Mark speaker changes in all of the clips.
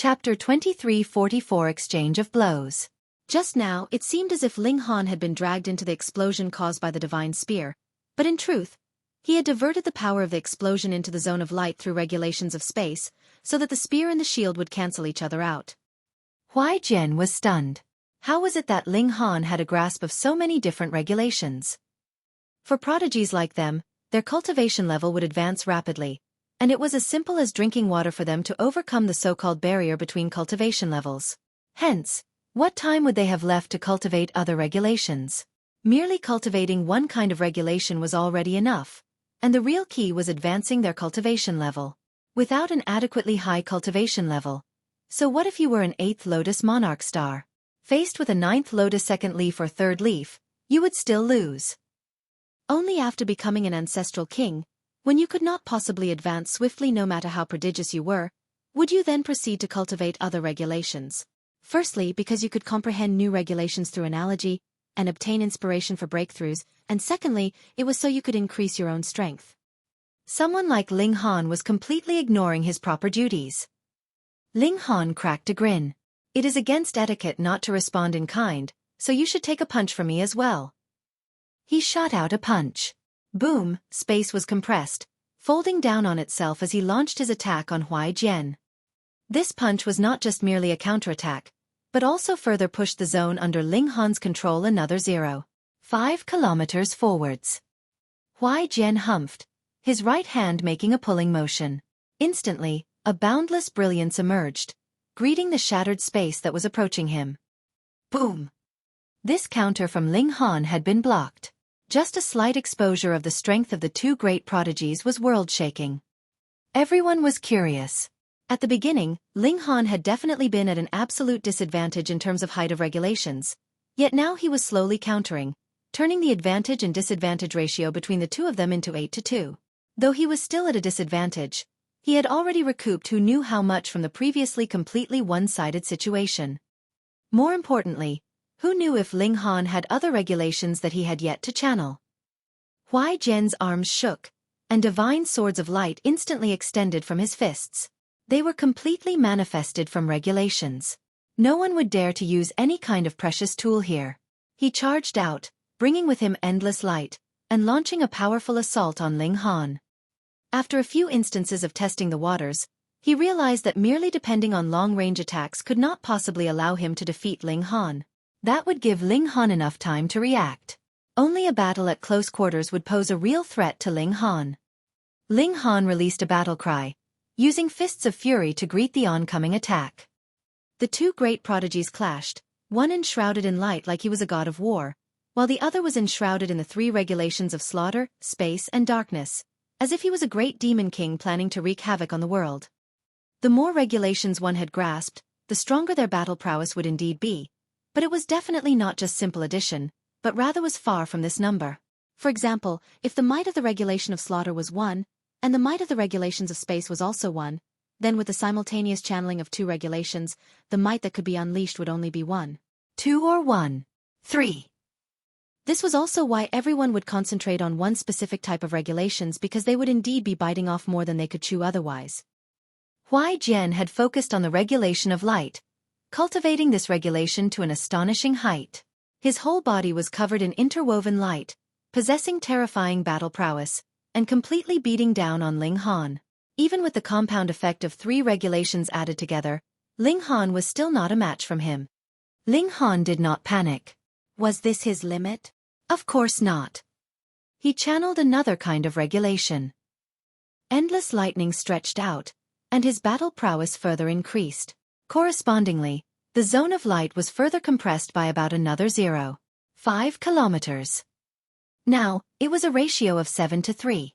Speaker 1: Chapter 2344 Exchange of Blows. Just now, it seemed as if Ling Han had been dragged into the explosion caused by the divine spear, but in truth, he had diverted the power of the explosion into the zone of light through regulations of space, so that the spear and the shield would cancel each other out. Huai Jian was stunned. How was it that Ling Han had a grasp of so many different regulations? For prodigies like them, their cultivation level would advance rapidly, and it was as simple as drinking water for them to overcome the so-called barrier between cultivation levels. Hence, what time would they have left to cultivate other regulations? Merely cultivating one kind of regulation was already enough, and the real key was advancing their cultivation level. Without an adequately high cultivation level. So what if you were an 8th Lotus Monarch star? Faced with a 9th Lotus 2nd leaf or 3rd leaf, you would still lose. Only after becoming an ancestral king, when you could not possibly advance swiftly no matter how prodigious you were, would you then proceed to cultivate other regulations. Firstly, because you could comprehend new regulations through analogy, and obtain inspiration for breakthroughs, and secondly, it was so you could increase your own strength. Someone like Ling Han was completely ignoring his proper duties. Ling Han cracked a grin. It is against etiquette not to respond in kind, so you should take a punch from me as well. He shot out a punch. Boom, space was compressed, folding down on itself as he launched his attack on Huai Jian. This punch was not just merely a counterattack, but also further pushed the zone under Ling Han's control another 0.5 kilometers forwards. Huai Jian humphed, his right hand making a pulling motion. Instantly, a boundless brilliance emerged, greeting the shattered space that was approaching him. Boom! This counter from Ling Han had been blocked. Just a slight exposure of the strength of the two great prodigies was world-shaking. Everyone was curious. At the beginning, Ling Han had definitely been at an absolute disadvantage in terms of height of regulations, yet now he was slowly countering, turning the advantage and disadvantage ratio between the two of them into 8-2. Though he was still at a disadvantage, he had already recouped who knew how much from the previously completely one-sided situation. More importantly, who knew if Ling Han had other regulations that he had yet to channel? Huai Jian's arms shook, and divine swords of light instantly extended from his fists. They were completely manifested from regulations. No one would dare to use any kind of precious tool here. He charged out, bringing with him endless light, and launching a powerful assault on Ling Han. After a few instances of testing the waters, he realized that merely depending on long-range attacks could not possibly allow him to defeat Ling Han. That would give Ling Han enough time to react. Only a battle at close quarters would pose a real threat to Ling Han. Ling Han released a battle cry, using fists of fury to greet the oncoming attack. The two great prodigies clashed, one enshrouded in light like he was a god of war, while the other was enshrouded in the 3 regulations of slaughter, space, and darkness, as if he was a great demon king planning to wreak havoc on the world. The more regulations one had grasped, the stronger their battle prowess would indeed be. But it was definitely not just simple addition, but rather was far from this number. For example, if the might of the regulation of slaughter was 1, and the might of the regulations of space was also 1, then with the simultaneous channeling of 2 regulations, the might that could be unleashed would only be 1, 2 or 1, 3. This was also why everyone would concentrate on one specific type of regulations because they would indeed be biting off more than they could chew otherwise. Huai Jian had focused on the regulation of light, cultivating this regulation to an astonishing height. His whole body was covered in interwoven light, possessing terrifying battle prowess, and completely beating down on Ling Han. Even with the compound effect of 3 regulations added together, Ling Han was still not a match from him. Ling Han did not panic. Was this his limit? Of course not. He channeled another kind of regulation. Endless lightning stretched out, and his battle prowess further increased. Correspondingly, the zone of light was further compressed by about another 0.5 kilometers. Now, it was a ratio of 7-3.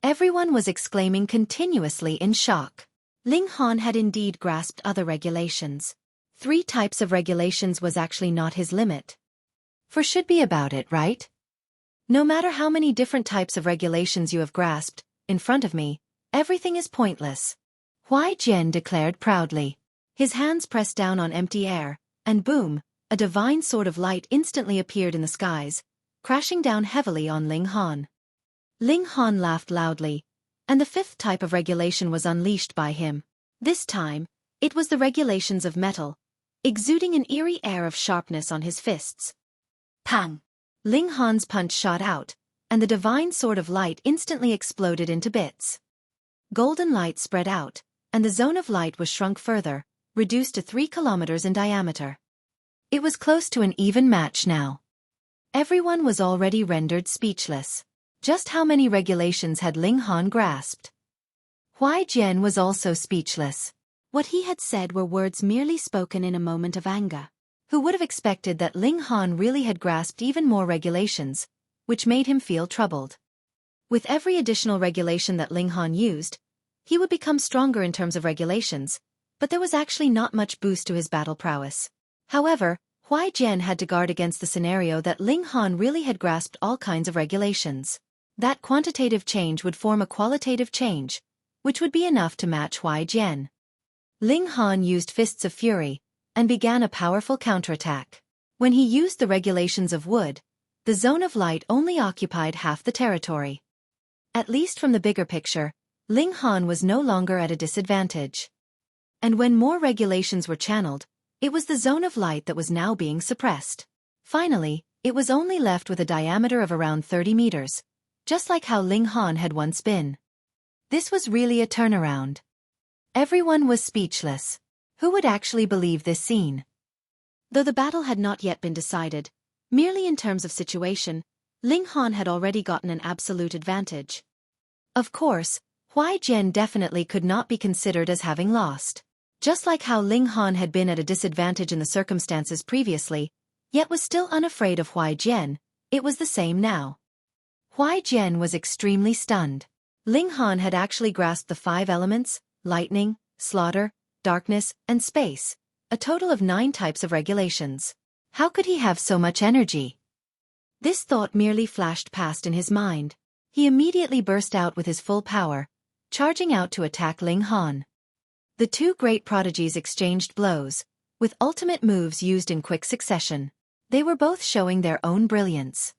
Speaker 1: Everyone was exclaiming continuously in shock. Ling Han had indeed grasped other regulations. 3 types of regulations was actually not his limit. For should be about it, right? No matter how many different types of regulations you have grasped, in front of me, everything is pointless. Huai Jian declared proudly. His hands pressed down on empty air, and boom, a divine sword of light instantly appeared in the skies, crashing down heavily on Ling Han. Ling Han laughed loudly, and the 5th type of regulation was unleashed by him. This time, It was the regulations of metal, exuding an eerie air of sharpness on his fists. Pang! Ling Han's punch shot out, and the divine sword of light instantly exploded into bits. Golden light spread out, and the zone of light was shrunk further, reduced to 3 kilometers in diameter. It was close to an even match now. Everyone was already rendered speechless. Just how many regulations had Ling Han grasped? Huai Jian was also speechless. What he had said were words merely spoken in a moment of anger. Who would have expected that Ling Han really had grasped even more regulations, which made him feel troubled. With every additional regulation that Ling Han used, he would become stronger in terms of regulations, but there was actually not much boost to his battle prowess. However, Huai Jian had to guard against the scenario that Ling Han really had grasped all kinds of regulations. That quantitative change would form a qualitative change, which would be enough to match Huai Jian. Ling Han used Fists of Fury, and began a powerful counterattack. When he used the regulations of wood, the zone of light only occupied half the territory. At least from the bigger picture, Ling Han was no longer at a disadvantage. And when more regulations were channeled, it was the zone of light that was now being suppressed. Finally, it was only left with a diameter of around 30 meters, just like how Ling Han had once been. This was really a turnaround. Everyone was speechless. Who would actually believe this scene? Though the battle had not yet been decided, merely in terms of situation, Ling Han had already gotten an absolute advantage. Of course, Huai Jian definitely could not be considered as having lost. Just like how Ling Han had been at a disadvantage in the circumstances previously, yet was still unafraid of Huai Jian, it was the same now. Huai Jian was extremely stunned. Ling Han had actually grasped the 5 elements: lightning, slaughter, darkness, and space, a total of 9 types of regulations. How could he have so much energy? This thought merely flashed past in his mind. He immediately burst out with his full power, charging out to attack Ling Han. The 2 great prodigies exchanged blows, with ultimate moves used in quick succession. They were both showing their own brilliance.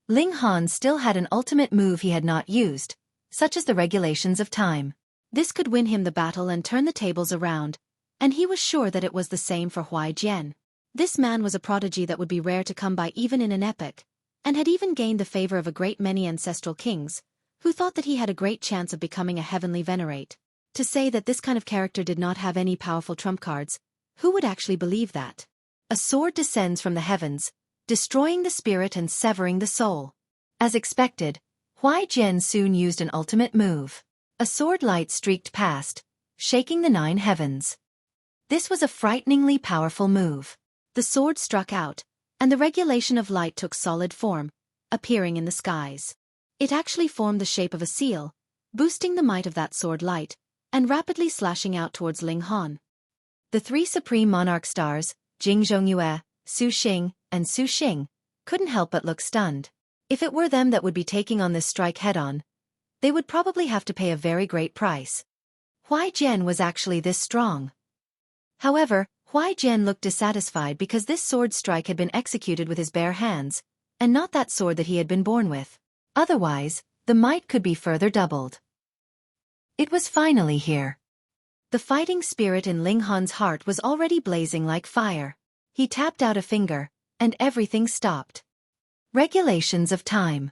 Speaker 1: Ling Han still had an ultimate move he had not used, such as the regulations of time. This could win him the battle and turn the tables around, and he was sure that it was the same for Huai Jian. This man was a prodigy that would be rare to come by even in an epic, and had even gained the favor of a great many ancestral kings, who thought that he had a great chance of becoming a heavenly Venerate. To say that this kind of character did not have any powerful trump cards, who would actually believe that? A sword descends from the heavens, destroying the spirit and severing the soul. As expected, Huai Jian soon used an ultimate move. A sword light streaked past, shaking the 9 heavens. This was a frighteningly powerful move. The sword struck out, and the regulation of light took solid form, appearing in the skies. It actually formed the shape of a seal, boosting the might of that sword light, and rapidly slashing out towards Ling Han. The 3 supreme monarch stars, Jing Zhongyue, Su Xing, and Su Xing, couldn't help but look stunned. If it were them that would be taking on this strike head-on, they would probably have to pay a very great price. Huai Jian was actually this strong. However, Huai Jian looked dissatisfied because this sword strike had been executed with his bare hands, and not that sword that he had been born with. Otherwise, the might could be further doubled. It was finally here. The fighting spirit in Ling Han's heart was already blazing like fire. He tapped out a finger, and everything stopped. Regulations of time.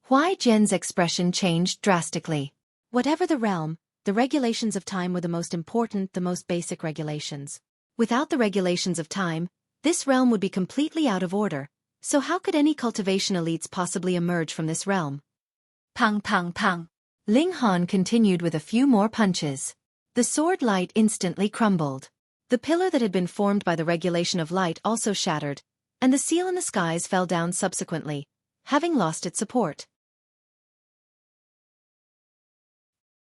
Speaker 1: Huai Jian's expression changed drastically. Whatever the realm, the regulations of time were the most important, the most basic regulations. Without the regulations of time, this realm would be completely out of order, so how could any cultivation elites possibly emerge from this realm? Pang pang pang. Ling Han continued with a few more punches. The sword light instantly crumbled. The pillar that had been formed by the regulation of light also shattered, and the seal in the skies fell down subsequently, having lost its support.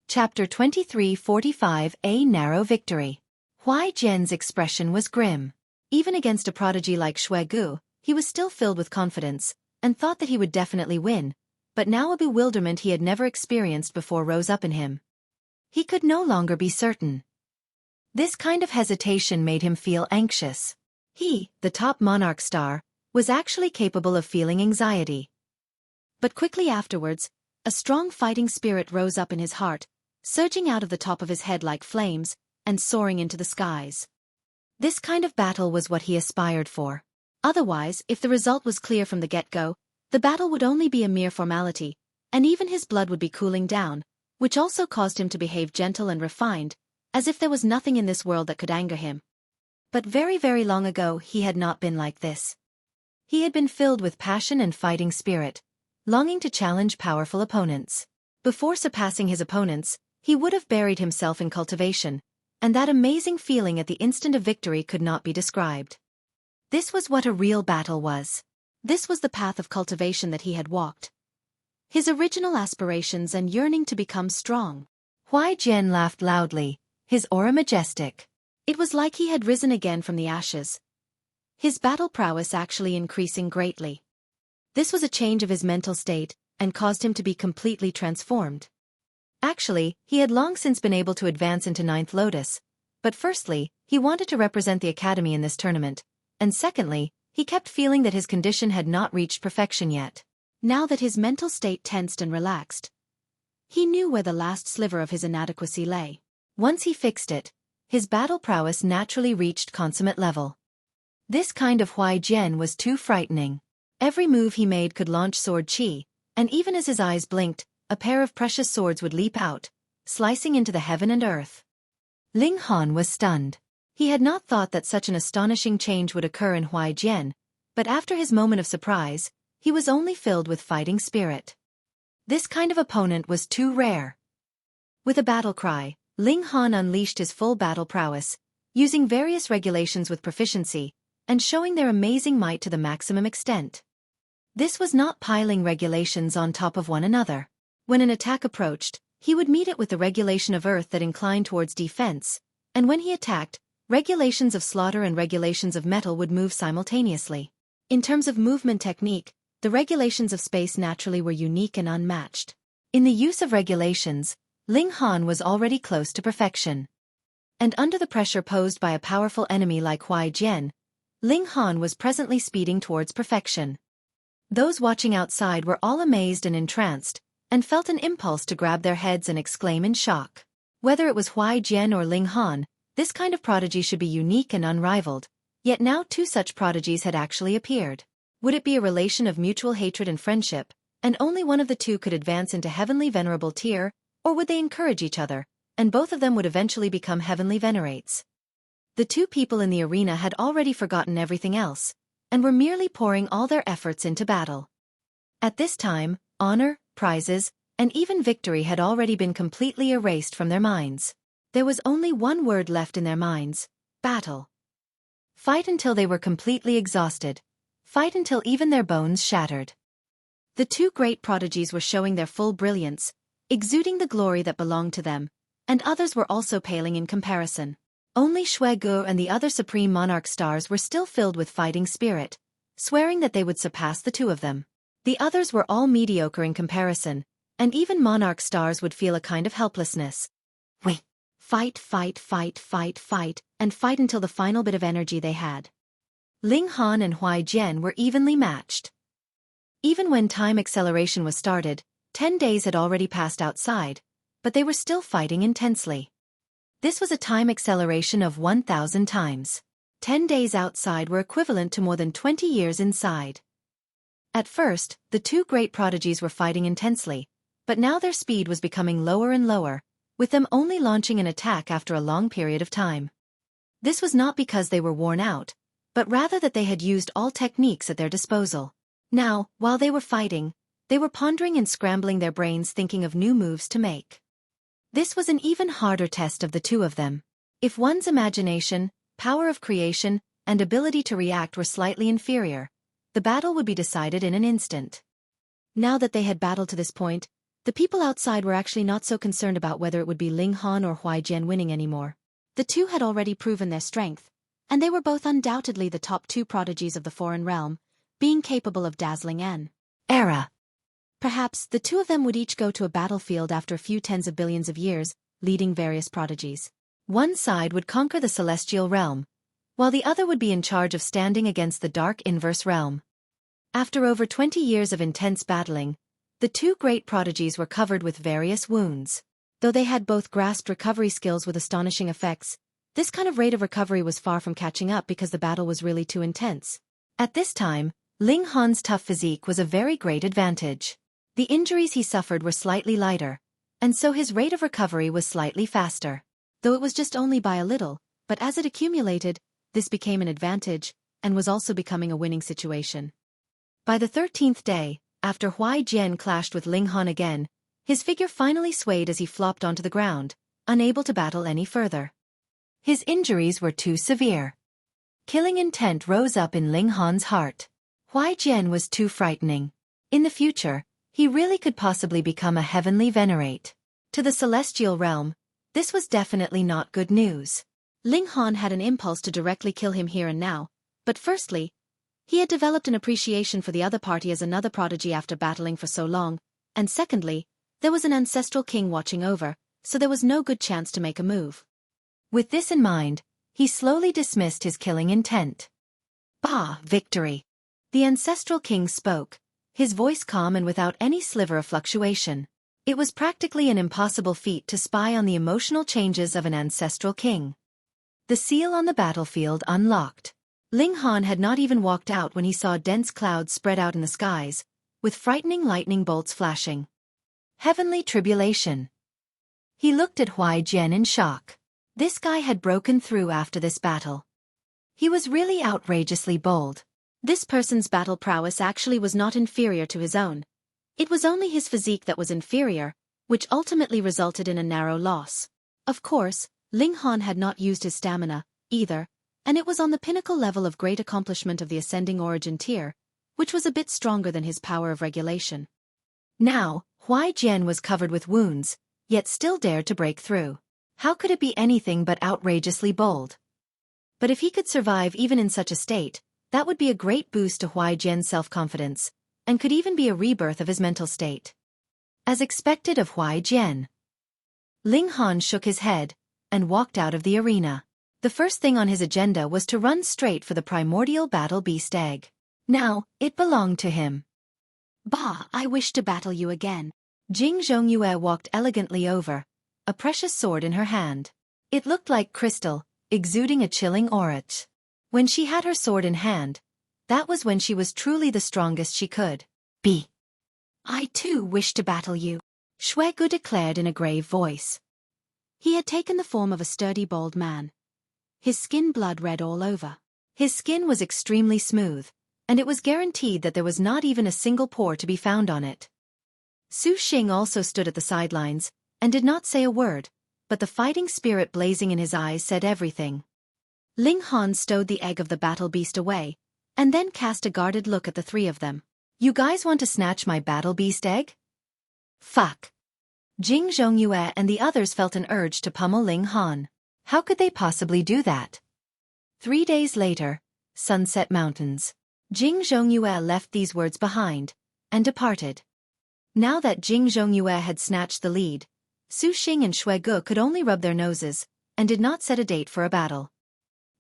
Speaker 1: Chapter 23:45 A Narrow Victory. Huai Jian's expression was grim. Even against a prodigy like Xueqi, he was still filled with confidence, and thought that he would definitely win, but now a bewilderment he had never experienced before rose up in him. He could no longer be certain. This kind of hesitation made him feel anxious. He, the top monarch star, was actually capable of feeling anxiety. But quickly afterwards, a strong fighting spirit rose up in his heart, surging out of the top of his head like flames, and soaring into the skies. This kind of battle was what he aspired for. Otherwise, if the result was clear from the get-go, the battle would only be a mere formality, and even his blood would be cooling down, which also caused him to behave gentle and refined, as if there was nothing in this world that could anger him. But very, very long ago he had not been like this. He had been filled with passion and fighting spirit, longing to challenge powerful opponents. Before surpassing his opponents, he would have buried himself in cultivation, and that amazing feeling at the instant of victory could not be described. This was what a real battle was. This was the path of cultivation that he had walked. His original aspirations and yearning to become strong. Huai Jian laughed loudly, his aura majestic. It was like he had risen again from the ashes. His battle prowess actually increasing greatly. This was a change of his mental state, and caused him to be completely transformed. Actually, he had long since been able to advance into Ninth Lotus, but firstly, he wanted to represent the Academy in this tournament, and secondly, he kept feeling that his condition had not reached perfection yet. Now that his mental state tensed and relaxed, he knew where the last sliver of his inadequacy lay. Once he fixed it, his battle prowess naturally reached consummate level. This kind of Huai Jian was too frightening. Every move he made could launch sword qi, and even as his eyes blinked, a pair of precious swords would leap out, slicing into the heaven and earth. Ling Han was stunned. He had not thought that such an astonishing change would occur in Huai Jian, but after his moment of surprise, he was only filled with fighting spirit. This kind of opponent was too rare. With a battle cry, Ling Han unleashed his full battle prowess, using various regulations with proficiency, and showing their amazing might to the maximum extent. This was not piling regulations on top of one another. When an attack approached, he would meet it with the regulation of earth that inclined towards defense, and when he attacked, regulations of slaughter and regulations of metal would move simultaneously. In terms of movement technique, the regulations of space naturally were unique and unmatched. In the use of regulations, Ling Han was already close to perfection. And under the pressure posed by a powerful enemy like Huai Jian, Ling Han was presently speeding towards perfection. Those watching outside were all amazed and entranced, and felt an impulse to grab their heads and exclaim in shock. Whether it was Huai Jian or Ling Han, this kind of prodigy should be unique and unrivaled, yet now two such prodigies had actually appeared. Would it be a relation of mutual hatred and friendship, and only one of the two could advance into heavenly venerable tier, or would they encourage each other, and both of them would eventually become heavenly venerates? The two people in the arena had already forgotten everything else, and were merely pouring all their efforts into battle. At this time, honor, prizes, and even victory had already been completely erased from their minds. There was only one word left in their minds: battle. Fight until they were completely exhausted. Fight until even their bones shattered. The two great prodigies were showing their full brilliance, exuding the glory that belonged to them, and others were also paling in comparison. Only Xueqi and the other Supreme Monarch stars were still filled with fighting spirit, swearing that they would surpass the two of them. The others were all mediocre in comparison, and even Monarch stars would feel a kind of helplessness. Wait. Fight, fight, fight, fight, fight, and fight until the final bit of energy they had. Ling Han and Huai Jian were evenly matched. Even when time acceleration was started, 10 days had already passed outside, but they were still fighting intensely. This was a time acceleration of 1,000 times. 10 days outside were equivalent to more than 20 years inside. At first, the two great prodigies were fighting intensely, but now their speed was becoming lower and lower, with them only launching an attack after a long period of time. This was not because they were worn out, but rather that they had used all techniques at their disposal. Now, while they were fighting, they were pondering and scrambling their brains thinking of new moves to make. This was an even harder test of the two of them. If one's imagination, power of creation, and ability to react were slightly inferior, the battle would be decided in an instant. Now that they had battled to this point, the people outside were actually not so concerned about whether it would be Ling Han or Huai Jian winning anymore. The two had already proven their strength, and they were both undoubtedly the top two prodigies of the foreign realm, being capable of dazzling an era. Perhaps the two of them would each go to a battlefield after a few tens of billions of years, leading various prodigies. One side would conquer the celestial realm, while the other would be in charge of standing against the dark inverse realm. After over 20 years of intense battling, the two great prodigies were covered with various wounds. Though they had both grasped recovery skills with astonishing effects, this kind of rate of recovery was far from catching up because the battle was really too intense. At this time, Ling Han's tough physique was a very great advantage. The injuries he suffered were slightly lighter, and so his rate of recovery was slightly faster. Though it was just only by a little, but as it accumulated, this became an advantage, and was also becoming a winning situation. By the 13th day, after Huai Jian clashed with Ling Han again, his figure finally swayed as he flopped onto the ground, unable to battle any further. His injuries were too severe. Killing intent rose up in Ling Han's heart. Huai Jian was too frightening. In the future, he really could possibly become a heavenly Venerate. To the celestial realm, this was definitely not good news. Ling Han had an impulse to directly kill him here and now, but firstly, he had developed an appreciation for the other party as another prodigy after battling for so long, and secondly, there was an ancestral king watching over, so there was no good chance to make a move. With this in mind, he slowly dismissed his killing intent. Bah, victory! The ancestral king spoke, his voice calm and without any sliver of fluctuation. It was practically an impossible feat to spy on the emotional changes of an ancestral king. The seal on the battlefield unlocked. Ling Han had not even walked out when he saw dense clouds spread out in the skies, with frightening lightning bolts flashing. Heavenly tribulation. He looked at Huai Jian in shock. This guy had broken through after this battle. He was really outrageously bold. This person's battle prowess actually was not inferior to his own. It was only his physique that was inferior, which ultimately resulted in a narrow loss. Of course, Ling Han had not used his stamina, either, and it was on the pinnacle level of great accomplishment of the ascending origin tier, which was a bit stronger than his power of regulation. Now, Huai Jian was covered with wounds, yet still dared to break through. How could it be anything but outrageously bold? But if he could survive even in such a state, that would be a great boost to Huai Jian's self-confidence, and could even be a rebirth of his mental state. As expected of Huai Jian, Ling Han shook his head and walked out of the arena. The first thing on his agenda was to run straight for the primordial battle beast egg. Now, it belonged to him. Bah, I wish to battle you again. Jing Zhongyue walked elegantly over, a precious sword in her hand. It looked like crystal, exuding a chilling aura. When she had her sword in hand, that was when she was truly the strongest she could be. I too wish to battle you, Xueqi declared in a grave voice. He had taken the form of a sturdy bald man. His skin blood red all over. His skin was extremely smooth, and it was guaranteed that there was not even a single pore to be found on it. Su Xing also stood at the sidelines, and did not say a word, but the fighting spirit blazing in his eyes said everything. Ling Han stowed the egg of the battle beast away, and then cast a guarded look at the three of them. You guys want to snatch my battle beast egg? Fuck. Jing Zhongyue and the others felt an urge to pummel Ling Han. How could they possibly do that? 3 days later, Sunset Mountains. Jing Zhongyue left these words behind, and departed. Now that Jing Zhongyue had snatched the lead, Su Xing and Xueqi could only rub their noses, and did not set a date for a battle.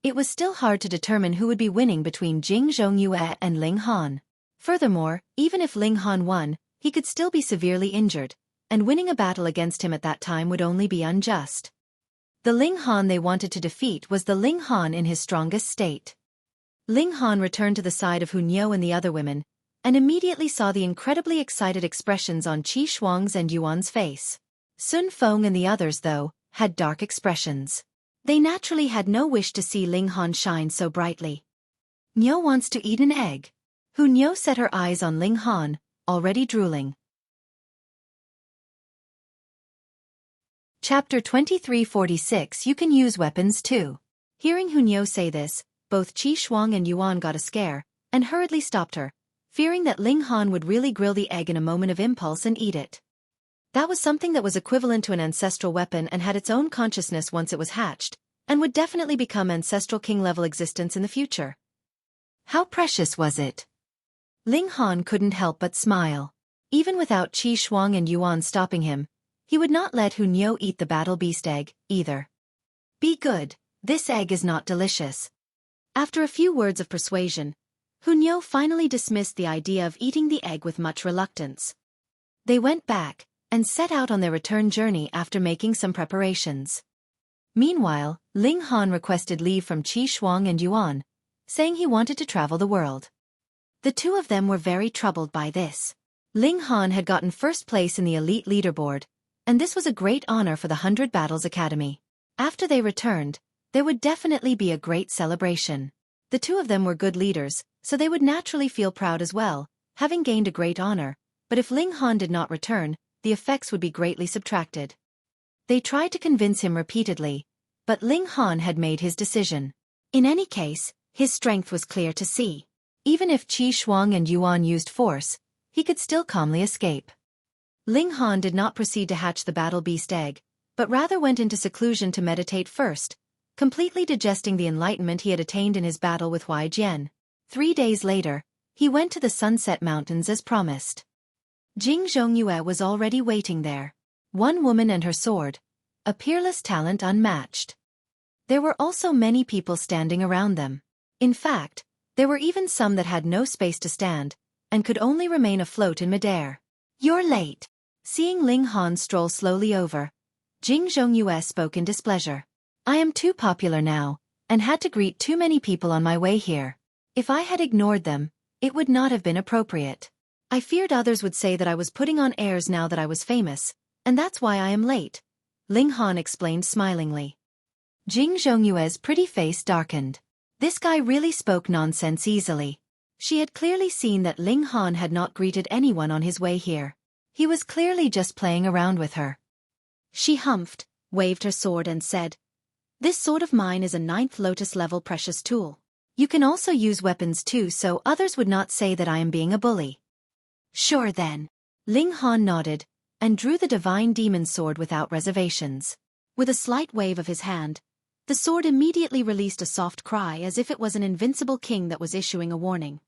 Speaker 1: It was still hard to determine who would be winning between Jing Zhongyue and Ling Han. Furthermore, even if Ling Han won, he could still be severely injured, and winning a battle against him at that time would only be unjust. The Ling Han they wanted to defeat was the Ling Han in his strongest state. Ling Han returned to the side of Hunyou and the other women, and immediately saw the incredibly excited expressions on Qi Shuang's and Yuan's face. Sun Feng and the others, though, had dark expressions. They naturally had no wish to see Ling Han shine so brightly. Niu wants to eat an egg. Hunyou set her eyes on Ling Han, already drooling. Chapter 2346 You can use weapons too. Hearing Hunyou say this, both Qi Shuang and Yuan got a scare, and hurriedly stopped her, fearing that Ling Han would really grill the egg in a moment of impulse and eat it. That was something that was equivalent to an ancestral weapon and had its own consciousness once it was hatched, and would definitely become ancestral king-level existence in the future. How precious was it? Ling Han couldn't help but smile. Even without Qi Shuang and Yuan stopping him, he would not let Hunyou eat the battle beast egg, either. Be good, this egg is not delicious. After a few words of persuasion, Hunyou finally dismissed the idea of eating the egg with much reluctance. They went back, and set out on their return journey after making some preparations. Meanwhile, Ling Han requested leave from Qi Shuang and Yuan, saying he wanted to travel the world. The two of them were very troubled by this. Ling Han had gotten first place in the elite leaderboard, and this was a great honor for the 100 Battles Academy. After they returned, there would definitely be a great celebration. The two of them were good leaders, so they would naturally feel proud as well, having gained a great honor, but if Ling Han did not return, the effects would be greatly subtracted. They tried to convince him repeatedly, but Ling Han had made his decision. In any case, his strength was clear to see. Even if Qi Shuang and Yuan used force, he could still calmly escape. Ling Han did not proceed to hatch the battle beast egg, but rather went into seclusion to meditate first, completely digesting the enlightenment he had attained in his battle with Huai Jian. 3 days later, he went to the Sunset Mountains as promised. Jing Zhongyue was already waiting there. One woman and her sword, a peerless talent unmatched. There were also many people standing around them. In fact, there were even some that had no space to stand, and could only remain afloat in midair. "You're late." Seeing Ling Han stroll slowly over, Jing Zhongyue spoke in displeasure. "I am too popular now, and had to greet too many people on my way here. If I had ignored them, it would not have been appropriate. I feared others would say that I was putting on airs now that I was famous, and that's why I am late," Ling Han explained smilingly. Jing Zhongyue's pretty face darkened. This guy really spoke nonsense easily. She had clearly seen that Ling Han had not greeted anyone on his way here. He was clearly just playing around with her. She humphed, waved her sword and said, "This sword of mine is a 9th Lotus-level precious tool. You can also use weapons too, so others would not say that I am being a bully." "Sure then." Ling Han nodded, and drew the divine demon sword without reservations. With a slight wave of his hand, the sword immediately released a soft cry as if it was an invincible king that was issuing a warning.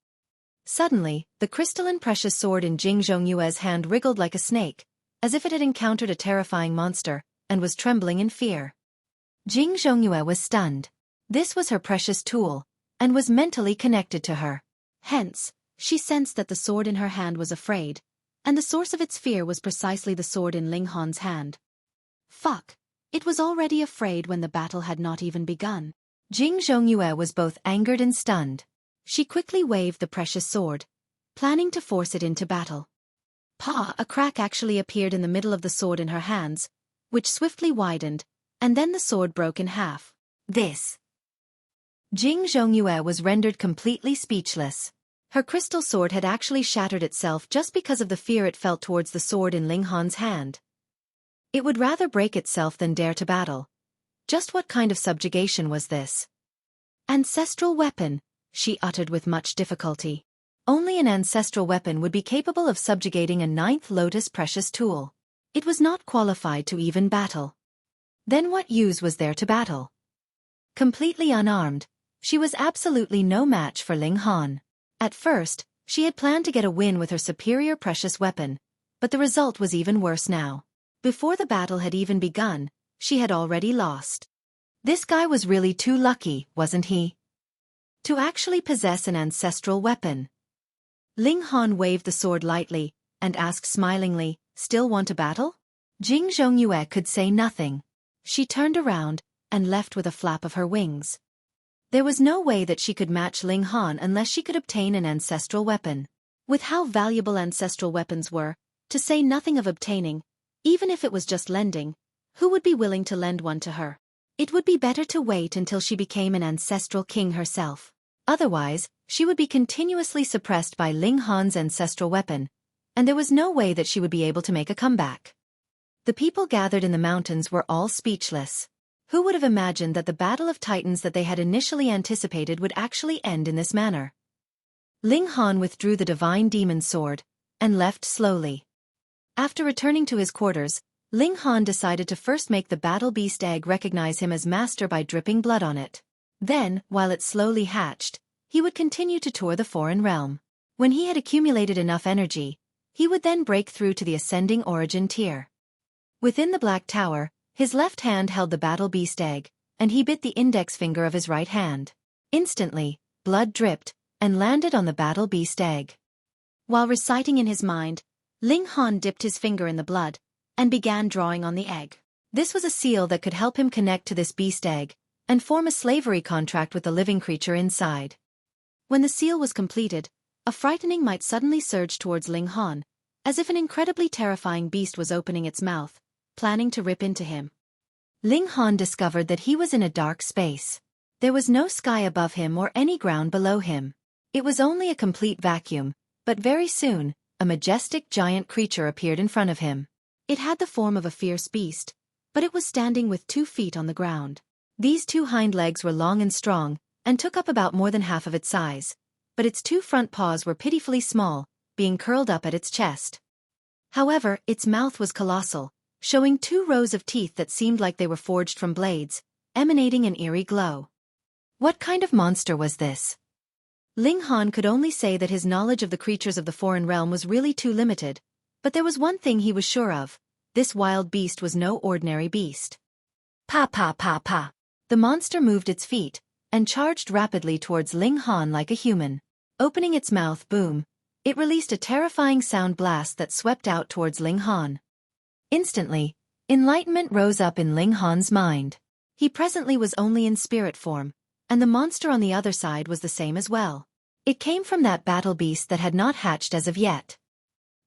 Speaker 1: Suddenly, the crystalline precious sword in Jing Zhongyue's hand wriggled like a snake, as if it had encountered a terrifying monster, and was trembling in fear. Jing Zhongyue was stunned. This was her precious tool, and was mentally connected to her. Hence, she sensed that the sword in her hand was afraid, and the source of its fear was precisely the sword in Ling Han's hand. Fuck. It was already afraid when the battle had not even begun. Jing Zhongyue was both angered and stunned. She quickly waved the precious sword, planning to force it into battle. A crack actually appeared in the middle of the sword in her hands, which swiftly widened, and then the sword broke in half. This. Jing Zhongyue was rendered completely speechless. Her crystal sword had actually shattered itself just because of the fear it felt towards the sword in Ling Han's hand. It would rather break itself than dare to battle. Just what kind of subjugation was this? "Ancestral weapon," she uttered with much difficulty. Only an ancestral weapon would be capable of subjugating a 9th Lotus precious tool. It was not qualified to even battle. Then what use was there to battle? Completely unarmed, she was absolutely no match for Ling Han. At first, she had planned to get a win with her superior precious weapon, but the result was even worse now. Before the battle had even begun, she had already lost. This guy was really too lucky, wasn't he? To actually possess an ancestral weapon. Ling Han waved the sword lightly, and asked smilingly, "Still want to battle?" Jing Zhongyue could say nothing. She turned around, and left with a flap of her wings. There was no way that she could match Ling Han unless she could obtain an ancestral weapon. With how valuable ancestral weapons were, to say nothing of obtaining, even if it was just lending, who would be willing to lend one to her? It would be better to wait until she became an ancestral king herself. Otherwise, she would be continuously suppressed by Ling Han's ancestral weapon, and there was no way that she would be able to make a comeback. The people gathered in the mountains were all speechless. Who would have imagined that the battle of titans that they had initially anticipated would actually end in this manner? Ling Han withdrew the divine demon sword, and left slowly. After returning to his quarters, Ling Han decided to first make the battle beast egg recognize him as master by dripping blood on it. Then, while it slowly hatched, he would continue to tour the foreign realm. When he had accumulated enough energy, he would then break through to the ascending origin tier. Within the Black Tower, his left hand held the battle beast egg, and he bit the index finger of his right hand. Instantly, blood dripped, and landed on the battle beast egg. While reciting in his mind, Ling Han dipped his finger in the blood, and began drawing on the egg. This was a seal that could help him connect to this beast egg and form a slavery contract with the living creature inside. When the seal was completed, a frightening might suddenly surge towards Ling Han, as if an incredibly terrifying beast was opening its mouth, planning to rip into him. Ling Han discovered that he was in a dark space. There was no sky above him or any ground below him. It was only a complete vacuum, but very soon, a majestic giant creature appeared in front of him. It had the form of a fierce beast, but it was standing with 2 feet on the ground. These 2 hind legs were long and strong, and took up about more than half of its size, but its 2 front paws were pitifully small, being curled up at its chest. However, its mouth was colossal, showing 2 rows of teeth that seemed like they were forged from blades, emanating an eerie glow. What kind of monster was this? Ling Han could only say that his knowledge of the creatures of the foreign realm was really too limited, but there was one thing he was sure of: this wild beast was no ordinary beast. Pa pa pa pa. The monster moved its feet, and charged rapidly towards Ling Han like a human. Opening its mouth, boom, it released a terrifying sound blast that swept out towards Ling Han. Instantly, enlightenment rose up in Ling Han's mind. He presently was only in spirit form, and the monster on the other side was the same as well. It came from that battle beast that had not hatched as of yet.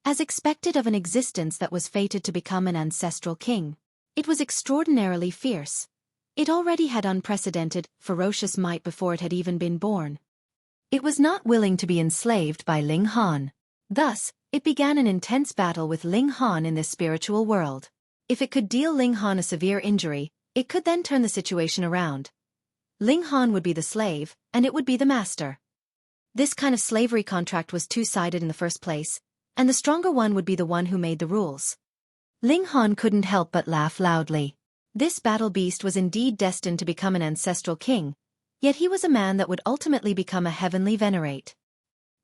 Speaker 1: As expected of an existence that was fated to become an ancestral king, it was extraordinarily fierce. It already had unprecedented, ferocious might before it had even been born. It was not willing to be enslaved by Ling Han. Thus, it began an intense battle with Ling Han in this spiritual world. If it could deal Ling Han a severe injury, it could then turn the situation around. Ling Han would be the slave, and it would be the master. This kind of slavery contract was two-sided in the first place, and the stronger one would be the one who made the rules. Ling Han couldn't help but laugh loudly. This battle beast was indeed destined to become an ancestral king, yet he was a man that would ultimately become a heavenly Venerate.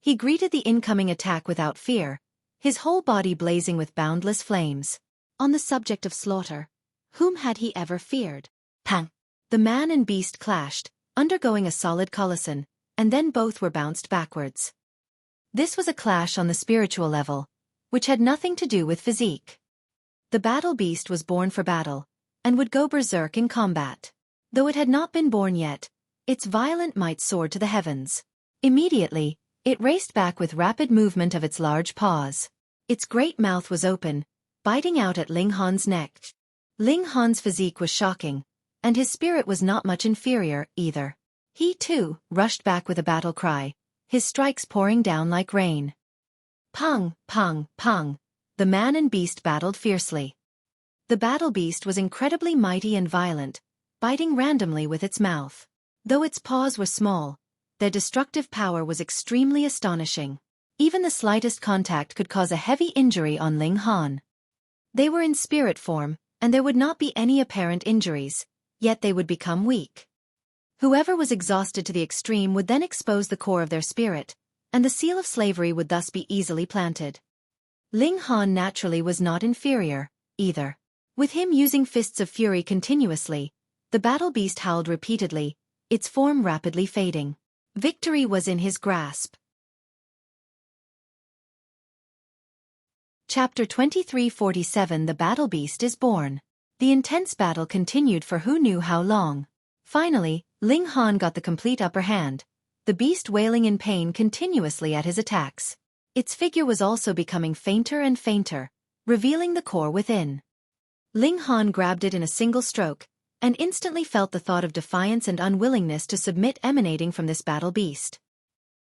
Speaker 1: He greeted the incoming attack without fear, his whole body blazing with boundless flames. On the subject of slaughter, whom had he ever feared? Pang! The man and beast clashed, undergoing a solid collision, and then both were bounced backwards. This was a clash on the spiritual level, which had nothing to do with physique. The battle beast was born for battle, and would go berserk in combat. Though it had not been born yet, its violent might soared to the heavens. Immediately, it raced back with rapid movement of its large paws. Its great mouth was open, biting out at Ling Han's neck. Ling Han's physique was shocking, and his spirit was not much inferior, either. He, too, rushed back with a battle cry, his strikes pouring down like rain. Pung, pung, pung. The man and beast battled fiercely. The battle beast was incredibly mighty and violent, biting randomly with its mouth. Though its paws were small, their destructive power was extremely astonishing. Even the slightest contact could cause a heavy injury on Ling Han. They were in spirit form, and there would not be any apparent injuries, yet they would become weak. Whoever was exhausted to the extreme would then expose the core of their spirit, and the seal of slavery would thus be easily planted. Ling Han naturally was not inferior, either. With him using fists of fury continuously, the battle beast howled repeatedly, its form rapidly fading. Victory was in his grasp. Chapter 2347 The Battle Beast is Born. The intense battle continued for who knew how long. Finally, Ling Han got the complete upper hand, the beast wailing in pain continuously at his attacks. Its figure was also becoming fainter and fainter, revealing the core within. Ling Han grabbed it in a single stroke, and instantly felt the thought of defiance and unwillingness to submit emanating from this battle beast.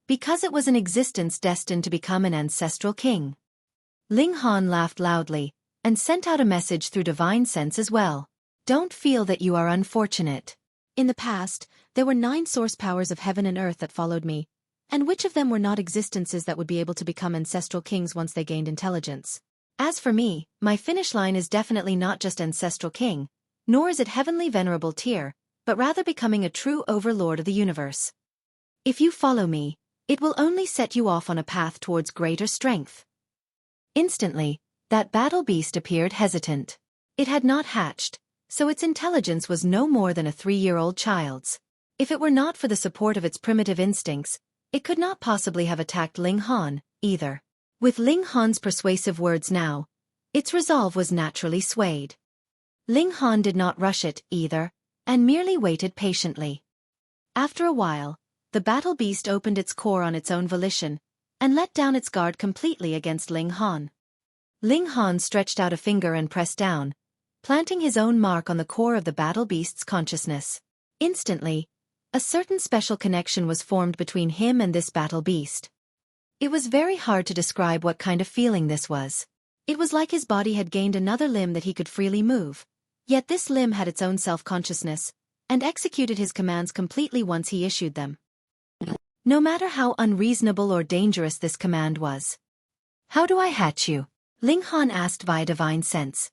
Speaker 1: Because it was an existence destined to become an ancestral king. Ling Han laughed loudly, and sent out a message through divine sense as well. Don't feel that you are unfortunate. In the past, there were 9 source powers of heaven and earth that followed me, and which of them were not existences that would be able to become ancestral kings once they gained intelligence? As for me, my finish line is definitely not just ancestral king, nor is it heavenly venerable tier, but rather becoming a true overlord of the universe. If you follow me, it will only set you off on a path towards greater strength. Instantly, that battle beast appeared hesitant. It had not hatched, so its intelligence was no more than a 3-year-old child's. If it were not for the support of its primitive instincts, it could not possibly have attacked Ling Han, either. With Ling Han's persuasive words now, Its resolve was naturally swayed. Ling Han did not rush it, either, and merely waited patiently. After a while, the battle beast opened its core on its own volition, and let down its guard completely against Ling Han. Ling Han stretched out a finger and pressed down, planting his own mark on the core of the battle beast's consciousness. Instantly, a certain special connection was formed between him and this battle beast. It was very hard to describe what kind of feeling this was. It was like his body had gained another limb that he could freely move, yet this limb had its own self-consciousness, and executed his commands completely once he issued them. No matter how unreasonable or dangerous this command was. "How do I hatch you?" Ling Han asked via divine sense.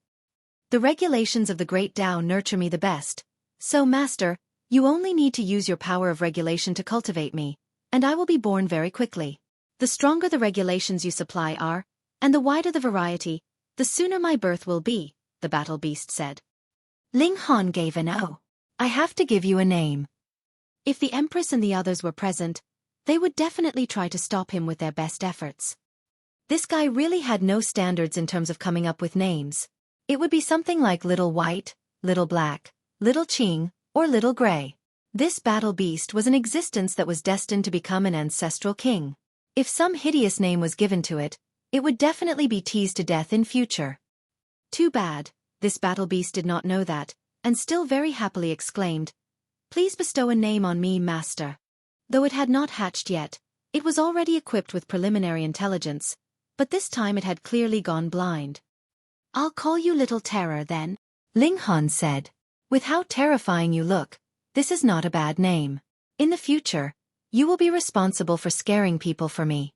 Speaker 1: "The regulations of the Great Tao nurture me the best, so, Master, you only need to use your power of regulation to cultivate me, and I will be born very quickly. The stronger the regulations you supply are, and the wider the variety, the sooner my birth will be," the battle beast said. Ling Han gave an "Oh. I have to give you a name." If the Empress and the others were present, they would definitely try to stop him with their best efforts. This guy really had no standards in terms of coming up with names. It would be something like Little White, Little Black, Little Qing, or Little Gray. This battle beast was an existence that was destined to become an ancestral king. If some hideous name was given to it, it would definitely be teased to death in future. Too bad, this battle beast did not know that, and still very happily exclaimed, "Please bestow a name on me, Master." Though it had not hatched yet, it was already equipped with preliminary intelligence, but this time it had clearly gone blind. "I'll call you Little Terror then," Ling Han said. "With how terrifying you look, this is not a bad name. In the future, you will be responsible for scaring people for me."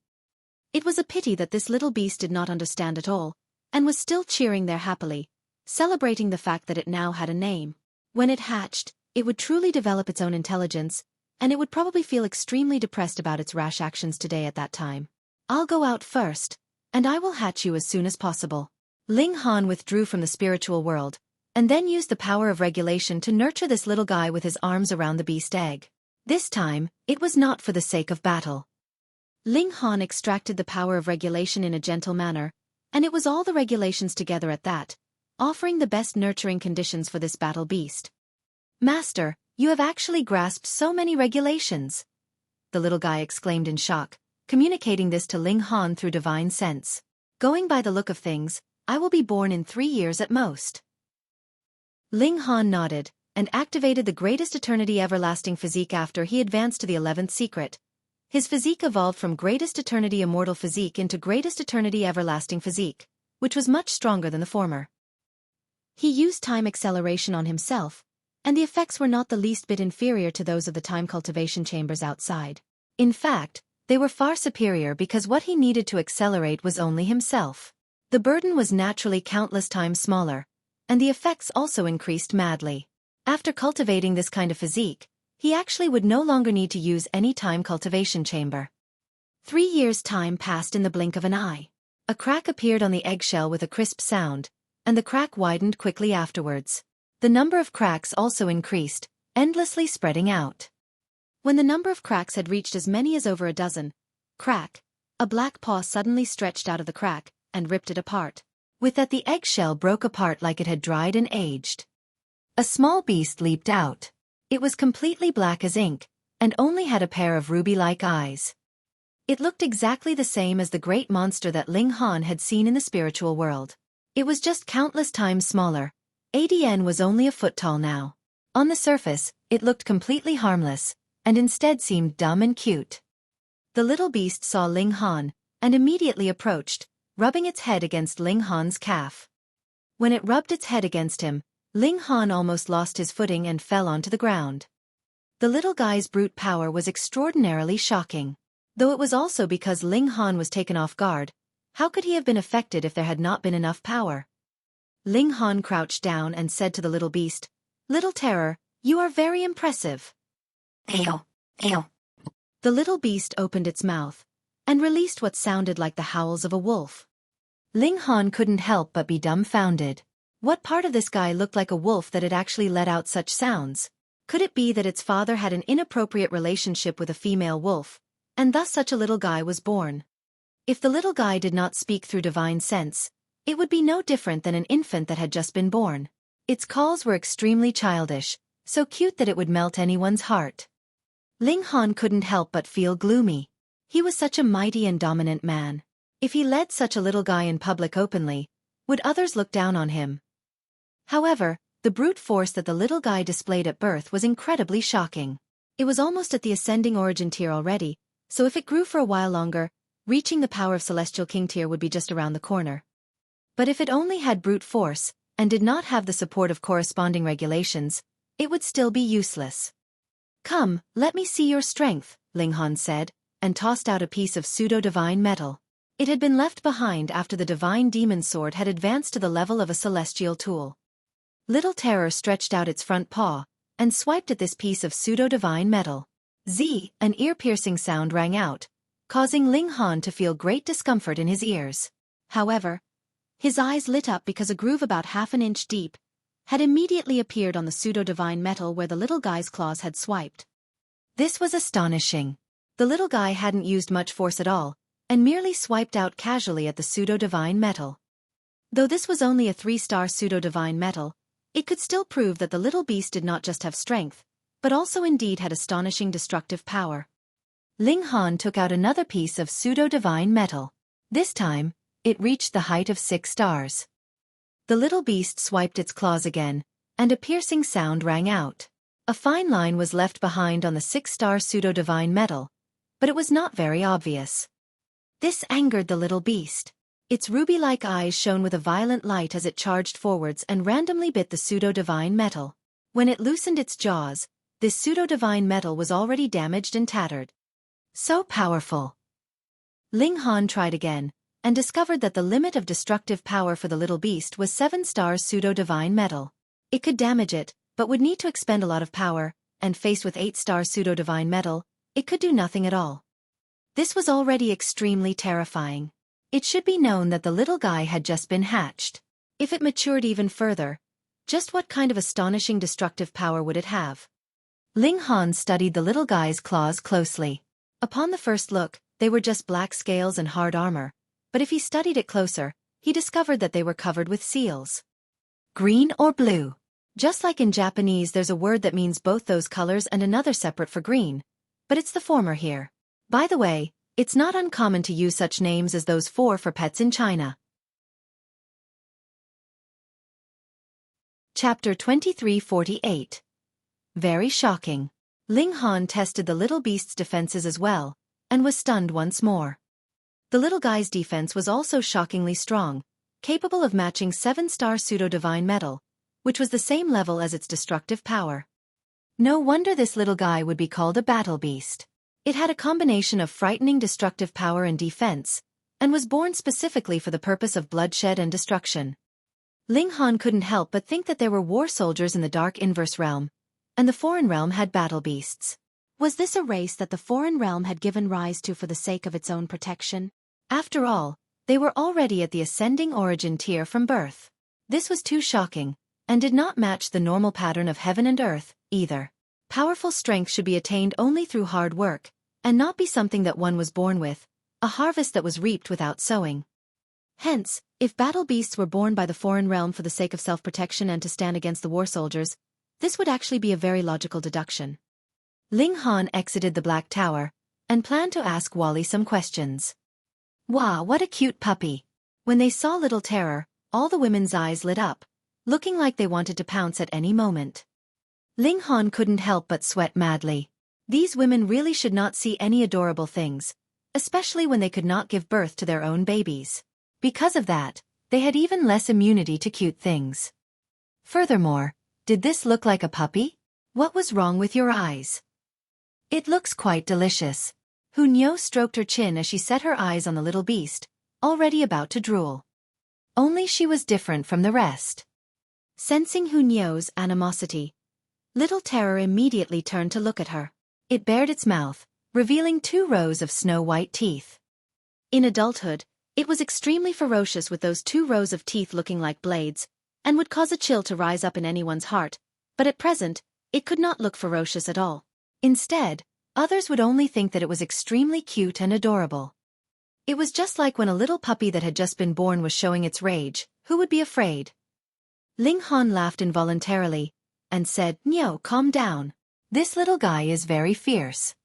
Speaker 1: It was a pity that this little beast did not understand at all, and was still cheering there happily, celebrating the fact that it now had a name. When it hatched, it would truly develop its own intelligence, and it would probably feel extremely depressed about its rash actions today at that time. "I'll go out first, and I will hatch you as soon as possible." Ling Han withdrew from the spiritual world, and then used the power of regulation to nurture this little guy with his arms around the beast egg. This time, it was not for the sake of battle. Ling Han extracted the power of regulation in a gentle manner, and it was all the regulations together at that, offering the best nurturing conditions for this battle beast. "Master, you have actually grasped so many regulations," the little guy exclaimed in shock, communicating this to Ling Han through divine sense. "Going by the look of things, I will be born in 3 years at most." Ling Han nodded, and activated the greatest eternity everlasting physique after he advanced to the 11th secret. His physique evolved from greatest eternity immortal physique into greatest eternity everlasting physique, which was much stronger than the former. He used time acceleration on himself, and the effects were not the least bit inferior to those of the time cultivation chambers outside. In fact, they were far superior because what he needed to accelerate was only himself. The burden was naturally countless times smaller, and the effects also increased madly. After cultivating this kind of physique, he actually would no longer need to use any time cultivation chamber. 3 years' time passed in the blink of an eye. A crack appeared on the eggshell with a crisp sound, and the crack widened quickly afterwards. The number of cracks also increased, endlessly spreading out. When the number of cracks had reached as many as over a dozen, a black paw suddenly stretched out of the crack, and ripped it apart. With that, the eggshell broke apart like it had dried and aged. A small beast leaped out. It was completely black as ink, and only had a pair of ruby-like eyes. It looked exactly the same as the great monster that Ling Han had seen in the spiritual world. It was just countless times smaller. ADN was only a foot tall now. On the surface, it looked completely harmless, and instead seemed dumb and cute. The little beast saw Ling Han, and immediately approached, rubbing its head against Ling Han's calf. When it rubbed its head against him, Ling Han almost lost his footing and fell onto the ground. The little guy's brute power was extraordinarily shocking. Though it was also because Ling Han was taken off guard. How could he have been affected if there had not been enough power? Ling Han crouched down and said to the little beast, "Little Terror, you are very impressive." "Ew, ew." The little beast opened its mouth, and released what sounded like the howls of a wolf. Ling Han couldn't help but be dumbfounded. What part of this guy looked like a wolf that it actually let out such sounds? Could it be that its father had an inappropriate relationship with a female wolf, and thus such a little guy was born? If the little guy did not speak through divine sense, It would be no different than an infant that had just been born. Its calls were extremely childish, so cute that it would melt anyone's heart. Ling Han couldn't help but feel gloomy. He was such a mighty and dominant man. If he led such a little guy in public openly, would others look down on him? However, the brute force that the little guy displayed at birth was incredibly shocking. It was almost at the ascending origin tier already, so if it grew for a while longer, reaching the power of Celestial King tier would be just around the corner. But if it only had brute force, and did not have the support of corresponding regulations, it would still be useless. Come, let me see your strength, Ling Han said, and tossed out a piece of pseudo-divine metal. It had been left behind after the divine demon sword had advanced to the level of a celestial tool. Little Terror stretched out its front paw, and swiped at this piece of pseudo-divine metal. Z, an ear-piercing sound rang out, causing Ling Han to feel great discomfort in his ears. However, his eyes lit up because a groove about half an inch deep had immediately appeared on the pseudo-divine metal where the little guy's claws had swiped. This was astonishing. The little guy hadn't used much force at all, and merely swiped out casually at the pseudo-divine metal. Though this was only a 3-star pseudo-divine metal, it could still prove that the little beast did not just have strength, but also indeed had astonishing destructive power. Ling Han took out another piece of pseudo-divine metal. This time, it reached the height of 6 stars. The little beast swiped its claws again, and a piercing sound rang out. A fine line was left behind on the 6-star pseudo-divine metal, but it was not very obvious. This angered the little beast. Its ruby-like eyes shone with a violent light as it charged forwards and randomly bit the pseudo-divine metal. When it loosened its jaws, this pseudo-divine metal was already damaged and tattered. So powerful! Ling Han tried again, and discovered that the limit of destructive power for the little beast was 7 stars pseudo-divine metal. It could damage it, but would need to expend a lot of power, and faced with 8-star pseudo-divine metal, it could do nothing at all. This was already extremely terrifying. It should be known that the little guy had just been hatched. If it matured even further, just what kind of astonishing destructive power would it have? Ling Han studied the little guy's claws closely. Upon the first look, they were just black scales and hard armor, but if he studied it closer, he discovered that they were covered with seals. Green or blue. Just like in Japanese there's a word that means both those colors and another separate for green, but it's the former here. By the way, it's not uncommon to use such names as those for pets in China. Chapter 2348. Very shocking. Ling Han tested the little beast's defenses as well, and was stunned once more. The little guy's defense was also shockingly strong, capable of matching 7-star pseudo-divine metal, which was the same level as its destructive power. No wonder this little guy would be called a battle beast. It had a combination of frightening destructive power and defense, and was born specifically for the purpose of bloodshed and destruction. Ling Han couldn't help but think that there were war soldiers in the Dark Inverse Realm, and the Foreign Realm had battle beasts. Was this a race that the Foreign Realm had given rise to for the sake of its own protection? After all, they were already at the ascending origin tier from birth. This was too shocking, and did not match the normal pattern of heaven and earth, either. Powerful strength should be attained only through hard work, and not be something that one was born with, a harvest that was reaped without sowing. Hence, if battle beasts were born by the Foreign Realm for the sake of self-protection and to stand against the war soldiers, this would actually be a very logical deduction. Ling Han exited the Black Tower, and planned to ask Wally some questions. Wow, what a cute puppy! When they saw Little Terror, all the women's eyes lit up, looking like they wanted to pounce at any moment. Ling Han couldn't help but sweat madly. These women really should not see any adorable things, especially when they could not give birth to their own babies. Because of that, they had even less immunity to cute things. Furthermore, did this look like a puppy? What was wrong with your eyes? It looks quite delicious. Hunyeo stroked her chin as she set her eyes on the little beast, already about to drool. Only she was different from the rest. Sensing Hunyeo's animosity, Little Terror immediately turned to look at her. It bared its mouth, revealing 2 rows of snow-white teeth. In adulthood, it was extremely ferocious with those 2 rows of teeth looking like blades, and would cause a chill to rise up in anyone's heart, but at present, it could not look ferocious at all. Instead, others would only think that it was extremely cute and adorable. It was just like when a little puppy that had just been born was showing its rage. Who would be afraid? Ling Han laughed involuntarily and said, "Nyo, calm down. This little guy is very fierce."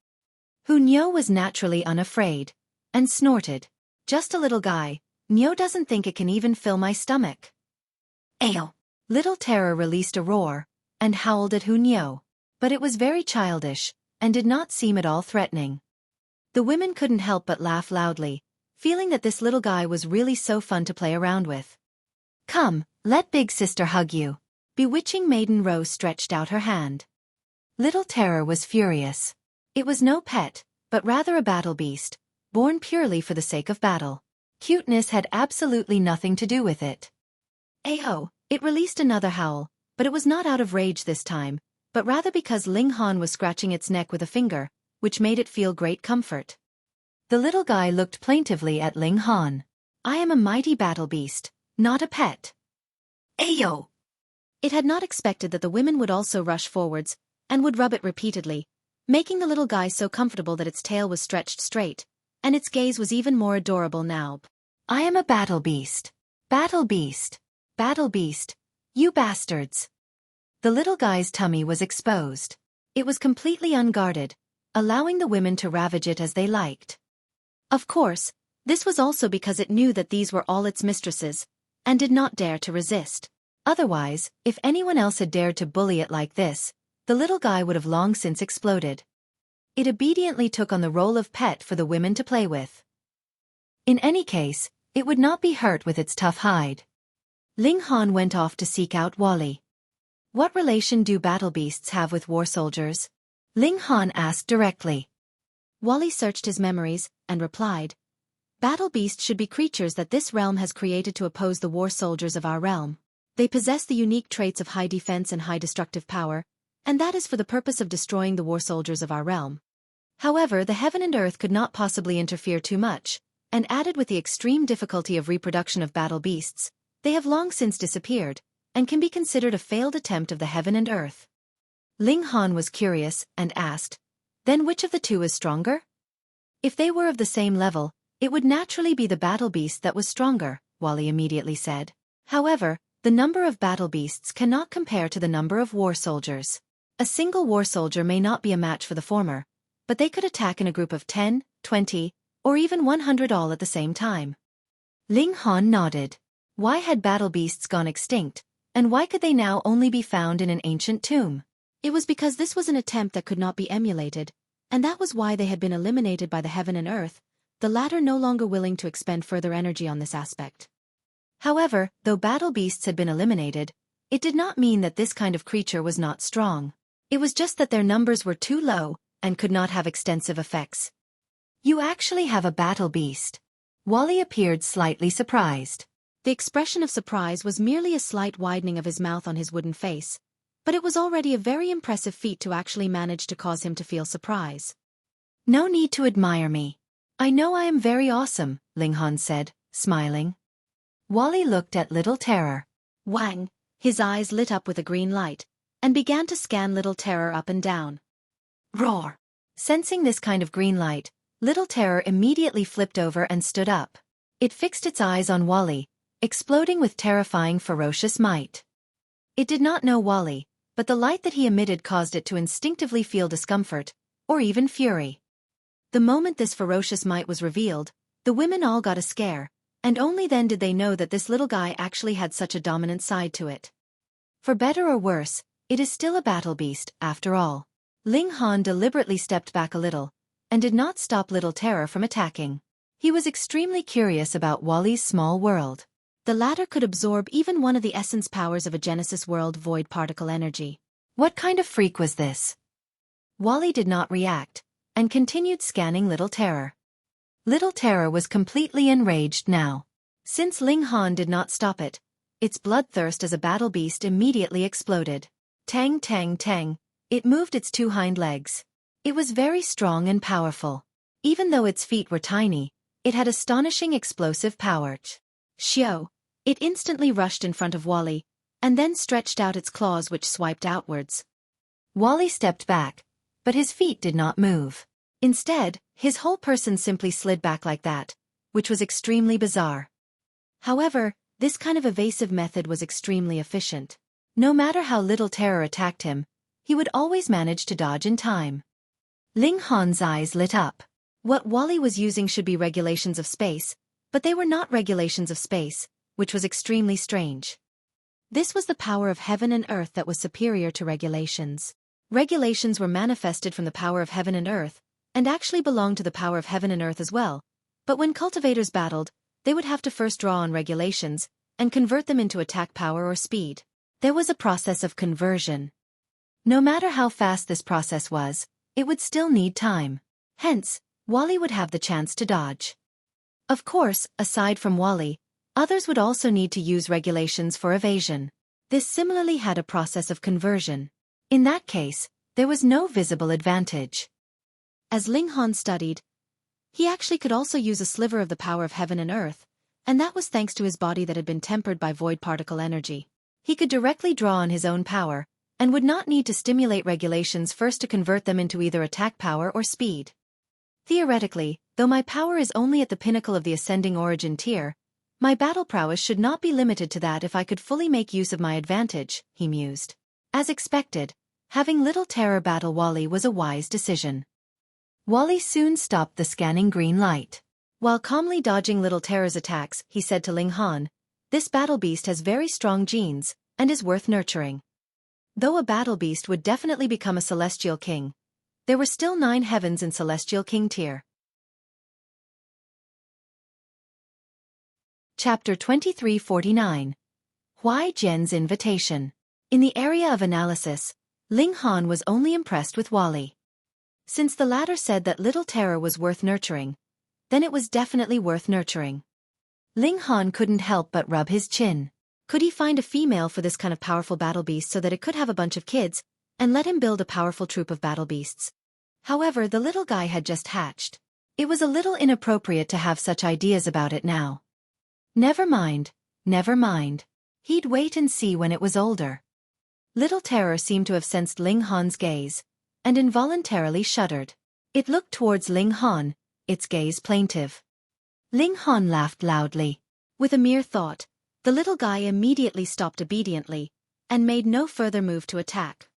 Speaker 1: Nyo was naturally unafraid and snorted. "Just a little guy. Nyo doesn't think it can even fill my stomach." Ayo! Little Terror released a roar and howled at Nyo, but it was very childish and did not seem at all threatening. The women couldn't help but laugh loudly, feeling that this little guy was really so fun to play around with. "Come, let big sister hug you." Bewitching Maiden Rose stretched out her hand. Little Terror was furious. It was no pet, but rather a battle beast, born purely for the sake of battle. Cuteness had absolutely nothing to do with it. Ayo! It released another howl, but it was not out of rage this time, but rather because Ling Han was scratching its neck with a finger, which made it feel great comfort. The little guy looked plaintively at Ling Han. "I am a mighty battle beast, not a pet." Ayo! It had not expected that the women would also rush forwards and would rub it repeatedly, making the little guy so comfortable that its tail was stretched straight, and its gaze was even more adorable now. "I am a battle beast. Battle beast. Battle beast. You bastards." The little guy's tummy was exposed. It was completely unguarded, allowing the women to ravage it as they liked. Of course, this was also because it knew that these were all its mistresses, and did not dare to resist. Otherwise, if anyone else had dared to bully it like this, the little guy would have long since exploded. It obediently took on the role of pet for the women to play with. In any case, it would not be hurt with its tough hide. Ling Han went off to seek out Wally. "What relation do battle beasts have with war soldiers?" Ling Han asked directly. Wally searched his memories and replied, "Battle beasts should be creatures that this realm has created to oppose the war soldiers of our realm. They possess the unique traits of high defense and high destructive power, and that is for the purpose of destroying the war soldiers of our realm. However, the heaven and earth could not possibly interfere too much, and added with the extreme difficulty of reproduction of battle beasts, they have long since disappeared, and can be considered a failed attempt of the heaven and earth." Ling Han was curious and asked, "Then which of the two is stronger?" "If they were of the same level, it would naturally be the battle beast that was stronger," Wally immediately said. "However, the number of battle beasts cannot compare to the number of war soldiers. A single war soldier may not be a match for the former, but they could attack in a group of 10, 20, or even 100 all at the same time." Ling Han nodded. Why had battle beasts gone extinct, and why could they now only be found in an ancient tomb? It was because this was an attempt that could not be emulated, and that was why they had been eliminated by the heaven and earth, the latter no longer willing to expend further energy on this aspect. However, though battle beasts had been eliminated, it did not mean that this kind of creature was not strong. It was just that their numbers were too low and could not have extensive effects. "You actually have a battle beast." Wally appeared slightly surprised. The expression of surprise was merely a slight widening of his mouth on his wooden face, but it was already a very impressive feat to actually manage to cause him to feel surprise. "No need to admire me. I know I am very awesome," Ling Han said, smiling. Wally looked at Little Terror. Wang! His eyes lit up with a green light, and began to scan Little Terror up and down. Roar! Sensing this kind of green light, Little Terror immediately flipped over and stood up. It fixed its eyes on Wally, exploding with terrifying ferocious might. It did not know Wally, but the light that he emitted caused it to instinctively feel discomfort, or even fury. The moment this ferocious might was revealed, the women all got a scare, and only then did they know that this little guy actually had such a dominant side to it. For better or worse, it is still a battle beast, after all. Ling Han deliberately stepped back a little, and did not stop Little Terror from attacking. He was extremely curious about Wally's small world. The latter could absorb even one of the essence powers of a Genesis world void particle energy. What kind of freak was this? Wally did not react, and continued scanning Little Terror. Little Terror was completely enraged now. Since Ling Han did not stop it, its bloodthirst as a battle beast immediately exploded. Tang tang tang, it moved its two hind legs. It was very strong and powerful. Even though its feet were tiny, it had astonishing explosive power. Xiao! It instantly rushed in front of Wally, and then stretched out its claws which swiped outwards. Wally stepped back, but his feet did not move. Instead, his whole person simply slid back like that, which was extremely bizarre. However, this kind of evasive method was extremely efficient. No matter how little terror attacked him, he would always manage to dodge in time. Ling Han's eyes lit up. What Wally was using should be regulations of space, but they were not regulations of space, which was extremely strange. This was the power of heaven and earth that was superior to regulations. Regulations were manifested from the power of heaven and earth, and actually belonged to the power of heaven and earth as well, but when cultivators battled, they would have to first draw on regulations, and convert them into attack power or speed. There was a process of conversion. No matter how fast this process was, it would still need time. Hence, Wally would have the chance to dodge. Of course, aside from Wally, others would also need to use regulations for evasion. This similarly had a process of conversion. In that case, there was no visible advantage. As Ling Han studied, he actually could also use a sliver of the power of heaven and earth, and that was thanks to his body that had been tempered by void particle energy. He could directly draw on his own power, and would not need to stimulate regulations first to convert them into either attack power or speed. Theoretically, though my power is only at the pinnacle of the ascending origin tier, my battle prowess should not be limited to that if I could fully make use of my advantage, he mused. As expected, having Little Terror battle Wally was a wise decision. Wally soon stopped the scanning green light. While calmly dodging Little Terror's attacks, he said to Ling Han, "This battle beast has very strong genes, and is worth nurturing." Though a battle beast would definitely become a celestial king, there were still 9 heavens in celestial king tier. Chapter 2349. Huai Jian's Invitation. In the area of analysis, Ling Han was only impressed with Wally. Since the latter said that Little Terror was worth nurturing, then it was definitely worth nurturing. Ling Han couldn't help but rub his chin. Could he find a female for this kind of powerful battle beast so that it could have a bunch of kids, and let him build a powerful troop of battle beasts? However, the little guy had just hatched. It was a little inappropriate to have such ideas about it now. Never mind, never mind. He'd wait and see when it was older. Little Terror seemed to have sensed Ling Han's gaze, and involuntarily shuddered. It looked towards Ling Han, its gaze plaintive. Ling Han laughed loudly. With a mere thought, the little guy immediately stopped obediently, and made no further move to attack.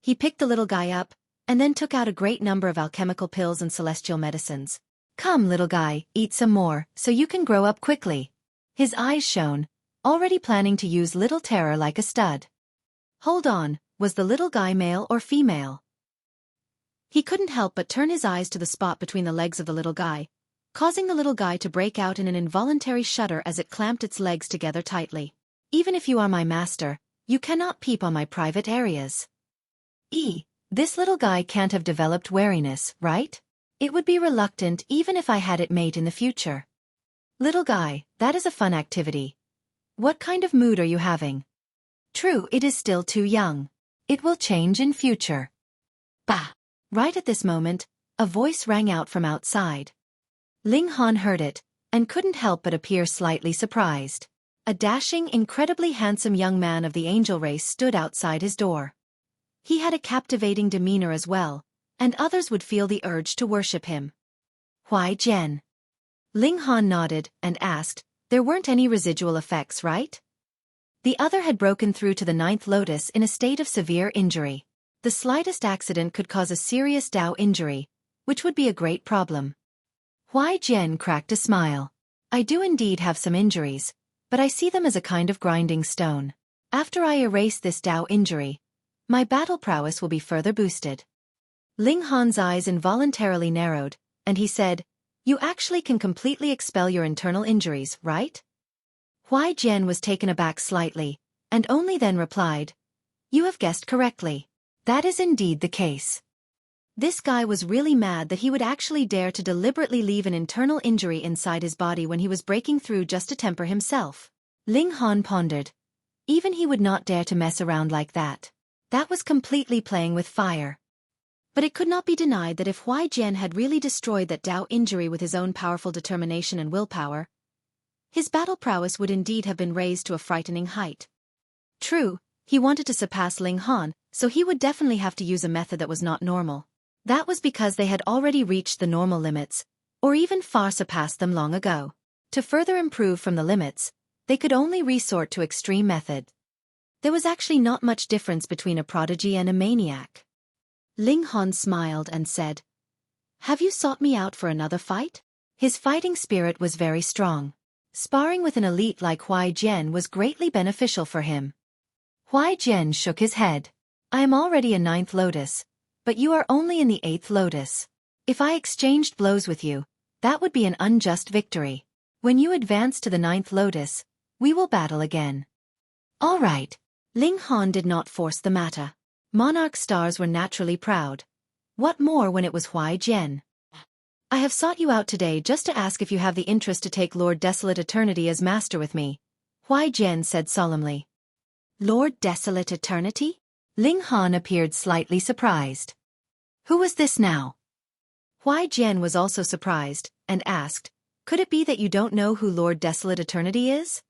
Speaker 1: He picked the little guy up, and then took out a great number of alchemical pills and celestial medicines. "Come, little guy, eat some more, so you can grow up quickly." His eyes shone, already planning to use Little Terror like a stud. Hold on, was the little guy male or female? He couldn't help but turn his eyes to the spot between the legs of the little guy, causing the little guy to break out in an involuntary shudder as it clamped its legs together tightly. "Even if you are my master, you cannot peep on my private areas." This little guy can't have developed wariness, right? It would be reluctant even if I had it mate in the future. Little guy, that is a fun activity. What kind of mood are you having? True, it is still too young. It will change in future. Bah! Right at this moment, a voice rang out from outside. Ling Han heard it, and couldn't help but appear slightly surprised. A dashing, incredibly handsome young man of the angel race stood outside his door. He had a captivating demeanor as well, and others would feel the urge to worship him. Huai Jian. Ling Han nodded and asked, "There weren't any residual effects, right?" The other had broken through to the 9th lotus in a state of severe injury. The slightest accident could cause a serious Dao injury, which would be a great problem. Huai Jian cracked a smile. "I do indeed have some injuries, but I see them as a kind of grinding stone. After I erase this Dao injury, my battle prowess will be further boosted." Ling Han's eyes involuntarily narrowed, and he said, "You actually can completely expel your internal injuries, right?" Huai Jian was taken aback slightly, and only then replied, "You have guessed correctly. That is indeed the case." This guy was really mad that he would actually dare to deliberately leave an internal injury inside his body when he was breaking through just to temper himself. Ling Han pondered. Even he would not dare to mess around like that. That was completely playing with fire. But it could not be denied that if Huai Jian had really destroyed that Dao injury with his own powerful determination and willpower, his battle prowess would indeed have been raised to a frightening height. True, he wanted to surpass Ling Han, so he would definitely have to use a method that was not normal. That was because they had already reached the normal limits, or even far surpassed them long ago. To further improve from the limits, they could only resort to extreme method. There was actually not much difference between a prodigy and a maniac. Ling Han smiled and said, "Have you sought me out for another fight?" His fighting spirit was very strong. Sparring with an elite like Huai Jian was greatly beneficial for him. Huai Jian shook his head. "I am already a 9th lotus, but you are only in the 8th lotus. If I exchanged blows with you, that would be an unjust victory. When you advance to the 9th lotus, we will battle again." "All right." Ling Han did not force the matter. Monarch stars were naturally proud. What more when it was Huai Jian? "I have sought you out today just to ask if you have the interest to take Lord Desolate Eternity as master with me," Huai Jian said solemnly. "Lord Desolate Eternity?" Ling Han appeared slightly surprised. Who was this now? Huai Jian was also surprised, and asked, "Could it be that you don't know who Lord Desolate Eternity is?"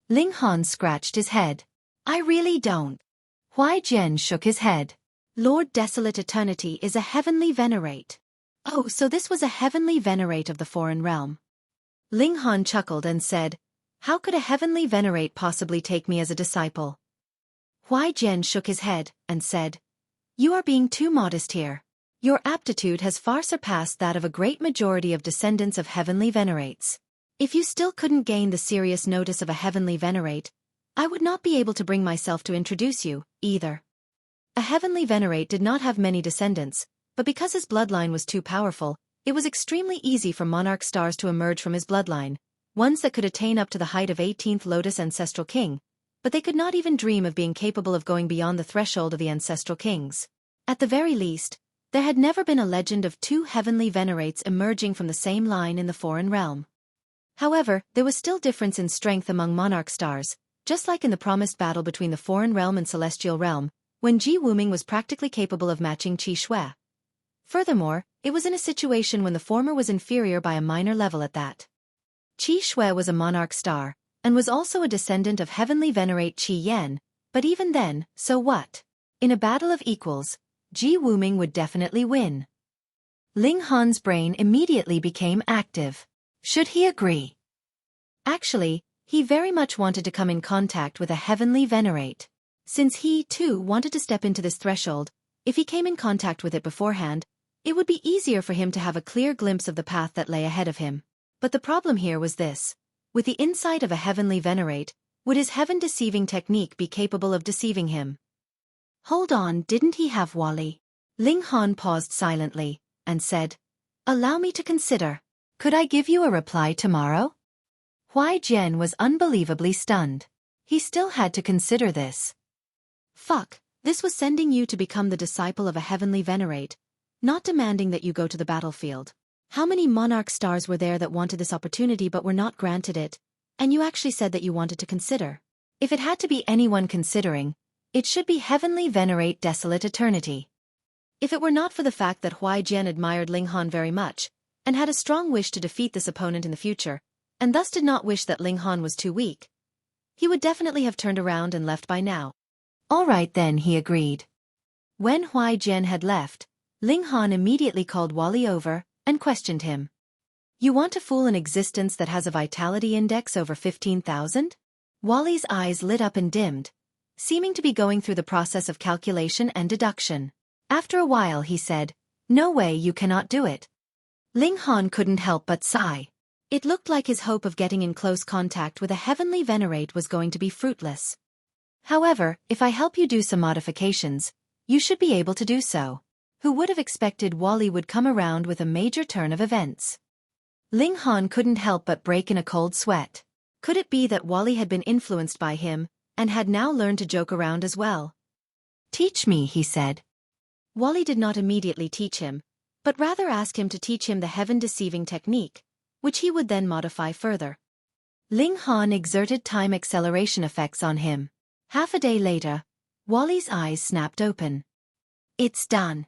Speaker 1: Ling Han scratched his head. "I really don't." Huai Jian shook his head. "Lord Desolate Eternity is a heavenly venerate." "Oh, so this was a heavenly venerate of the foreign realm." Ling Han chuckled and said, "How could a heavenly venerate possibly take me as a disciple?" Huai Jian shook his head and said, "You are being too modest here. Your aptitude has far surpassed that of a great majority of descendants of heavenly venerates. If you still couldn't gain the serious notice of a heavenly venerate, I would not be able to bring myself to introduce you, either." A heavenly venerate did not have many descendants, but because his bloodline was too powerful, it was extremely easy for monarch stars to emerge from his bloodline, ones that could attain up to the height of 18th Lotus Ancestral King, but they could not even dream of being capable of going beyond the threshold of the Ancestral Kings. At the very least, there had never been a legend of 2 heavenly venerates emerging from the same line in the foreign realm. However, there was still difference in strength among monarch stars, just like in the promised battle between the foreign realm and celestial realm, when Ji Wuming was practically capable of matching Qi Shui. Furthermore, it was in a situation when the former was inferior by a minor level at that. Qi Shui was a monarch star, and was also a descendant of heavenly venerate Qi Yan, but even then, so what? In a battle of equals, Ji Wuming would definitely win. Ling Han's brain immediately became active. Should he agree? Actually, he very much wanted to come in contact with a heavenly venerate. Since he, too, wanted to step into this threshold, if he came in contact with it beforehand, it would be easier for him to have a clear glimpse of the path that lay ahead of him. But the problem here was this. With the insight of a heavenly venerate, would his heaven-deceiving technique be capable of deceiving him? Hold on, didn't he have Wally? Ling Han paused silently, and said, "Allow me to consider. Could I give you a reply tomorrow?" Huai Jian was unbelievably stunned. He still had to consider this. Fuck, this was sending you to become the disciple of a heavenly venerate, not demanding that you go to the battlefield. How many monarch stars were there that wanted this opportunity but were not granted it, and you actually said that you wanted to consider? If it had to be anyone considering, it should be heavenly venerate Desolate Eternity. If it were not for the fact that Huai Jian admired Ling Han very much, and had a strong wish to defeat this opponent in the future, and thus did not wish that Ling Han was too weak, he would definitely have turned around and left by now. All right then, he agreed. When Huai Jian had left, Ling Han immediately called Wally over and questioned him. "You want to fool an existence that has a vitality index over 15,000? Wally's eyes lit up and dimmed, seeming to be going through the process of calculation and deduction. After a while he said, "No way, you cannot do it." Ling Han couldn't help but sigh. It looked like his hope of getting in close contact with a heavenly venerate was going to be fruitless. "However, if I help you do some modifications, you should be able to do so." Who would have expected Wally would come around with a major turn of events? Ling Han couldn't help but break in a cold sweat. Could it be that Wally had been influenced by him, and had now learned to joke around as well? "Teach me," he said. Wally did not immediately teach him, but rather asked him to teach him the heaven-deceiving technique, which he would then modify further. Ling Han exerted time acceleration effects on him. Half a day later, Wally's eyes snapped open. "It's done."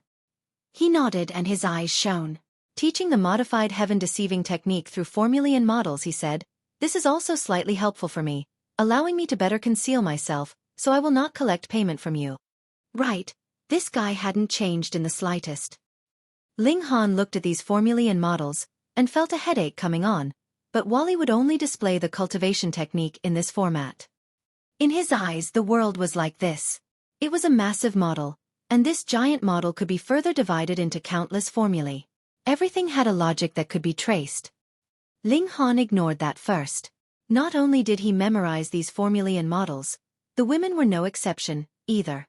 Speaker 1: He nodded and his eyes shone. Teaching the modified heaven-deceiving technique through formulae and models, he said, "This is also slightly helpful for me, allowing me to better conceal myself, so I will not collect payment from you." Right, this guy hadn't changed in the slightest. Ling Han looked at these formulae and models, and felt a headache coming on, but Wally would only display the cultivation technique in this format. In his eyes, the world was like this. It was a massive model, and this giant model could be further divided into countless formulae. Everything had a logic that could be traced. Ling Han ignored that first. Not only did he memorize these formulae and models, the women were no exception, either.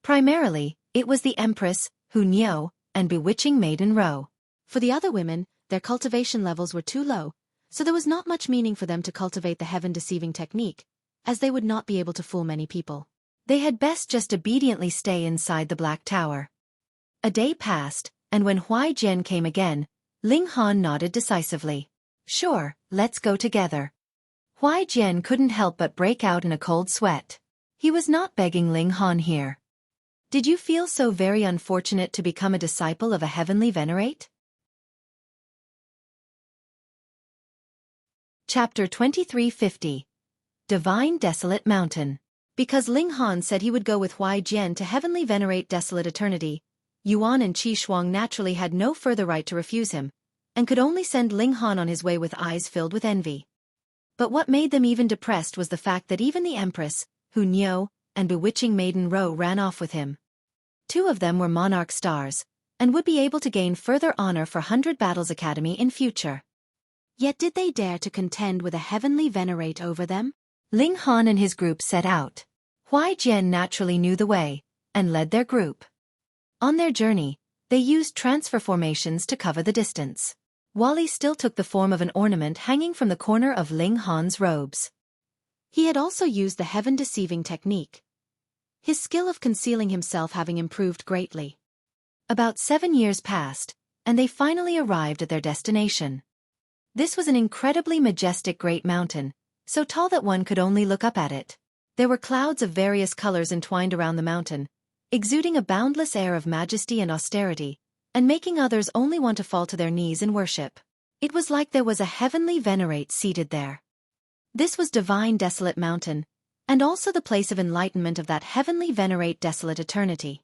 Speaker 1: Primarily, it was the Empress, Hunyao, and Bewitching Maiden Ro. For the other women, their cultivation levels were too low, so there was not much meaning for them to cultivate the heaven-deceiving technique, as they would not be able to fool many people. They had best just obediently stay inside the Black Tower. A day passed, and when Huai Jian came again, Ling Han nodded decisively. Sure, let's go together. Huai Jian couldn't help but break out in a cold sweat. He was not begging Ling Han here. Did you feel so very unfortunate to become a disciple of a heavenly Venerate? Chapter 2350. Divine Desolate Mountain. Because Ling Han said he would go with Huai Jian to heavenly Venerate Desolate Eternity, Yuan and Qi Shuang naturally had no further right to refuse him, and could only send Ling Han on his way with eyes filled with envy. But what made them even depressed was the fact that even the Empress, Hunyao, and Bewitching Maiden Ro ran off with him. Two of them were monarch stars, and would be able to gain further honor for 100 Battles Academy in future. Yet did they dare to contend with a heavenly Venerate over them? Ling Han and his group set out. Huai Jian naturally knew the way, and led their group. On their journey, they used transfer formations to cover the distance. Wally still took the form of an ornament hanging from the corner of Ling Han's robes. He had also used the heaven-deceiving technique, his skill of concealing himself having improved greatly. About 7 years passed, and they finally arrived at their destination. This was an incredibly majestic great mountain, so tall that one could only look up at it. There were clouds of various colors entwined around the mountain, exuding a boundless air of majesty and austerity, and making others only want to fall to their knees in worship. It was like there was a heavenly Venerate seated there. This was Divine Desolate Mountain, and also the place of enlightenment of that heavenly Venerate Desolate Eternity.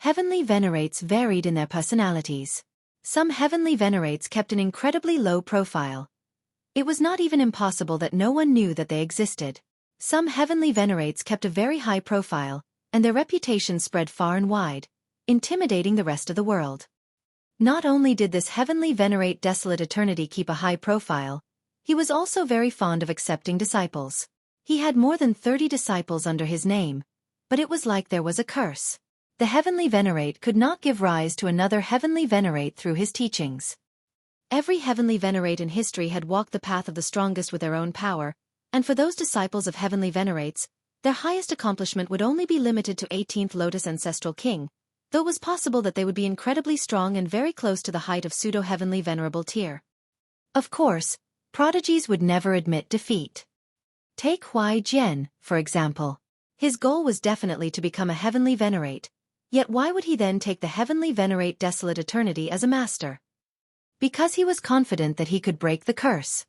Speaker 1: Heavenly Venerates varied in their personalities. Some heavenly Venerates kept an incredibly low profile. It was not even impossible that no one knew that they existed. Some heavenly Venerates kept a very high profile, and their reputation spread far and wide, intimidating the rest of the world. Not only did this heavenly Venerate Desolate Eternity keep a high profile, he was also very fond of accepting disciples. He had more than 30 disciples under his name, but it was like there was a curse. The heavenly Venerate could not give rise to another heavenly Venerate through his teachings. Every heavenly Venerate in history had walked the path of the strongest with their own power, and for those disciples of heavenly Venerates, their highest accomplishment would only be limited to 18th Lotus Ancestral King, though it was possible that they would be incredibly strong and very close to the height of pseudo-heavenly venerable tier. Of course, prodigies would never admit defeat. Take Huai Jian, for example. His goal was definitely to become a heavenly Venerate, yet why would he then take the heavenly Venerate Desolate Eternity as a master? Because he was confident that he could break the curse.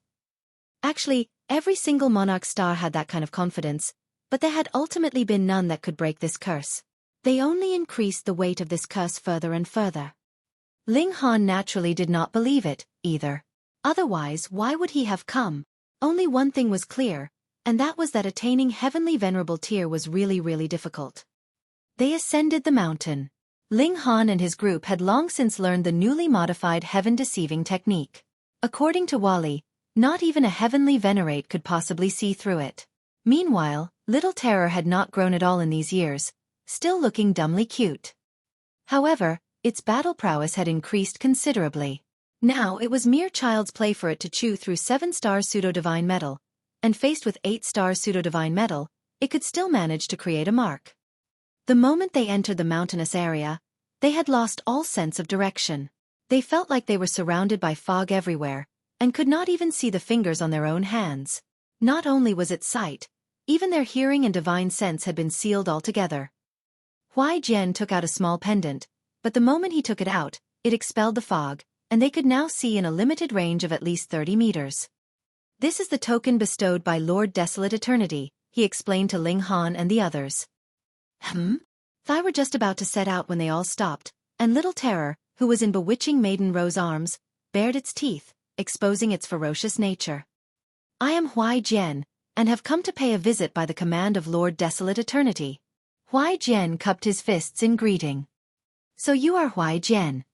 Speaker 1: Actually, every single monarch star had that kind of confidence, but there had ultimately been none that could break this curse. They only increased the weight of this curse further and further. Ling Han naturally did not believe it, either. Otherwise, why would he have come? Only one thing was clear, and that was that attaining heavenly venerable tier was really difficult. They ascended the mountain. Ling Han and his group had long since learned the newly modified heaven-deceiving technique. According to Wally, not even a heavenly Venerate could possibly see through it. Meanwhile, Little Terror had not grown at all in these years, still looking dumbly cute. However, its battle prowess had increased considerably. Now it was mere child's play for it to chew through 7-star pseudo-divine metal, and faced with 8-star pseudo-divine metal, it could still manage to create a mark. The moment they entered the mountainous area, they had lost all sense of direction. They felt like they were surrounded by fog everywhere, and could not even see the fingers on their own hands. Not only was it sight, even their hearing and divine sense had been sealed altogether. Huai Jian took out a small pendant, but the moment he took it out, it expelled the fog, and they could now see in a limited range of at least 30 meters. This is the token bestowed by Lord Desolate Eternity, he explained to Ling Han and the others. They were just about to set out when they all stopped, and Little Terror, who was in Bewitching Maiden Ro's arms, bared its teeth, exposing its ferocious nature. "I am Huai Jian, and have come to pay a visit by the command of Lord Desolate Eternity." Huai Jian cupped his fists in greeting. "So you are Huai Jian."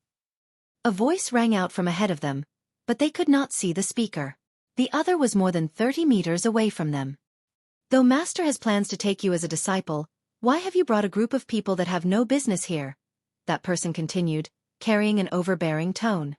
Speaker 1: A voice rang out from ahead of them, but they could not see the speaker. The other was more than 30 meters away from them. "Though Master has plans to take you as a disciple, why have you brought a group of people that have no business here?" that person continued, carrying an overbearing tone.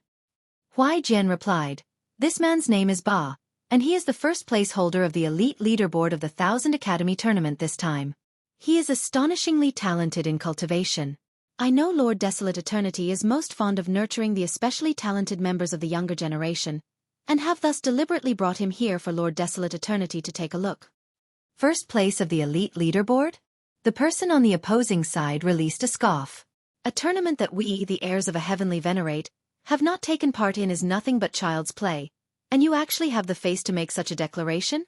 Speaker 1: Huai Jian replied, "This man's name is Ba, and he is the first place holder of the elite leaderboard of the 1000 Academy tournament this time. He is astonishingly talented in cultivation. I know Lord Desolate Eternity is most fond of nurturing the especially talented members of the younger generation, and have thus deliberately brought him here for Lord Desolate Eternity to take a look." First place of the elite leaderboard? The person on the opposing side released a scoff. "A tournament that we, the heirs of a heavenly Venerate, have not taken part in is nothing but child's play, and you actually have the face to make such a declaration?"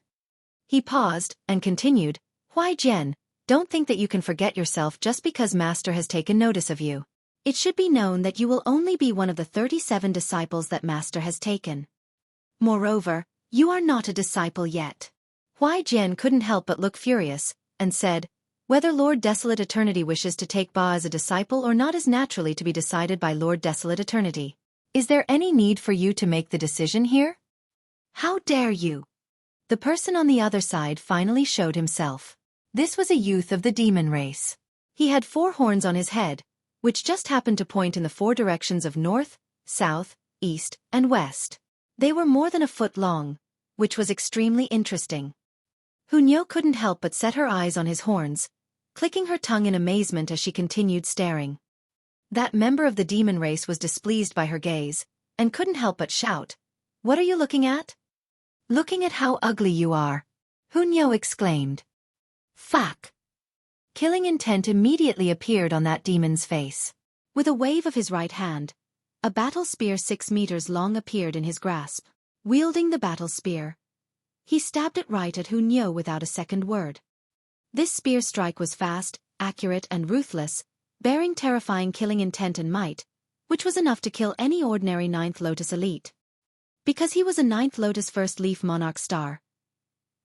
Speaker 1: He paused, and continued, "Huai Jian, don't think that you can forget yourself just because Master has taken notice of you. It should be known that you will only be one of the 37 disciples that Master has taken. Moreover, you are not a disciple yet." Huai Jian couldn't help but look furious, and said, "Whether Lord Desolate Eternity wishes to take Ba as a disciple or not is naturally to be decided by Lord Desolate Eternity. Is there any need for you to make the decision here?" "How dare you?" The person on the other side finally showed himself. This was a youth of the demon race. He had 4 horns on his head, which just happened to point in the 4 directions of north, south, east, and west. They were more than a foot long, which was extremely interesting. Hunyao couldn't help but set her eyes on his horns, clicking her tongue in amazement as she continued staring. That member of the demon race was displeased by her gaze, and couldn't help but shout, "What are you looking at?" "Looking at how ugly you are," Hunyao exclaimed. "Fuck!" Killing intent immediately appeared on that demon's face. With a wave of his right hand, a battle spear 6 meters long appeared in his grasp. Wielding the battle spear, he stabbed it right at Hunyao without a second word. This spear strike was fast, accurate and ruthless, bearing terrifying killing intent and might, which was enough to kill any ordinary 9th Lotus elite. Because he was a 9th Lotus First Leaf Monarch Star,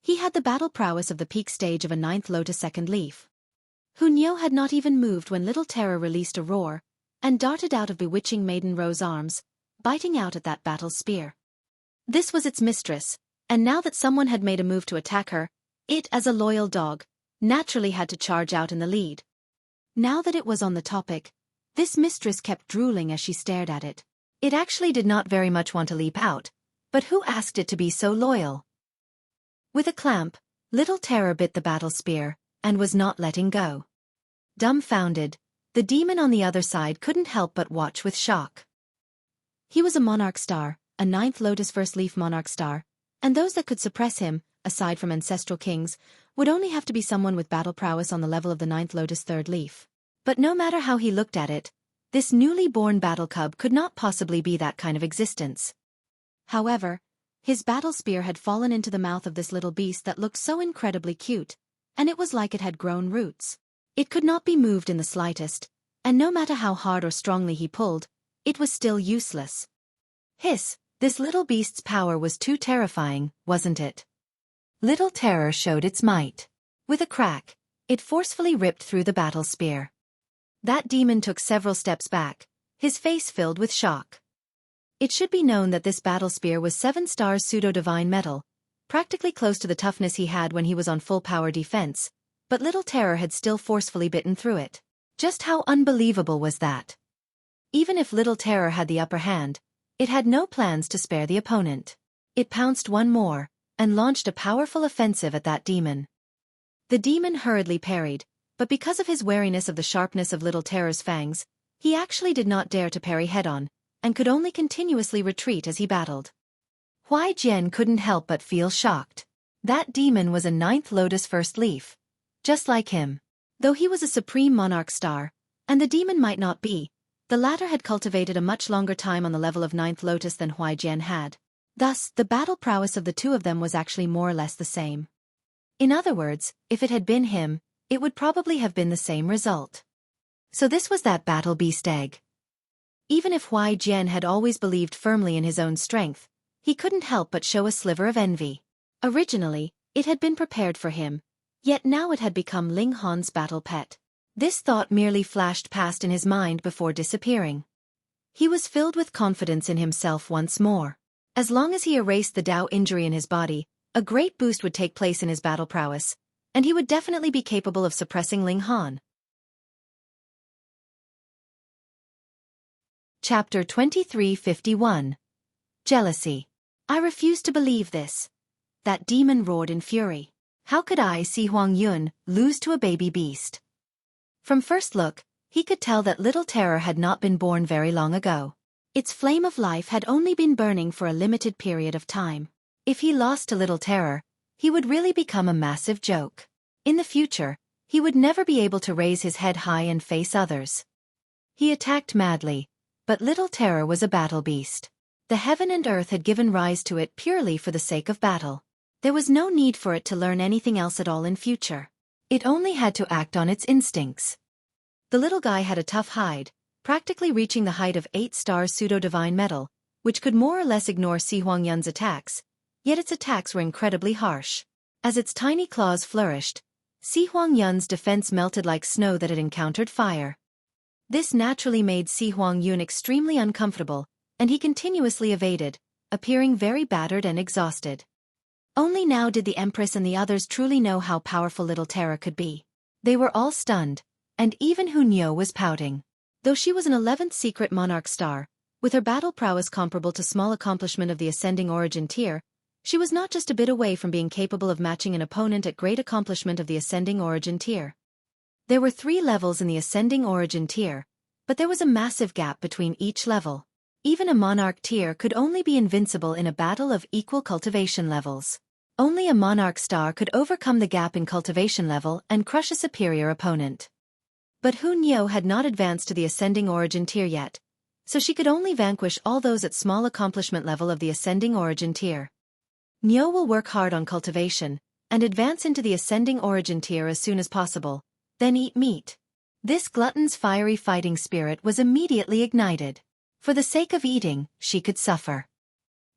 Speaker 1: he had the battle prowess of the peak stage of a 9th Lotus Second Leaf. Hunyao had not even moved when Little Terror released a roar, and darted out of bewitching Maiden Rose arms, biting out at that battle spear. This was its mistress, and now that someone had made a move to attack her, it, as a loyal dog, naturally had to charge out in the lead. Now that it was on the topic, this mistress kept drooling as she stared at it. It actually did not very much want to leap out, but who asked it to be so loyal? With a clamp, Little Terror bit the battle spear, and was not letting go. Dumbfounded, the demon on the other side couldn't help but watch with shock. He was a Monarch Star, a 9th Lotus First Leaf Monarch Star, and those that could suppress him, aside from ancestral kings, would only have to be someone with battle prowess on the level of the 9th Lotus Third Leaf. But no matter how he looked at it, this newly born battle cub could not possibly be that kind of existence. However, his battle spear had fallen into the mouth of this little beast that looked so incredibly cute, and it was like it had grown roots. It could not be moved in the slightest, and no matter how hard or strongly he pulled, it was still useless. Hiss, this little beast's power was too terrifying, wasn't it? Little Terror showed its might. With a crack, it forcefully ripped through the battle spear. That demon took several steps back, his face filled with shock. It should be known that this battle spear was 7 stars pseudo-divine metal, practically close to the toughness he had when he was on full-power defense, but Little Terror had still forcefully bitten through it. Just how unbelievable was that? Even if Little Terror had the upper hand, it had no plans to spare the opponent. It pounced one more, and launched a powerful offensive at that demon. The demon hurriedly parried, but because of his wariness of the sharpness of Little Terror's fangs, he actually did not dare to parry head-on, and could only continuously retreat as he battled. Huai Jian couldn't help but feel shocked. That demon was a 9th Lotus First Leaf, just like him. Though he was a supreme Monarch Star, and the demon might not be, the latter had cultivated a much longer time on the level of 9th Lotus than Huai Jian had. Thus, the battle prowess of the two of them was actually more or less the same. In other words, if it had been him, it would probably have been the same result. So this was that battle beast egg. Even if Huai Jian had always believed firmly in his own strength, he couldn't help but show a sliver of envy. Originally, it had been prepared for him, yet now it had become Ling Han's battle pet. This thought merely flashed past in his mind before disappearing. He was filled with confidence in himself once more. As long as he erased the Dao injury in his body, a great boost would take place in his battle prowess, and he would definitely be capable of suppressing Ling Han. Chapter 2351. Jealousy. I refuse to believe this. That demon roared in fury. How could I, Xi Huangyun, lose to a baby beast? From first look, he could tell that Little Terror had not been born very long ago. Its flame of life had only been burning for a limited period of time. If he lost to Little Terror, he would really become a massive joke. In the future, he would never be able to raise his head high and face others. He attacked madly, but Little Terror was a battle beast. The heaven and earth had given rise to it purely for the sake of battle. There was no need for it to learn anything else at all in future. It only had to act on its instincts. The little guy had a tough hide, practically reaching the height of 8 stars pseudo-divine metal, which could more or less ignore Xi Huangyun's attacks, yet its attacks were incredibly harsh. As its tiny claws flourished, Xi Huangyun's defense melted like snow that had encountered fire. This naturally made Xi Huangyun extremely uncomfortable, and he continuously evaded, appearing very battered and exhausted. Only now did the Empress and the others truly know how powerful Little Terror could be. They were all stunned, and even Hunyeo was pouting. Though she was an 11th secret monarch star, with her battle prowess comparable to small accomplishment of the ascending origin tier, she was not just a bit away from being capable of matching an opponent at great accomplishment of the ascending origin tier. There were 3 levels in the ascending origin tier, but there was a massive gap between each level. Even a monarch tier could only be invincible in a battle of equal cultivation levels. Only a monarch star could overcome the gap in cultivation level and crush a superior opponent. But Hunyeo had not advanced to the ascending origin tier yet, so she could only vanquish all those at small accomplishment level of the ascending origin tier. Neo will work hard on cultivation, and advance into the ascending origin tier as soon as possible, then eat meat. This glutton's fiery fighting spirit was immediately ignited. For the sake of eating, she could suffer.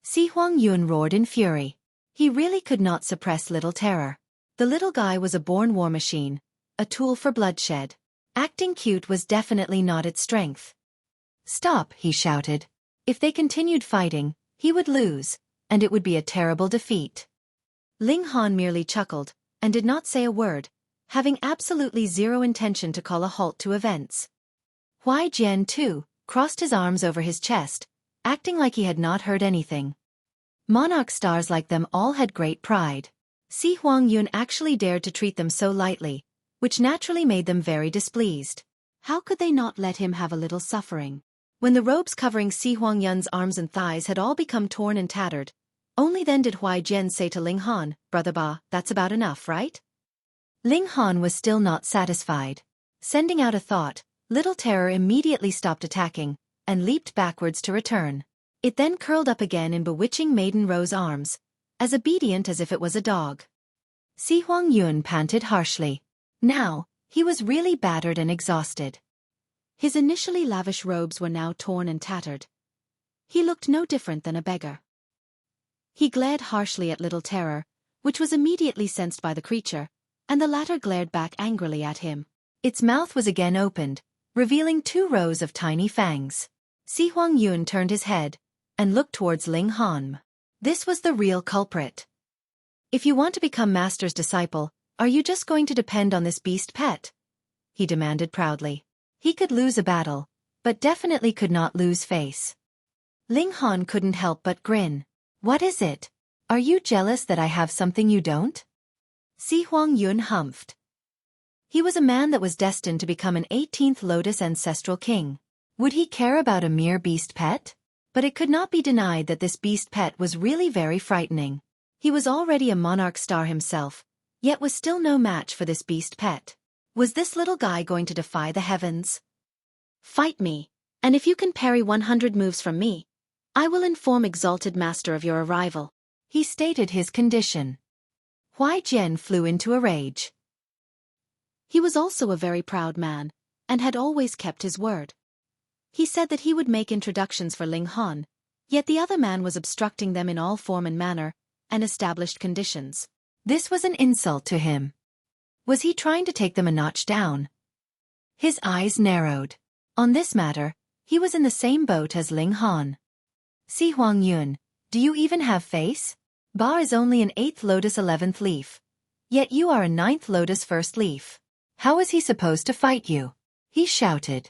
Speaker 1: Xi Huangyun roared in fury. He really could not suppress Little Terror. The little guy was a born war machine, a tool for bloodshed. Acting cute was definitely not its strength. Stop, he shouted. If they continued fighting, he would lose, and it would be a terrible defeat. Ling Han merely chuckled, and did not say a word, having absolutely zero intention to call a halt to events. Huai Jian, too, crossed his arms over his chest, acting like he had not heard anything. Monarch stars like them all had great pride. Xi Huangyun actually dared to treat them so lightly, which naturally made them very displeased. How could they not let him have a little suffering? When the robes covering Xi Huangyun's arms and thighs had all become torn and tattered, only then did Huai Jian say to Ling Han, "Brother Ba, that's about enough, right?" Ling Han was still not satisfied. Sending out a thought, Little Terror immediately stopped attacking, and leaped backwards to return. It then curled up again in bewitching Maiden Rose arms, as obedient as if it was a dog. Xi Huangyun panted harshly. Now, he was really battered and exhausted. His initially lavish robes were now torn and tattered. He looked no different than a beggar. He glared harshly at Little Terror, which was immediately sensed by the creature, and the latter glared back angrily at him. Its mouth was again opened, revealing 2 rows of tiny fangs. Xi Huangyun turned his head, and looked towards Ling Han. This was the real culprit. "If you want to become Master's disciple, are you just going to depend on this beast pet?" he demanded proudly. He could lose a battle, but definitely could not lose face. Ling Han couldn't help but grin. "What is it? Are you jealous that I have something you don't?" Xi Huangyun humphed. He was a man that was destined to become an 18th Lotus ancestral king. Would he care about a mere beast pet? But it could not be denied that this beast pet was really very frightening. He was already a monarch star himself, yet was still no match for this beast pet. Was this little guy going to defy the heavens? "Fight me, and if you can parry 100 moves from me, I will inform Exalted Master of your arrival," he stated his condition. Huai Jian flew into a rage. He was also a very proud man, and had always kept his word. He said that he would make introductions for Ling Han, yet the other man was obstructing them in all form and manner, and established conditions. This was an insult to him. Was he trying to take them a notch down? His eyes narrowed. On this matter, he was in the same boat as Ling Han. Si Huangyun, do you even have face? Ba is only an 8th lotus 11th leaf. Yet you are a 9th lotus 1st leaf. How is he supposed to fight you? He shouted.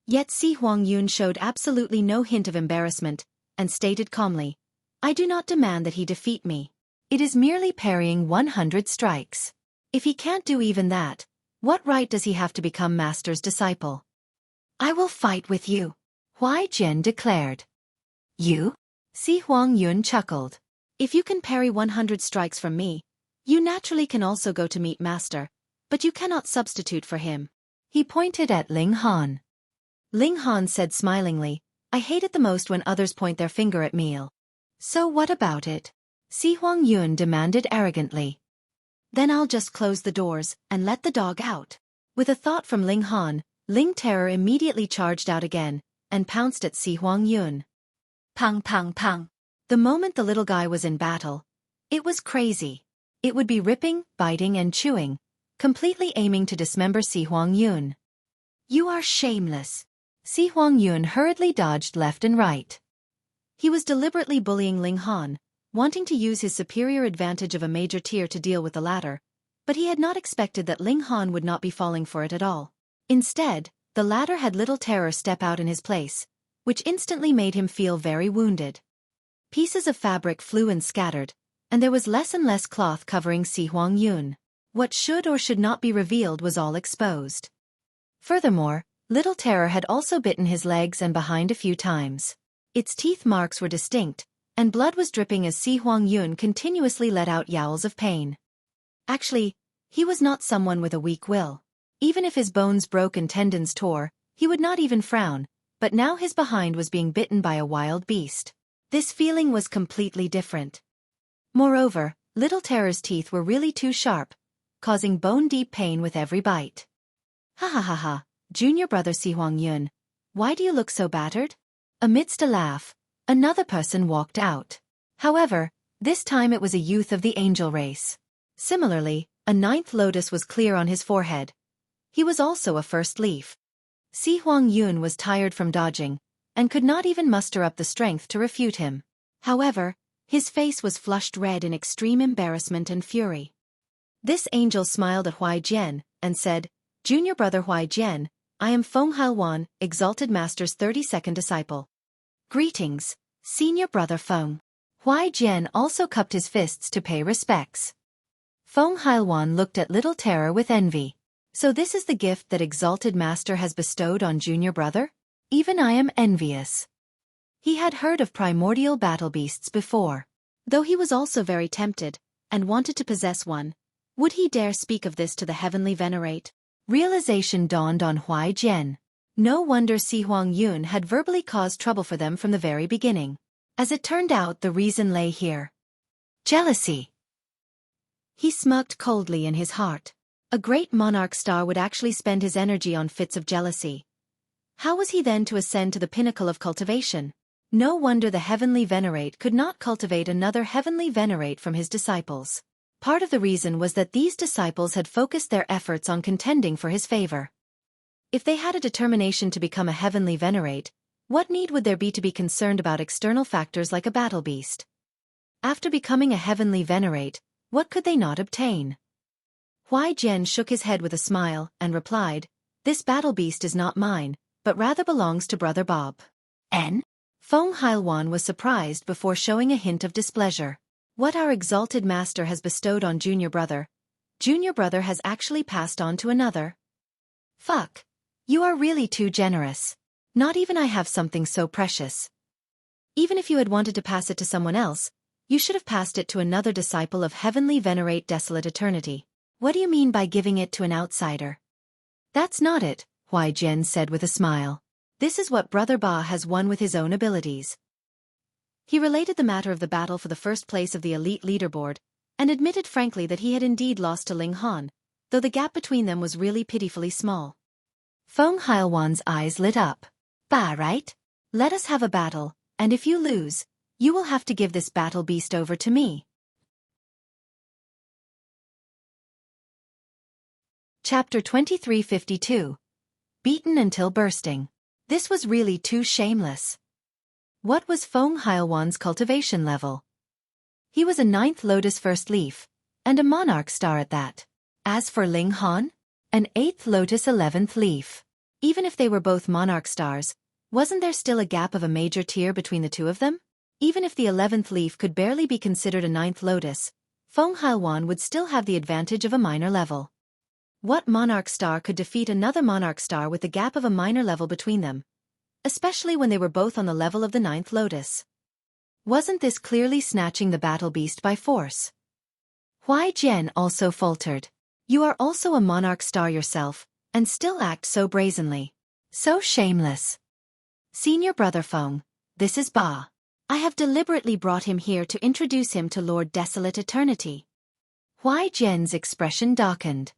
Speaker 1: Yet Si Huangyun showed absolutely no hint of embarrassment, and stated calmly, I do not demand that he defeat me. It is merely parrying 100 strikes. If he can't do even that, what right does he have to become master's disciple? I will fight with you, Huai Jian declared. You? Si Huangyun chuckled. If you can parry 100 strikes from me, you naturally can also go to meet master, but you cannot substitute for him. He pointed at Ling Han. Ling Han said smilingly, I hate it the most when others point their finger at me. So what about it? Si Huangyun demanded arrogantly. Then I'll just close the doors and let the dog out. With a thought from Ling Han, Ling Terror immediately charged out again and pounced at Si Huangyun. Pang pang pang. The moment the little guy was in battle, it was crazy. It would be ripping, biting and chewing, completely aiming to dismember Si Huangyun. You are shameless. Si Huangyun hurriedly dodged left and right. He was deliberately bullying Ling Han, wanting to use his superior advantage of a major tier to deal with the latter, but he had not expected that Ling Han would not be falling for it at all. Instead, the latter had Little Terror step out in his place, which instantly made him feel very wounded. Pieces of fabric flew and scattered, and there was less and less cloth covering Si Huangyun. What should or should not be revealed was all exposed. Furthermore, Little Terror had also bitten his legs and behind a few times. Its teeth marks were distinct, and blood was dripping as Si Huangyun continuously let out yowls of pain. Actually, he was not someone with a weak will. Even if his bones broke and tendons tore, he would not even frown, but now his behind was being bitten by a wild beast. This feeling was completely different. Moreover, Little Terror's teeth were really too sharp, causing bone-deep pain with every bite. Ha ha ha ha, junior brother Si Huangyun, why do you look so battered? Amidst a laugh, another person walked out. However, this time it was a youth of the angel race. Similarly, a 9th lotus was clear on his forehead. He was also a 1st leaf. Si Huangyun was tired from dodging, and could not even muster up the strength to refute him. However, his face was flushed red in extreme embarrassment and fury. This angel smiled at Huai Jian, and said, Junior brother Huai Jian, I am Feng Hailwan, Exalted Master's 32nd disciple. Greetings, senior brother Feng. Huai Jian also cupped his fists to pay respects. Feng Hailwan looked at Little Terror with envy. So this is the gift that Exalted Master has bestowed on junior brother? Even I am envious. He had heard of primordial battle beasts before. Though he was also very tempted, and wanted to possess one, would he dare speak of this to the heavenly Venerate? Realization dawned on Huai Jian. No wonder Si Huangyun had verbally caused trouble for them from the very beginning. As it turned out, the reason lay here. Jealousy. He smirked coldly in his heart. A great monarch star would actually spend his energy on fits of jealousy. How was he then to ascend to the pinnacle of cultivation? No wonder the heavenly Venerate could not cultivate another heavenly Venerate from his disciples. Part of the reason was that these disciples had focused their efforts on contending for his favor. If they had a determination to become a heavenly Venerate, what need would there be to be concerned about external factors like a battle beast? After becoming a heavenly Venerate, what could they not obtain? Huai Jian shook his head with a smile and replied, This battle beast is not mine, but rather belongs to Brother Bob. N? Feng Hailwan was surprised before showing a hint of displeasure. What our exalted master has bestowed on junior brother has actually passed on to another. Fuck. You are really too generous. Not even I have something so precious. Even if you had wanted to pass it to someone else, you should have passed it to another disciple of heavenly Venerate Desolate Eternity. What do you mean by giving it to an outsider? That's not it, Huai Jian said with a smile. This is what Brother Ba has won with his own abilities. He related the matter of the battle for the first place of the elite leaderboard, and admitted frankly that he had indeed lost to Ling Han, though the gap between them was really pitifully small. Feng Hailwan's eyes lit up. Bah, right? Let us have a battle, and if you lose, you will have to give this battle beast over to me. Chapter 2352. Beaten until bursting. This was really too shameless. What was Feng Hailwan's cultivation level? He was a 9th Lotus First Leaf, and a Monarch Star at that. As for Ling Han, an 8th Lotus 11th Leaf. Even if they were both Monarch Stars, wasn't there still a gap of a major tier between the two of them? Even if the 11th Leaf could barely be considered a 9th Lotus, Feng Hailwan would still have the advantage of a minor level. What Monarch Star could defeat another Monarch Star with the gap of a minor level between them? Especially when they were both on the level of the 9th Lotus. Wasn't this clearly snatching the battle beast by force? Huai Jian also faltered. You are also a Monarch Star yourself, and still act so brazenly. So shameless. Senior Brother Feng, this is Ba. I have deliberately brought him here to introduce him to Lord Desolate Eternity. Huai Jian's expression darkened.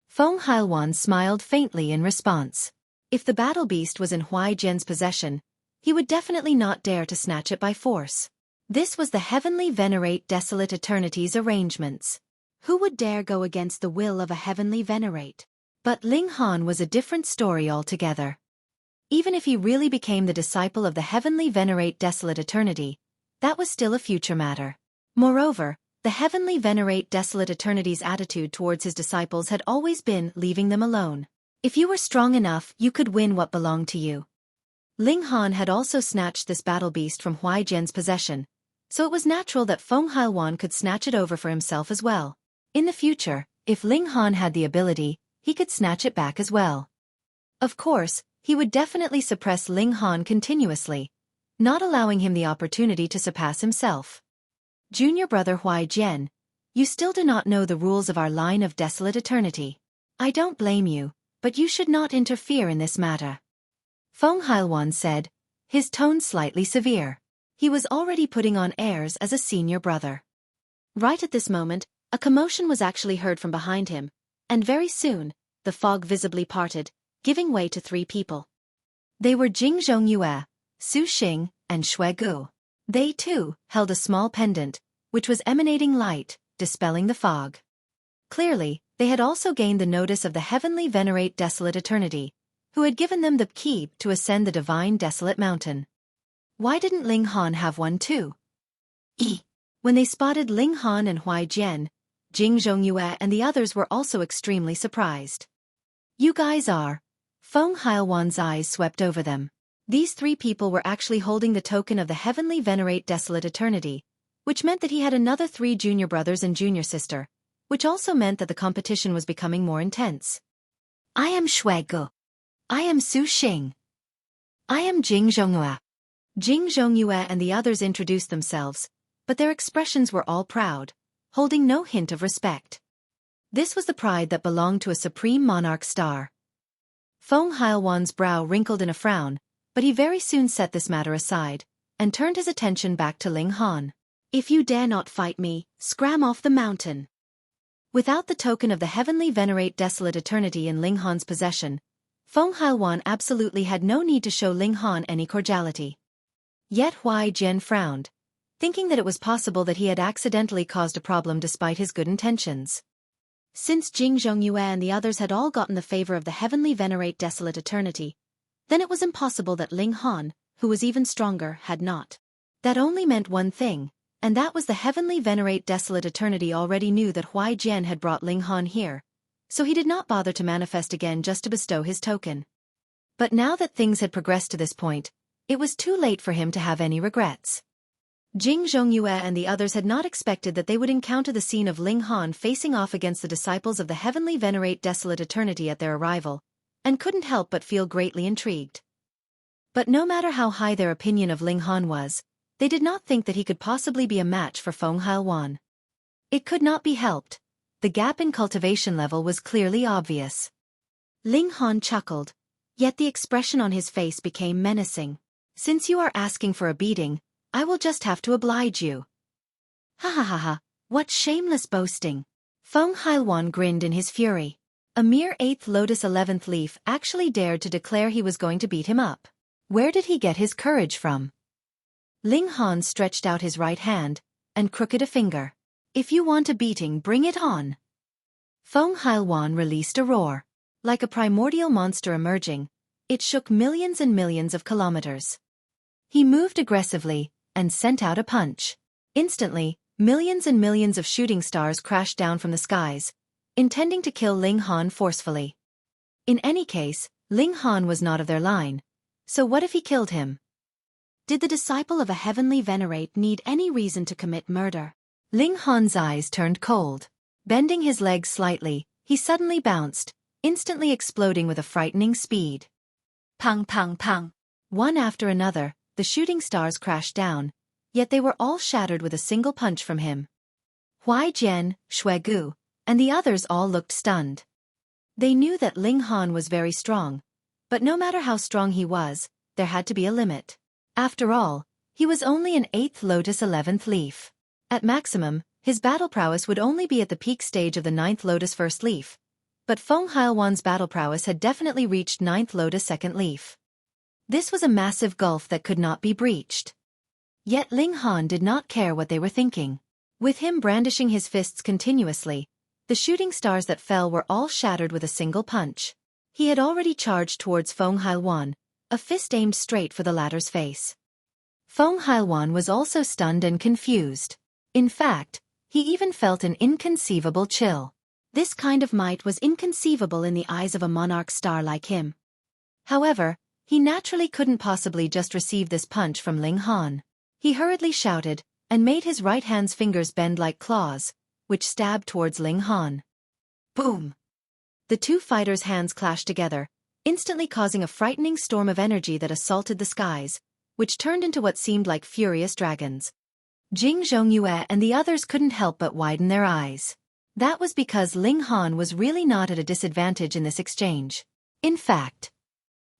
Speaker 1: Feng Hailwan smiled faintly in response. If the battle beast was in Huai Jian's possession, he would definitely not dare to snatch it by force. This was the heavenly Venerate Desolate Eternity's arrangements. Who would dare go against the will of a heavenly Venerate? But Ling Han was a different story altogether. Even if he really became the disciple of the heavenly Venerate Desolate Eternity, that was still a future matter. Moreover, the heavenly Venerate Desolate Eternity's attitude towards his disciples had always been leaving them alone. If you were strong enough, you could win what belonged to you. Ling Han had also snatched this battle beast from Huai Jian's possession, so it was natural that Feng Hailwan could snatch it over for himself as well. In the future, if Ling Han had the ability, he could snatch it back as well. Of course, he would definitely suppress Ling Han continuously, not allowing him the opportunity to surpass himself. Junior Brother Huai Jian, you still do not know the rules of our line of Desolate Eternity. I don't blame you, but you should not interfere in this matter. Feng Hailwan said, his tone slightly severe. He was already putting on airs as a senior brother. Right at this moment, a commotion was actually heard from behind him, and very soon, the fog visibly parted, giving way to 3 people. They were Jing Zhongyue, Su Xing, and Xueqi. They, too, held a small pendant, which was emanating light, dispelling the fog. Clearly, they had also gained the notice of the heavenly Venerate Desolate Eternity, who had given them the key to ascend the divine Desolate Mountain. Why didn't Ling Han have one too? When they spotted Ling Han and Huai Jian, Jing Zhongyue and the others were also extremely surprised. You guys are. Feng Hailwan's eyes swept over them. These 3 people were actually holding the token of the heavenly Venerate Desolate Eternity, which meant that he had another 3 junior brothers and junior sister, which also meant that the competition was becoming more intense. I am Xueqi. I am Su Xing. I am Jing Zhongyue. Jing Zhongyue and the others introduced themselves, but their expressions were all proud, holding no hint of respect. This was the pride that belonged to a supreme monarch star. Feng Hailwan's brow wrinkled in a frown, but he very soon set this matter aside, and turned his attention back to Ling Han. If you dare not fight me, scram off the mountain. Without the token of the heavenly Venerate Desolate Eternity in Ling Han's possession, Feng Hailwan absolutely had no need to show Ling Han any cordiality. Yet Huai Jian frowned, thinking that it was possible that he had accidentally caused a problem despite his good intentions. Since Jing Zhongyue and the others had all gotten the favor of the heavenly Venerate Desolate Eternity, then it was impossible that Ling Han, who was even stronger, had not. That only meant one thing, and that was the heavenly Venerate Desolate Eternity already knew that Huai Jian had brought Ling Han here, so he did not bother to manifest again just to bestow his token. But now that things had progressed to this point, it was too late for him to have any regrets. Jing Zhongyue and the others had not expected that they would encounter the scene of Ling Han facing off against the disciples of the heavenly Venerate Desolate Eternity at their arrival, and couldn't help but feel greatly intrigued. But no matter how high their opinion of Ling Han was, they did not think that he could possibly be a match for Feng Hailwan. It could not be helped. The gap in cultivation level was clearly obvious. Ling Han chuckled, yet the expression on his face became menacing. Since you are asking for a beating, I will just have to oblige you. Ha ha ha ha, what shameless boasting. Feng Hailwan grinned in his fury. A mere 8th Lotus 11th Leaf actually dared to declare he was going to beat him up. Where did he get his courage from? Ling Han stretched out his right hand and crooked a finger. If you want a beating, bring it on. Feng Hailwan released a roar. Like a primordial monster emerging, it shook millions and millions of kilometers. He moved aggressively and sent out a punch. Instantly, millions and millions of shooting stars crashed down from the skies, intending to kill Ling Han forcefully. In any case, Ling Han was not of their line, so what if he killed him? Did the disciple of a heavenly Venerate need any reason to commit murder? Ling Han's eyes turned cold. Bending his legs slightly, he suddenly bounced, instantly exploding with a frightening speed. Pang pang pang. One after another, the shooting stars crashed down, yet they were all shattered with a single punch from him. Huai Jian, Xueqi, and the others all looked stunned. They knew that Ling Han was very strong, but no matter how strong he was, there had to be a limit. After all, he was only an 8th Lotus 11th leaf. At maximum, his battle prowess would only be at the peak stage of the 9th Lotus 1st leaf, but Feng Hailwan's battle prowess had definitely reached 9th Lotus 2nd leaf. This was a massive gulf that could not be breached. Yet Ling Han did not care what they were thinking. With him brandishing his fists continuously, the shooting stars that fell were all shattered with a single punch. He had already charged towards Feng Hailwan, a fist aimed straight for the latter's face. Feng Hailwan was also stunned and confused. In fact, he even felt an inconceivable chill. This kind of might was inconceivable in the eyes of a monarch star like him. However, he naturally couldn't possibly just receive this punch from Ling Han. He hurriedly shouted, and made his right hand's fingers bend like claws, which stabbed towards Ling Han. Boom! The two fighters' hands clashed together, instantly causing a frightening storm of energy that assaulted the skies, which turned into what seemed like furious dragons. Jing Zhongyue and the others couldn't help but widen their eyes. That was because Ling Han was really not at a disadvantage in this exchange. In fact,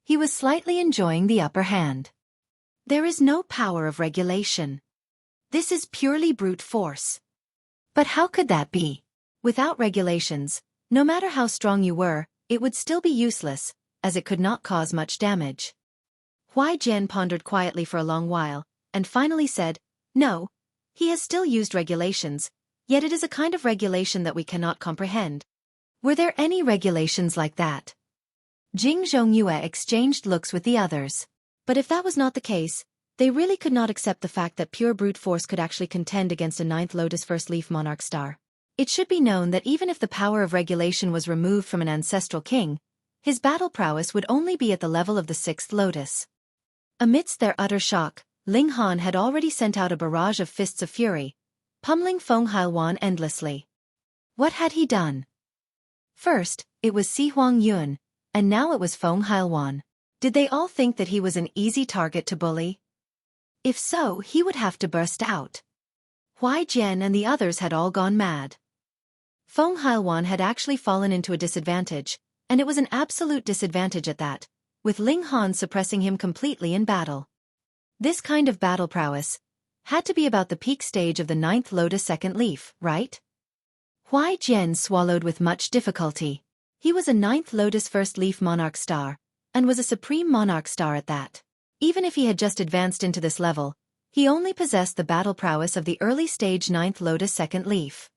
Speaker 1: he was slightly enjoying the upper hand. There is no power of regulation. This is purely brute force. But how could that be? Without regulations, no matter how strong you were, it would still be useless, as it could not cause much damage. Huai Jian pondered quietly for a long while, and finally said, "No, he has still used regulations, yet it is a kind of regulation that we cannot comprehend. Were there any regulations like that?" Jing Zhongyue exchanged looks with the others. But if that was not the case, they really could not accept the fact that pure brute force could actually contend against a 9th Lotus 1st leaf monarch star. It should be known that even if the power of regulation was removed from an ancestral king, his battle prowess would only be at the level of the 6th Lotus. Amidst their utter shock, Ling Han had already sent out a barrage of fists of fury, pummeling Feng Hailwan endlessly. What had he done? First, it was Si Huangyun, and now it was Feng Hailwan. Did they all think that he was an easy target to bully? If so, he would have to burst out. Huai Jian and the others had all gone mad. Feng Hailwan had actually fallen into a disadvantage, and it was an absolute disadvantage at that, with Ling Han suppressing him completely in battle. This kind of battle prowess had to be about the peak stage of the 9th Lotus 2nd leaf, right? Huai Jian swallowed with much difficulty. He was a 9th Lotus 1st leaf monarch star, and was a supreme monarch star at that. Even if he had just advanced into this level, he only possessed the battle prowess of the early stage 9th Lotus 2nd leaf.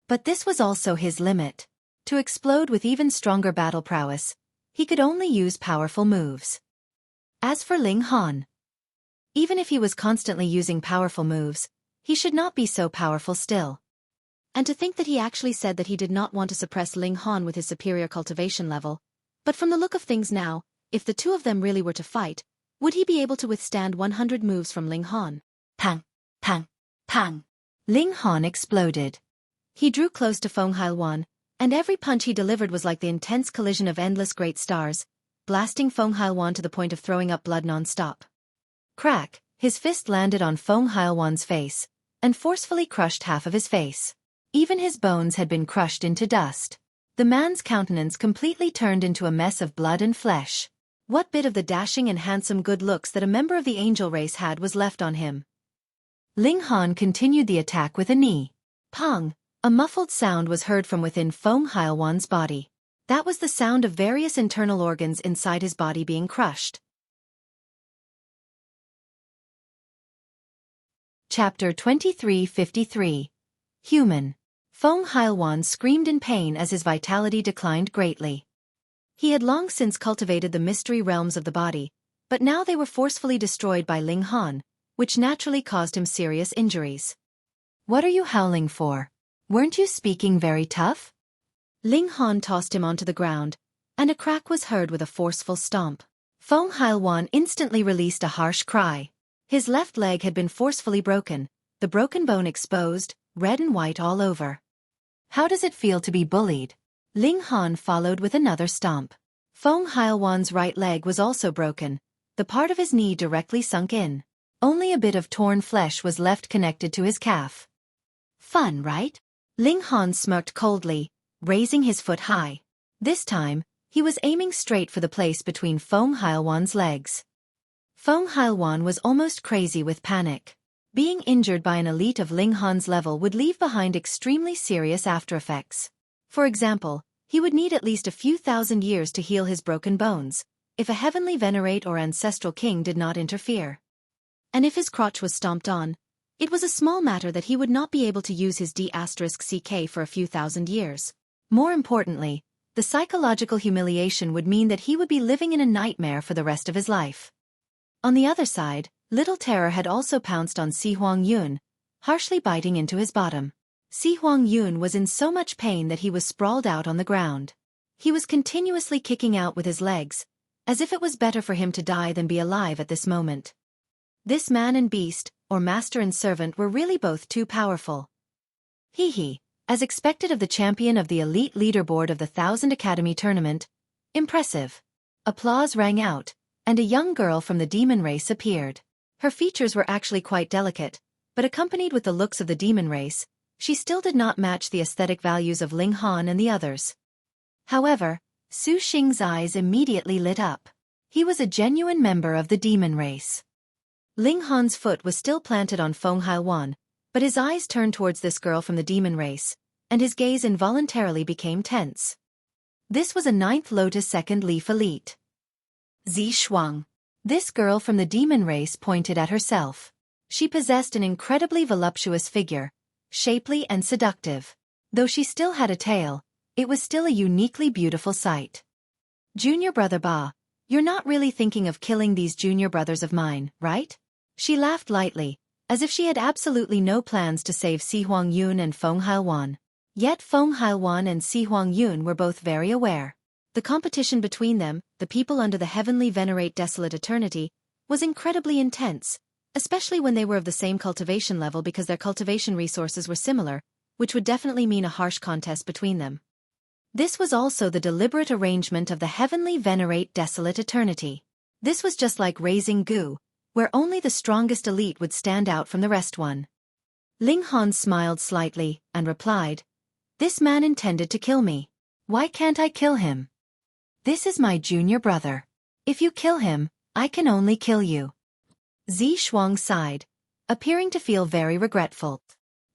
Speaker 1: But this was also his limit. To explode with even stronger battle prowess, he could only use powerful moves. As for Ling Han, even if he was constantly using powerful moves, he should not be so powerful still. And to think that he actually said that he did not want to suppress Ling Han with his superior cultivation level. But from the look of things now, if the two of them really were to fight, would he be able to withstand 100 moves from Ling Han? Pang! Pang! Pang! Ling Han exploded. He drew close to Feng Hailwan, and every punch he delivered was like the intense collision of endless great stars, blasting Feng Hailwan to the point of throwing up blood non-stop. Crack! His fist landed on Feng Hailwan's face, and forcefully crushed half of his face. Even his bones had been crushed into dust. The man's countenance completely turned into a mess of blood and flesh. What bit of the dashing and handsome good looks that a member of the angel race had was left on him. Ling Han continued the attack with a knee. Pong! A muffled sound was heard from within Feng Hailwan's body. That was the sound of various internal organs inside his body being crushed. Chapter 2353. Human. Feng Hailwan screamed in pain as his vitality declined greatly. He had long since cultivated the mystery realms of the body, but now they were forcefully destroyed by Ling Han, which naturally caused him serious injuries. "What are you howling for? Weren't you speaking very tough?" Ling Han tossed him onto the ground, and a crack was heard with a forceful stomp. Feng Hailwan instantly released a harsh cry. His left leg had been forcefully broken, the broken bone exposed, red and white all over. "How does it feel to be bullied?" Ling Han followed with another stomp. Feng Hailwan's right leg was also broken, the part of his knee directly sunk in. Only a bit of torn flesh was left connected to his calf. "Fun, right?" Ling Han smirked coldly, raising his foot high. This time, he was aiming straight for the place between Feng Hailwan's legs. Feng Hailwan was almost crazy with panic. Being injured by an elite of Ling Han's level would leave behind extremely serious aftereffects. For example, he would need at least a few thousand years to heal his broken bones, if a heavenly Venerate or ancestral king did not interfere. And if his crotch was stomped on, it was a small matter that he would not be able to use his D*CK for a few thousand years. More importantly, the psychological humiliation would mean that he would be living in a nightmare for the rest of his life. On the other side, Little Terror had also pounced on Xi Huangyun, harshly biting into his bottom. Xi Huangyun was in so much pain that he was sprawled out on the ground. He was continuously kicking out with his legs, as if it was better for him to die than be alive at this moment. This man and beast, or master and servant, were really both too powerful. Hee, as expected of the champion of the elite leaderboard of the 1000 Academy tournament. Impressive. Applause rang out, and a young girl from the demon race appeared. Her features were actually quite delicate, but accompanied with the looks of the demon race, she still did not match the aesthetic values of Ling Han and the others. However, Su Xing's eyes immediately lit up. He was a genuine member of the demon race. Ling Han's foot was still planted on Feng Hailwan, but his eyes turned towards this girl from the demon race, and his gaze involuntarily became tense. This was a 9th Lotus Second Leaf elite. Zhi Kong. This girl from the demon race pointed at herself. She possessed an incredibly voluptuous figure, shapely and seductive. Though she still had a tail, it was still a uniquely beautiful sight. "Junior brother Ba, you're not really thinking of killing these junior brothers of mine, right?" She laughed lightly, as if she had absolutely no plans to save Xi Huangyun and Feng Hailwan. Yet Feng Hailwan and Xi Huangyun were both very aware. The competition between them, the people under the heavenly Venerate Desolate Eternity, was incredibly intense, especially when they were of the same cultivation level because their cultivation resources were similar, which would definitely mean a harsh contest between them. This was also the deliberate arrangement of the heavenly Venerate Desolate Eternity. This was just like raising goo, where only the strongest elite would stand out from the rest one. Ling Han smiled slightly, and replied, "This man intended to kill me. Why can't I kill him? This is my junior brother. If you kill him, I can only kill you." Zhi Kong sighed, appearing to feel very regretful.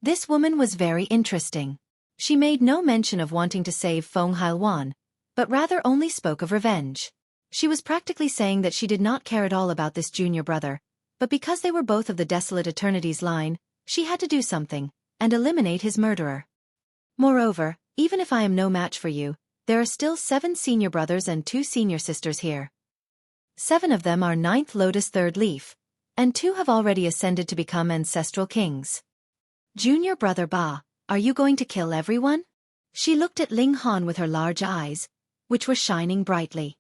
Speaker 1: This woman was very interesting. She made no mention of wanting to save Feng Hailwan, but rather only spoke of revenge. She was practically saying that she did not care at all about this junior brother, but because they were both of the Desolate Eternity's line, she had to do something, and eliminate his murderer. "Moreover, even if I am no match for you, there are still 7 senior brothers and 2 senior sisters here. 7 of them are 9th Lotus Third Leaf, and 2 have already ascended to become ancestral kings. Junior brother Ba, are you going to kill everyone?" She looked at Ling Han with her large eyes, which were shining brightly.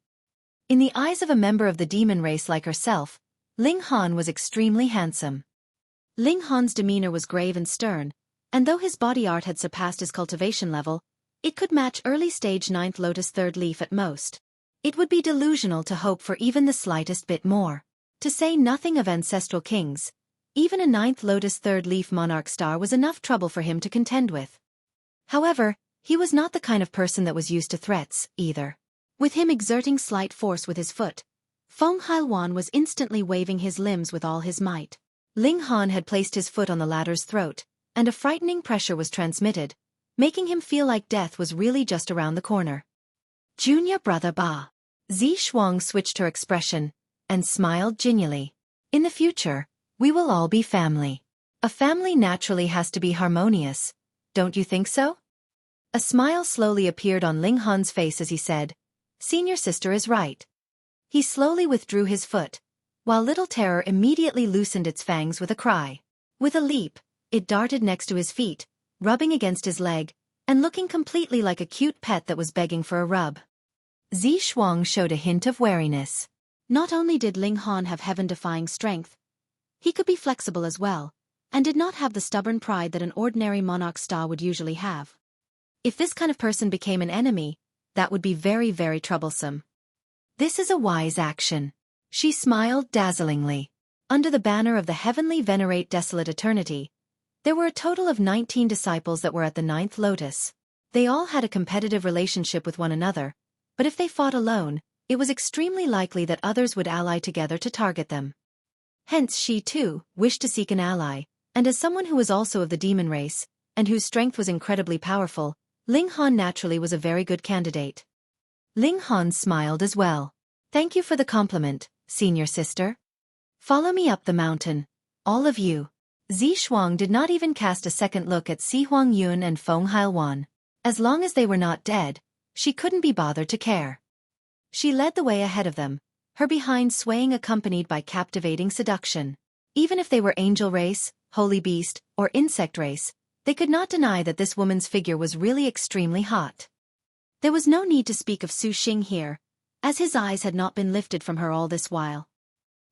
Speaker 1: In the eyes of a member of the demon race like herself, Ling Han was extremely handsome. Ling Han's demeanor was grave and stern, and though his body art had surpassed his cultivation level, it could match early-stage 9th Lotus Third Leaf at most. It would be delusional to hope for even the slightest bit more. To say nothing of ancestral kings, even a 9th Lotus Third Leaf monarch star was enough trouble for him to contend with. However, he was not the kind of person that was used to threats, either. With him exerting slight force with his foot, Feng Hailwan was instantly waving his limbs with all his might. Ling Han had placed his foot on the latter's throat, and a frightening pressure was transmitted, making him feel like death was really just around the corner. "Junior brother Ba." Zhi Kong switched her expression, and smiled genially. "In the future, we will all be family. A family naturally has to be harmonious, don't you think so? A smile slowly appeared on Ling Han's face as he said, "Senior sister is right." He slowly withdrew his foot, while Little Terror immediately loosened its fangs with a cry. With a leap, it darted next to his feet, rubbing against his leg, and looking completely like a cute pet that was begging for a rub. Zhi Kong showed a hint of wariness. Not only did Ling Han have heaven-defying strength, he could be flexible as well, and did not have the stubborn pride that an ordinary monarch star would usually have. If this kind of person became an enemy, that would be very, very troublesome. This is a wise action. She smiled dazzlingly. Under the banner of the heavenly Venerate Desolate Eternity, there were a total of 19 disciples that were at the 9th lotus. They all had a competitive relationship with one another, but if they fought alone, it was extremely likely that others would ally together to target them. Hence she, too, wished to seek an ally, and as someone who was also of the demon race, and whose strength was incredibly powerful, Ling Han naturally was a very good candidate. Ling Han smiled as well. "Thank you for the compliment, senior sister. Follow me up the mountain, all of you." Zhi Kong did not even cast a second look at Si Huangyun and Feng Hailwan. As long as they were not dead, she couldn't be bothered to care. She led the way ahead of them, her behind swaying accompanied by captivating seduction. Even if they were angel race, holy beast, or insect race, they could not deny that this woman's figure was really extremely hot. There was no need to speak of Su Xing here, as his eyes had not been lifted from her all this while.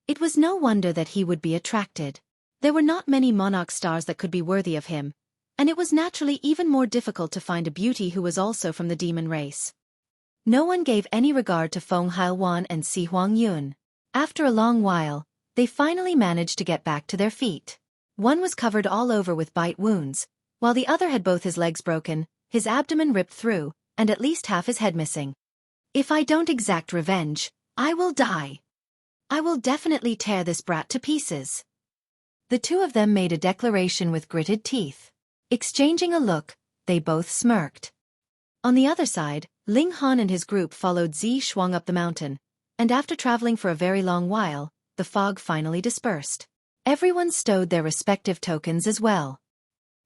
Speaker 1: It was no wonder that he would be attracted. There were not many monarch stars that could be worthy of him, and it was naturally even more difficult to find a beauty who was also from the demon race. No one gave any regard to Feng Hailwan and Si Huangyun. After a long while, they finally managed to get back to their feet. One was covered all over with bite wounds, while the other had both his legs broken, his abdomen ripped through, and at least half his head missing. "If I don't exact revenge, I will die. I will definitely tear this brat to pieces." The two of them made a declaration with gritted teeth. Exchanging a look, they both smirked. On the other side, Ling Han and his group followed Zhi Kong up the mountain, and after traveling for a very long while, the fog finally dispersed. Everyone stowed their respective tokens as well.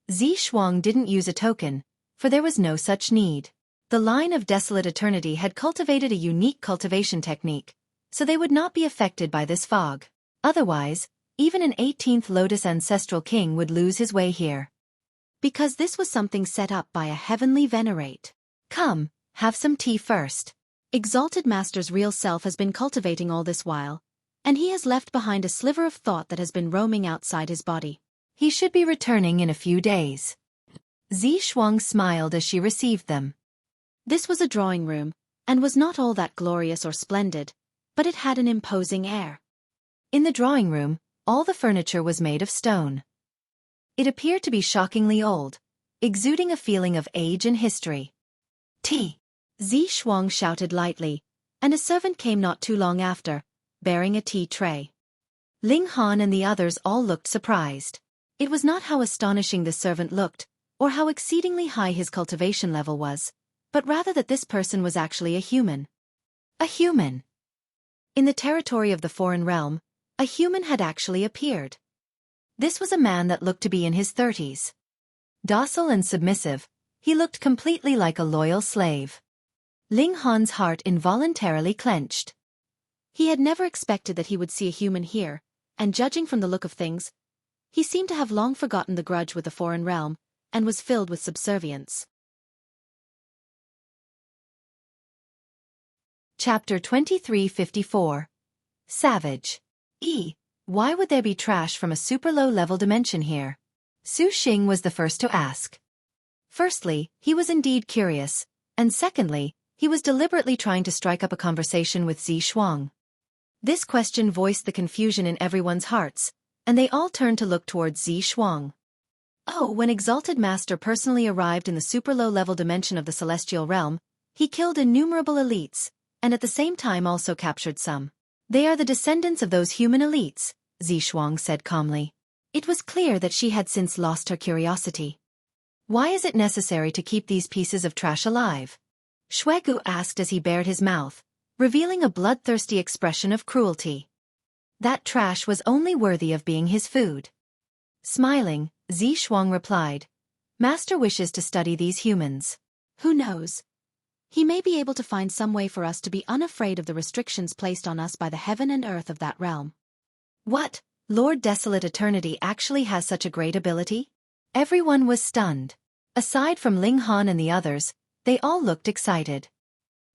Speaker 1: Zhi Kong didn't use a token, for there was no such need. The line of Desolate Eternity had cultivated a unique cultivation technique, so they would not be affected by this fog. Otherwise, even an 18th Lotus ancestral king would lose his way here. Because this was something set up by a heavenly Venerate. "Come, have some tea first." Exalted Master's real self has been cultivating all this while, and he has left behind a sliver of thought that has been roaming outside his body. He should be returning in a few days. Zhi Kong smiled as she received them. This was a drawing room, and was not all that glorious or splendid, but it had an imposing air. In the drawing room, all the furniture was made of stone. It appeared to be shockingly old, exuding a feeling of age and history. "Tea!" Zhi Kong shouted lightly, and a servant came not too long after, bearing a tea tray. Ling Han and the others all looked surprised. It was not how astonishing the servant looked, or how exceedingly high his cultivation level was, but rather that this person was actually a human. A human! In the territory of the foreign realm, a human had actually appeared. This was a man that looked to be in his 30s. Docile and submissive, he looked completely like a loyal slave. Ling Han's heart involuntarily clenched. He had never expected that he would see a human here, and judging from the look of things, he seemed to have long forgotten the grudge with the foreign realm, and was filled with subservience. Chapter 2354. Savage. Why would there be trash from a super low-level dimension here? Su Xing was the first to ask. Firstly, he was indeed curious, and secondly, he was deliberately trying to strike up a conversation with Zhi Kong. This question voiced the confusion in everyone's hearts, and they all turned to look towards Zhi Kong. Oh, when Exalted Master personally arrived in the super low-level dimension of the celestial realm, he killed innumerable elites, and at the same time also captured some. "They are the descendants of those human elites," Zhi Kong said calmly. It was clear that she had since lost her curiosity. "Why is it necessary to keep these pieces of trash alive?" Xueqi asked as he bared his mouth, revealing a bloodthirsty expression of cruelty. That trash was only worthy of being his food. Smiling, Zhi Kong replied. Master wishes to study these humans. Who knows? He may be able to find some way for us to be unafraid of the restrictions placed on us by the heaven and earth of that realm. What? Lord Desolate Eternity actually has such a great ability? Everyone was stunned. Aside from Ling Han and the others, they all looked excited.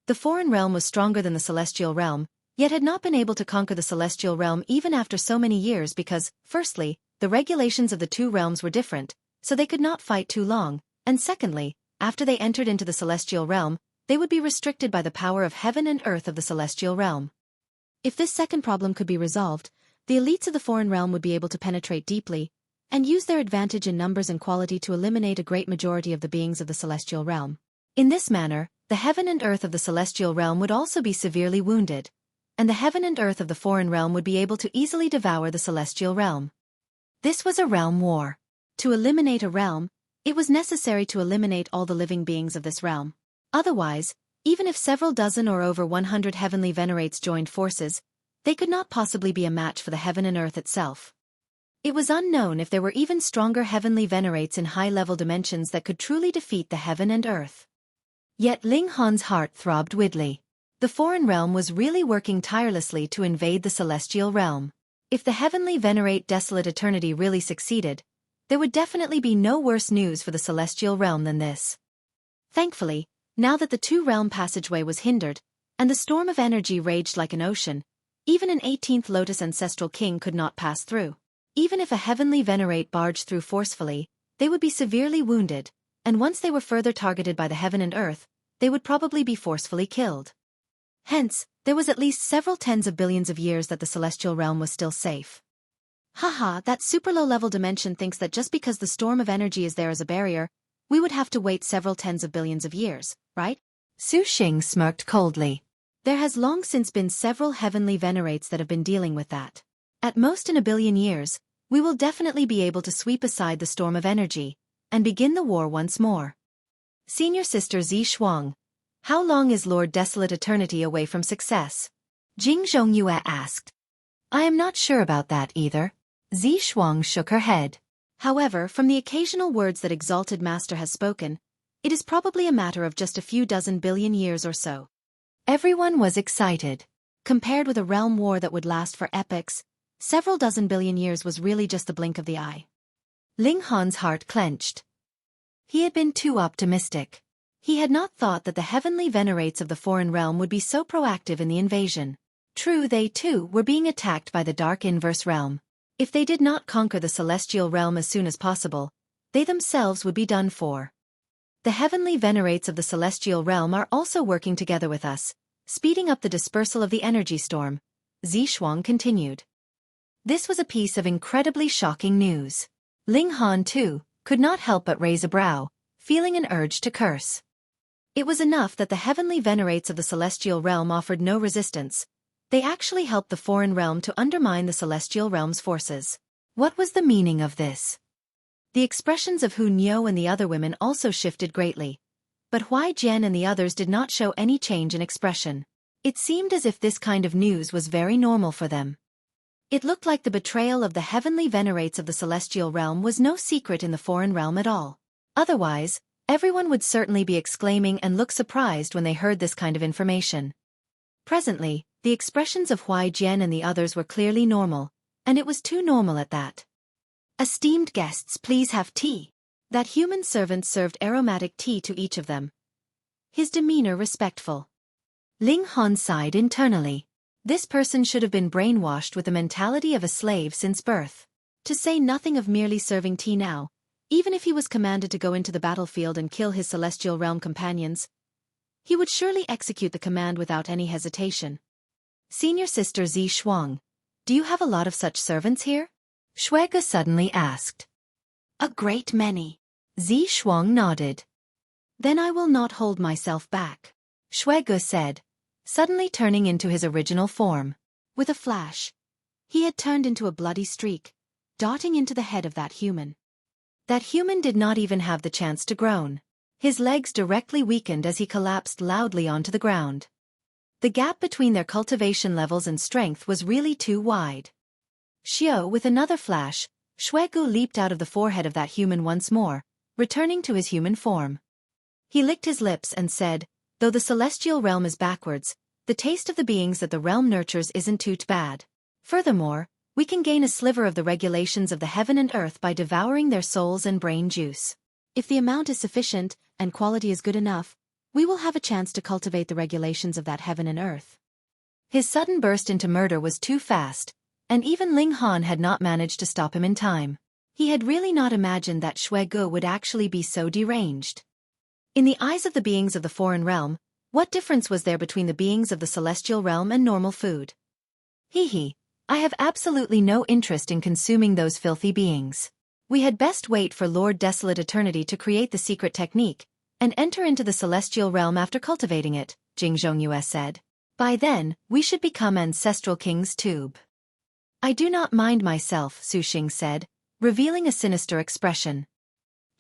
Speaker 1: The foreign realm was stronger than the celestial realm, yet had not been able to conquer the celestial realm even after so many years because, firstly, the regulations of the two realms were different, so they could not fight too long, and secondly, after they entered into the celestial realm, they would be restricted by the power of heaven and earth of the celestial realm. If this second problem could be resolved, the elites of the foreign realm would be able to penetrate deeply, and use their advantage in numbers and quality to eliminate a great majority of the beings of the celestial realm. In this manner, the heaven and earth of the celestial realm would also be severely wounded, and the heaven and earth of the foreign realm would be able to easily devour the celestial realm. This was a realm war. To eliminate a realm, it was necessary to eliminate all the living beings of this realm. Otherwise, even if several dozen or over 100 heavenly venerates joined forces, they could not possibly be a match for the heaven and earth itself. It was unknown if there were even stronger heavenly venerates in high-level dimensions that could truly defeat the heaven and earth. Yet Ling Han's heart throbbed widely. The foreign realm was really working tirelessly to invade the celestial realm. If the heavenly venerate Desolate Eternity really succeeded, there would definitely be no worse news for the celestial realm than this. Thankfully, now that the two-realm passageway was hindered, and the storm of energy raged like an ocean, even an 18th Lotus Ancestral King could not pass through. Even if a heavenly venerate barged through forcefully, they would be severely wounded, and once they were further targeted by the heaven and earth, they would probably be forcefully killed. Hence, there was at least several tens of billions of years that the celestial realm was still safe. Haha, that super low-level dimension thinks that just because the storm of energy is there as a barrier, we would have to wait several tens of billions of years, right? Su Xing smirked coldly. There has long since been several heavenly venerates that have been dealing with that. At most in a billion years, we will definitely be able to sweep aside the storm of energy, and begin the war once more. Senior Sister Zhi Kong, how long is Lord Desolate Eternity away from success? Jing Zhongyue asked. I am not sure about that either. Zhi Kong shook her head. However, from the occasional words that Exalted Master has spoken, it is probably a matter of just a few dozen billion years or so. Everyone was excited. Compared with a realm war that would last for epochs, several dozen billion years was really just the blink of the eye. Ling Han's heart clenched. He had been too optimistic. He had not thought that the heavenly venerates of the foreign realm would be so proactive in the invasion. True, they too were being attacked by the dark inverse realm. If they did not conquer the celestial realm as soon as possible, they themselves would be done for. The heavenly venerates of the celestial realm are also working together with us, speeding up the dispersal of the energy storm, Zhi Kong continued. This was a piece of incredibly shocking news. Ling Han, too, could not help but raise a brow, feeling an urge to curse. It was enough that the heavenly venerates of the celestial realm offered no resistance. They actually helped the foreign realm to undermine the celestial realm's forces. What was the meaning of this? The expressions of Hu Niu and the other women also shifted greatly, but Huai Jian and the others did not show any change in expression. It seemed as if this kind of news was very normal for them. It looked like the betrayal of the heavenly venerates of the celestial realm was no secret in the foreign realm at all. Otherwise, everyone would certainly be exclaiming and look surprised when they heard this kind of information. Presently, the expressions of Huai Jian and the others were clearly normal, and it was too normal at that. Esteemed guests, please have tea. That human servant served aromatic tea to each of them. His demeanor respectful. Ling Han sighed internally. This person should have been brainwashed with the mentality of a slave since birth. To say nothing of merely serving tea now, even if he was commanded to go into the battlefield and kill his celestial realm companions, he would surely execute the command without any hesitation. Senior Sister Zhi Kong, do you have a lot of such servants here? Xueqi suddenly asked. A great many. Zhi Kong nodded. Then I will not hold myself back, Xueqi said, suddenly turning into his original form. With a flash, he had turned into a bloody streak, darting into the head of that human. That human did not even have the chance to groan. His legs directly weakened as he collapsed loudly onto the ground. The gap between their cultivation levels and strength was really too wide. Xiao, with another flash, Xueqi leaped out of the forehead of that human once more, returning to his human form. He licked his lips and said, though the celestial realm is backwards, the taste of the beings that the realm nurtures isn't too bad. Furthermore, we can gain a sliver of the regulations of the heaven and earth by devouring their souls and brain juice. If the amount is sufficient, and quality is good enough, we will have a chance to cultivate the regulations of that heaven and earth. His sudden burst into murder was too fast, and even Ling Han had not managed to stop him in time. He had really not imagined that Xueqi would actually be so deranged. In the eyes of the beings of the foreign realm, what difference was there between the beings of the celestial realm and normal food? Hee, I have absolutely no interest in consuming those filthy beings. We had best wait for Lord Desolate Eternity to create the secret technique, and enter into the celestial realm after cultivating it, Jingzhongyue said. By then, we should become ancestral kings too. I do not mind myself, Su Xing said, revealing a sinister expression.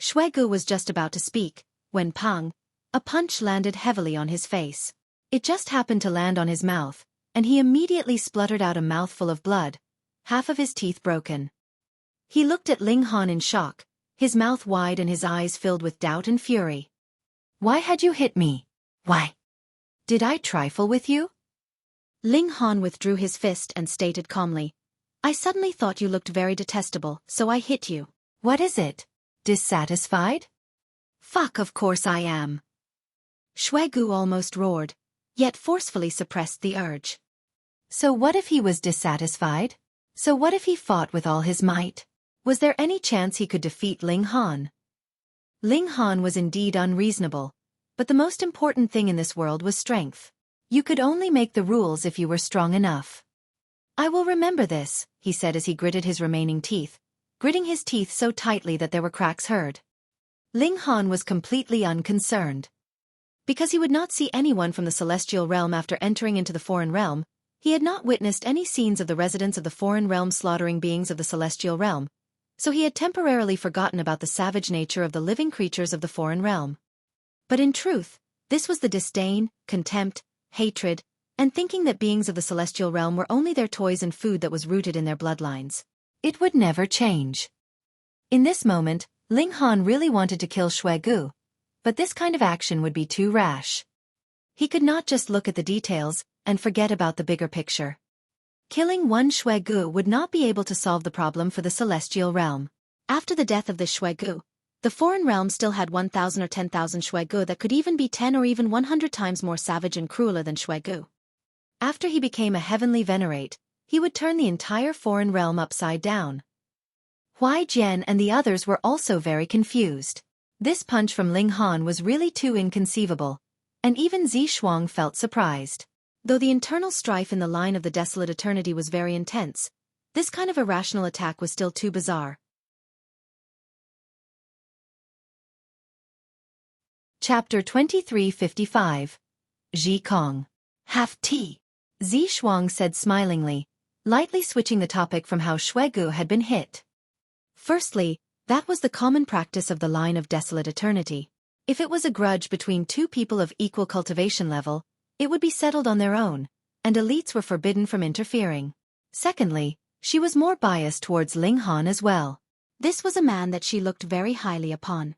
Speaker 1: Xueqi was just about to speak, when pang, a punch landed heavily on his face. It just happened to land on his mouth, and he immediately spluttered out a mouthful of blood, half of his teeth broken. He looked at Ling Han in shock, his mouth wide and his eyes filled with doubt and fury. Why had you hit me? Why? Did I trifle with you? Ling Han withdrew his fist and stated calmly, I suddenly thought you looked very detestable, so I hit you. What is it? Dissatisfied? Fuck, of course I am. Xueqi almost roared, yet forcefully suppressed the urge. So what if he was dissatisfied? So what if he fought with all his might? Was there any chance he could defeat Ling Han? Ling Han was indeed unreasonable, but the most important thing in this world was strength. You could only make the rules if you were strong enough. I will remember this, he said as he gritted his remaining teeth, gritting his teeth so tightly that there were cracks heard. Ling Han was completely unconcerned. Because he would not see anyone from the celestial realm after entering into the foreign realm, he had not witnessed any scenes of the residents of the foreign realm slaughtering beings of the celestial realm, so he had temporarily forgotten about the savage nature of the living creatures of the foreign realm. But in truth, this was the disdain, contempt, hatred, and thinking that beings of the celestial realm were only their toys and food that was rooted in their bloodlines. It would never change. In this moment, Ling Han really wanted to kill Xueqi, but this kind of action would be too rash. He could not just look at the details and forget about the bigger picture. Killing one Xueqi would not be able to solve the problem for the celestial realm. After the death of this Xueqi, the foreign realm still had 1,000 or 10,000 Xueqi that could even be 10 or even 100 times more savage and crueler than Xueqi. After he became a heavenly Venerate, he would turn the entire foreign realm upside down. Huai Jian and the others were also very confused. This punch from Ling Han was really too inconceivable, and even Zhi Kong felt surprised. Though the internal strife in the line of the Desolate Eternity was very intense, this kind of irrational attack was still too bizarre. Chapter 2355. Zhi Kong. Have tea. Zhi Kong said smilingly, lightly switching the topic from how Xueqi had been hit. Firstly, that was the common practice of the line of Desolate Eternity. If it was a grudge between two people of equal cultivation level, it would be settled on their own, and elites were forbidden from interfering. Secondly, she was more biased towards Ling Han as well. This was a man that she looked very highly upon.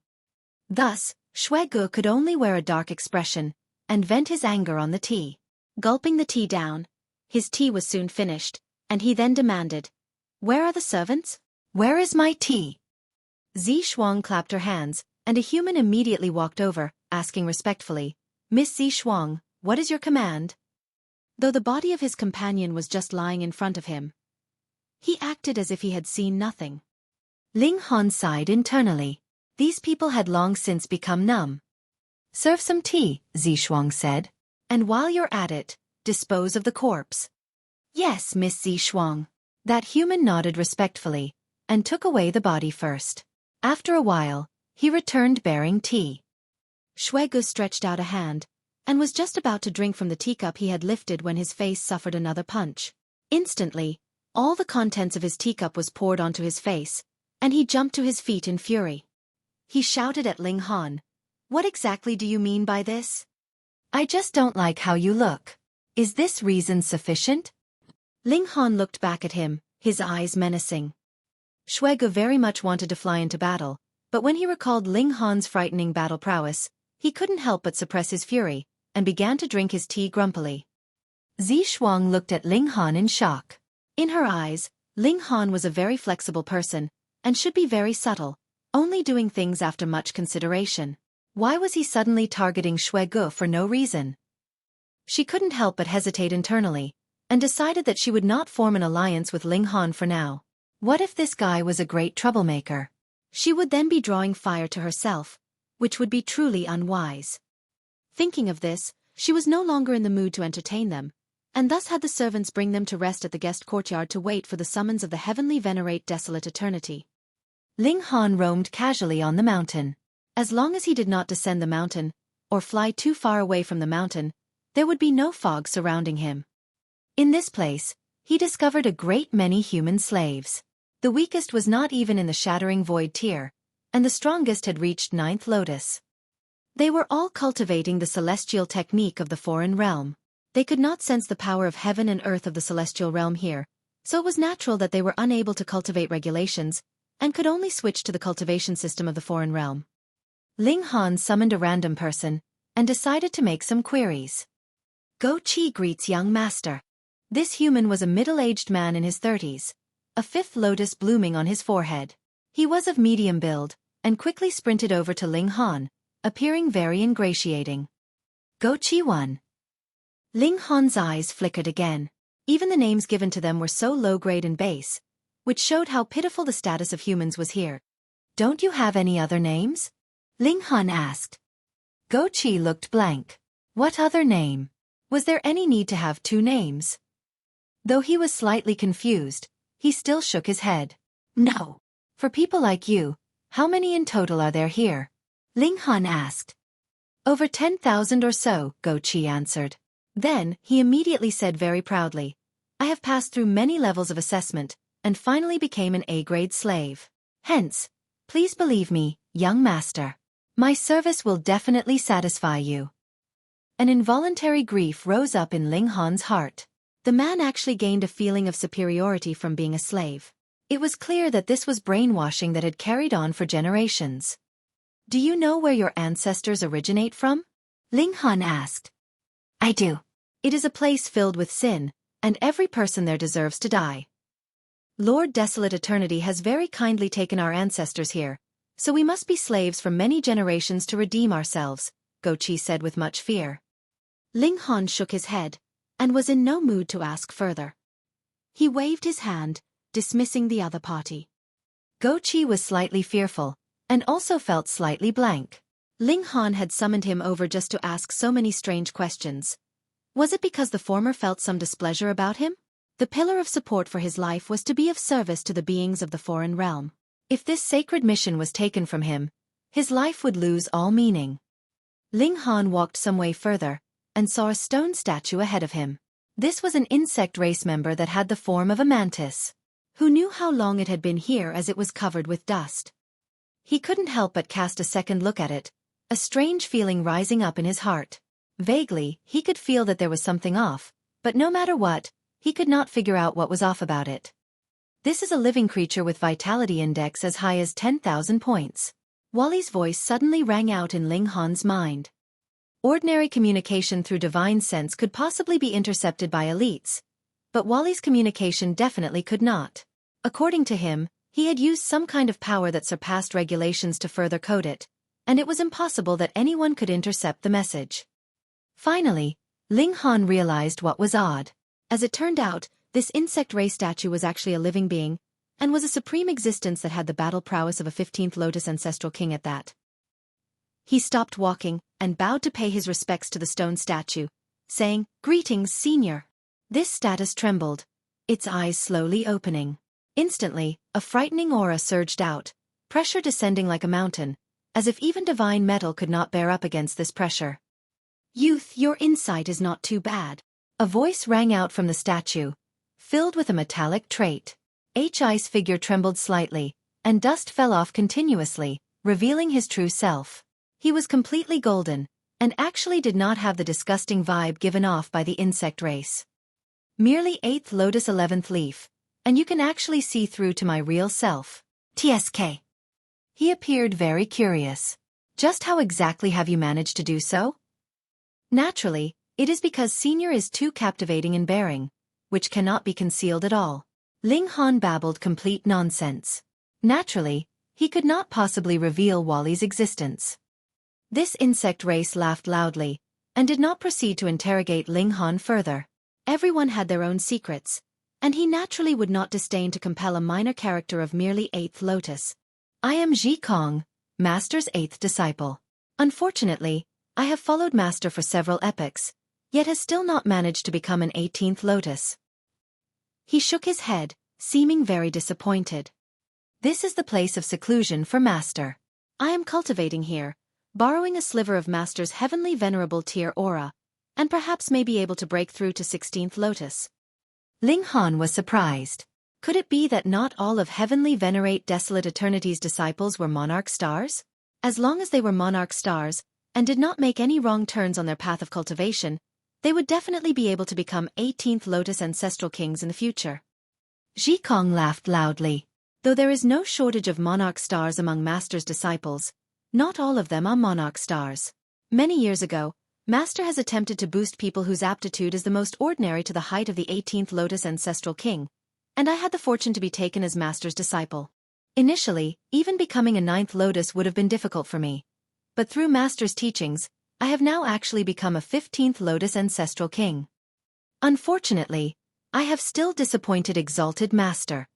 Speaker 1: Thus, Xueqi could only wear a dark expression, and vent his anger on the tea. Gulping the tea down, his tea was soon finished, and he then demanded, Where are the servants? Where is my tea? Zhi Kong clapped her hands, and a human immediately walked over, asking respectfully, Miss Zhi Kong, what is your command? Though the body of his companion was just lying in front of him, he acted as if he had seen nothing. Ling Han sighed internally. These people had long since become numb. Serve some tea, Zhi Kong said. And while you're at it, dispose of the corpse. Yes, Miss Zhi Kong. That human nodded respectfully, and took away the body first. After a while, he returned bearing tea. Xueqi stretched out a hand, and was just about to drink from the teacup he had lifted when his face suffered another punch. Instantly, all the contents of his teacup was poured onto his face, and he jumped to his feet in fury. He shouted at Ling Han, What exactly do you mean by this? I just don't like how you look. Is this reason sufficient? Ling Han looked back at him, his eyes menacing. Xueqi very much wanted to fly into battle, but when he recalled Ling Han's frightening battle prowess, he couldn't help but suppress his fury, and began to drink his tea grumpily. Zhi Kong looked at Ling Han in shock. In her eyes, Ling Han was a very flexible person, and should be very subtle, only doing things after much consideration. Why was he suddenly targeting Xueqi for no reason? She couldn't help but hesitate internally, and decided that she would not form an alliance with Ling Han for now. What if this guy was a great troublemaker? She would then be drawing fire to herself, which would be truly unwise. Thinking of this, she was no longer in the mood to entertain them, and thus had the servants bring them to rest at the guest courtyard to wait for the summons of the heavenly Venerate Desolate Eternity. Ling Han roamed casually on the mountain. As long as he did not descend the mountain, or fly too far away from the mountain, there would be no fog surrounding him. In this place, he discovered a great many human slaves. The weakest was not even in the shattering void tier, and the strongest had reached 9th lotus. They were all cultivating the celestial technique of the foreign realm. They could not sense the power of heaven and earth of the celestial realm here, so it was natural that they were unable to cultivate regulations, and could only switch to the cultivation system of the foreign realm. Ling Han summoned a random person, and decided to make some queries. Xueqi greets young master. This human was a middle-aged man in his 30s, a 5th lotus blooming on his forehead. He was of medium build, and quickly sprinted over to Ling Han, appearing very ingratiating. Xueqi 1. Ling Han's eyes flickered again. Even the names given to them were so low-grade and base, which showed how pitiful the status of humans was here. Don't you have any other names? Ling Han asked. Xueqi looked blank. What other name? Was there any need to have 2 names? Though he was slightly confused, he still shook his head. No. For people like you, how many in total are there here? Ling Han asked. Over 10,000 or so, Xueqi answered. Then, he immediately said very proudly, I have passed through many levels of assessment, and finally became an A-grade slave. Hence, please believe me, young master. My service will definitely satisfy you. An involuntary grief rose up in Ling Han's heart. The man actually gained a feeling of superiority from being a slave. It was clear that this was brainwashing that had carried on for generations. Do you know where your ancestors originate from? Ling Han asked. I do. It is a place filled with sin, and every person there deserves to die. Lord Desolate Eternity has very kindly taken our ancestors here, so we must be slaves for many generations to redeem ourselves, Xueqi said with much fear. Ling Han shook his head, and was in no mood to ask further. He waved his hand, dismissing the other party. Xueqi was slightly fearful, and also felt slightly blank. Ling Han had summoned him over just to ask so many strange questions. Was it because the former felt some displeasure about him? The pillar of support for his life was to be of service to the beings of the foreign realm. If this sacred mission was taken from him, his life would lose all meaning. Ling Han walked some way further, and saw a stone statue ahead of him. This was an insect race member that had the form of a mantis. Who knew how long it had been here as it was covered with dust? He couldn't help but cast a second look at it, a strange feeling rising up in his heart. Vaguely, he could feel that there was something off, but no matter what, he could not figure out what was off about it. This is a living creature with vitality index as high as 10,000 points. Wally's voice suddenly rang out in Ling Han's mind. Ordinary communication through divine sense could possibly be intercepted by elites, but Wally's communication definitely could not. According to him, he had used some kind of power that surpassed regulations to further code it, and it was impossible that anyone could intercept the message. Finally, Ling Han realized what was odd. As it turned out, this insect ray statue was actually a living being, and was a supreme existence that had the battle prowess of a 15th Lotus ancestral king at that. He stopped walking, and bowed to pay his respects to the stone statue, saying, "Greetings, senior." This status trembled, its eyes slowly opening. Instantly, a frightening aura surged out, pressure descending like a mountain, as if even divine metal could not bear up against this pressure. "Youth, your insight is not too bad." A voice rang out from the statue, filled with a metallic trait. Hi's figure trembled slightly, and dust fell off continuously, revealing his true self. He was completely golden, and actually did not have the disgusting vibe given off by the insect race. Merely 8th Lotus 11th Leaf, and you can actually see through to my real self. TSK. He appeared very curious. Just how exactly have you managed to do so? Naturally, it is because Senior is too captivating in bearing, which cannot be concealed at all. Ling Han babbled complete nonsense. Naturally, he could not possibly reveal Wally's existence. This insect race laughed loudly, and did not proceed to interrogate Ling Han further. Everyone had their own secrets, and he naturally would not disdain to compel a minor character of merely 8th Lotus. I am Zhi Kong, Master's 8th disciple. Unfortunately, I have followed Master for several epochs, yet has still not managed to become an 18th Lotus. He shook his head, seeming very disappointed. This is the place of seclusion for Master. I am cultivating here, borrowing a sliver of Master's heavenly venerable tier aura, and perhaps may be able to break through to 16th Lotus. Ling Han was surprised. Could it be that not all of heavenly Venerate Desolate Eternity's disciples were monarch stars? As long as they were monarch stars, and did not make any wrong turns on their path of cultivation, they would definitely be able to become 18th Lotus ancestral kings in the future. Zhi Kong laughed loudly. Though there is no shortage of monarch stars among Master's disciples, not all of them are monarch stars. Many years ago, Master has attempted to boost people whose aptitude is the most ordinary to the height of the 18th Lotus ancestral king, and I had the fortune to be taken as Master's disciple. Initially, even becoming a 9th Lotus would have been difficult for me, but through Master's teachings, I have now actually become a 15th Lotus ancestral king. Unfortunately, I have still disappointed exalted Master.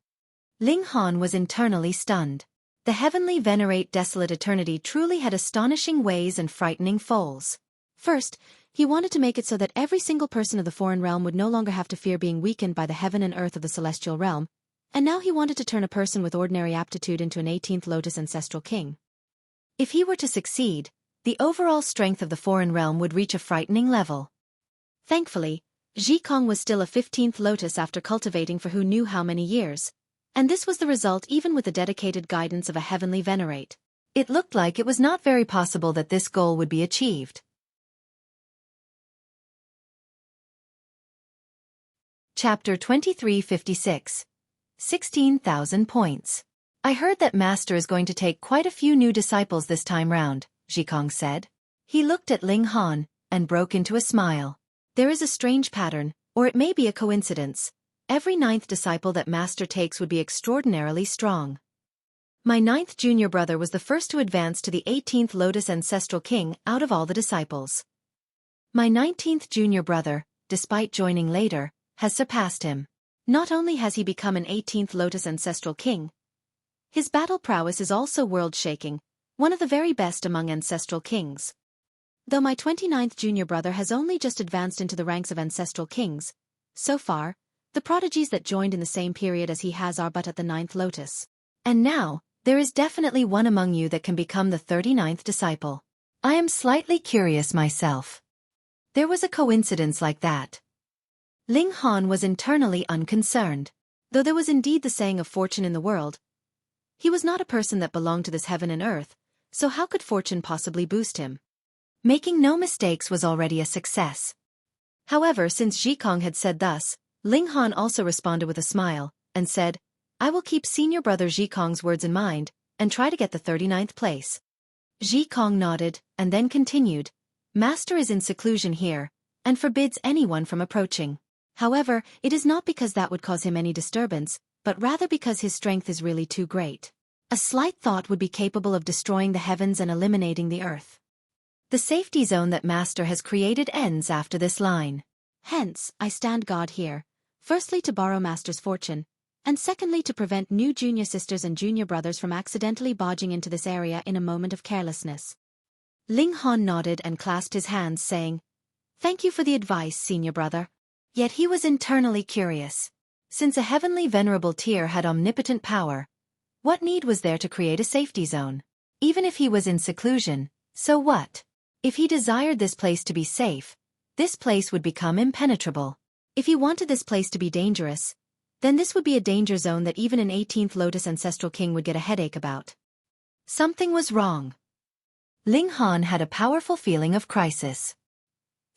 Speaker 1: Ling Han was internally stunned. The heavenly Venerate Desolate Eternity truly had astonishing ways and frightening foals. First, he wanted to make it so that every single person of the foreign realm would no longer have to fear being weakened by the heaven and earth of the celestial realm, and now he wanted to turn a person with ordinary aptitude into an 18th Lotus ancestral king. If he were to succeed, the overall strength of the foreign realm would reach a frightening level. Thankfully, Zhi Kong was still a 15th Lotus after cultivating for who knew how many years, and this was the result even with the dedicated guidance of a heavenly Venerate. It looked like it was not very possible that this goal would be achieved. Chapter 2356. 16,000 points. I heard that Master is going to take quite a few new disciples this time round, Zhi Kong said. He looked at Ling Han, and broke into a smile. There is a strange pattern, or it may be a coincidence. Every 9th disciple that Master takes would be extraordinarily strong. My 9th junior brother was the first to advance to the 18th Lotus ancestral king out of all the disciples. My 19th junior brother, despite joining later, has surpassed him. Not only has he become an 18th Lotus ancestral king, his battle prowess is also world-shaking, one of the very best among ancestral kings. Though my 29th junior brother has only just advanced into the ranks of ancestral kings, so far, the prodigies that joined in the same period as he has are but at the 9th Lotus. And now, there is definitely one among you that can become the 39th disciple. I am slightly curious myself. There was a coincidence like that. Ling Han was internally unconcerned. Though there was indeed the saying of fortune in the world, he was not a person that belonged to this heaven and earth, so how could fortune possibly boost him? Making no mistakes was already a success. However, since Zhi Kong had said thus, Ling Han also responded with a smile, and said, I will keep senior brother Zhi Kong's words in mind, and try to get the 39th place. Zhi Kong nodded, and then continued, Master is in seclusion here, and forbids anyone from approaching. However, it is not because that would cause him any disturbance, but rather because his strength is really too great. A slight thought would be capable of destroying the heavens and eliminating the earth. The safety zone that Master has created ends after this line. Hence, I stand guard here, firstly to borrow Master's fortune, and secondly to prevent new junior sisters and junior brothers from accidentally bodging into this area in a moment of carelessness. Ling Han nodded and clasped his hands, saying, Thank you for the advice, senior brother. Yet he was internally curious. Since a heavenly venerable tier had omnipotent power, what need was there to create a safety zone? Even if he was in seclusion, so what? If he desired this place to be safe, this place would become impenetrable. If he wanted this place to be dangerous, then this would be a danger zone that even an 18th Lotus ancestral king would get a headache about. Something was wrong. Ling Han had a powerful feeling of crisis.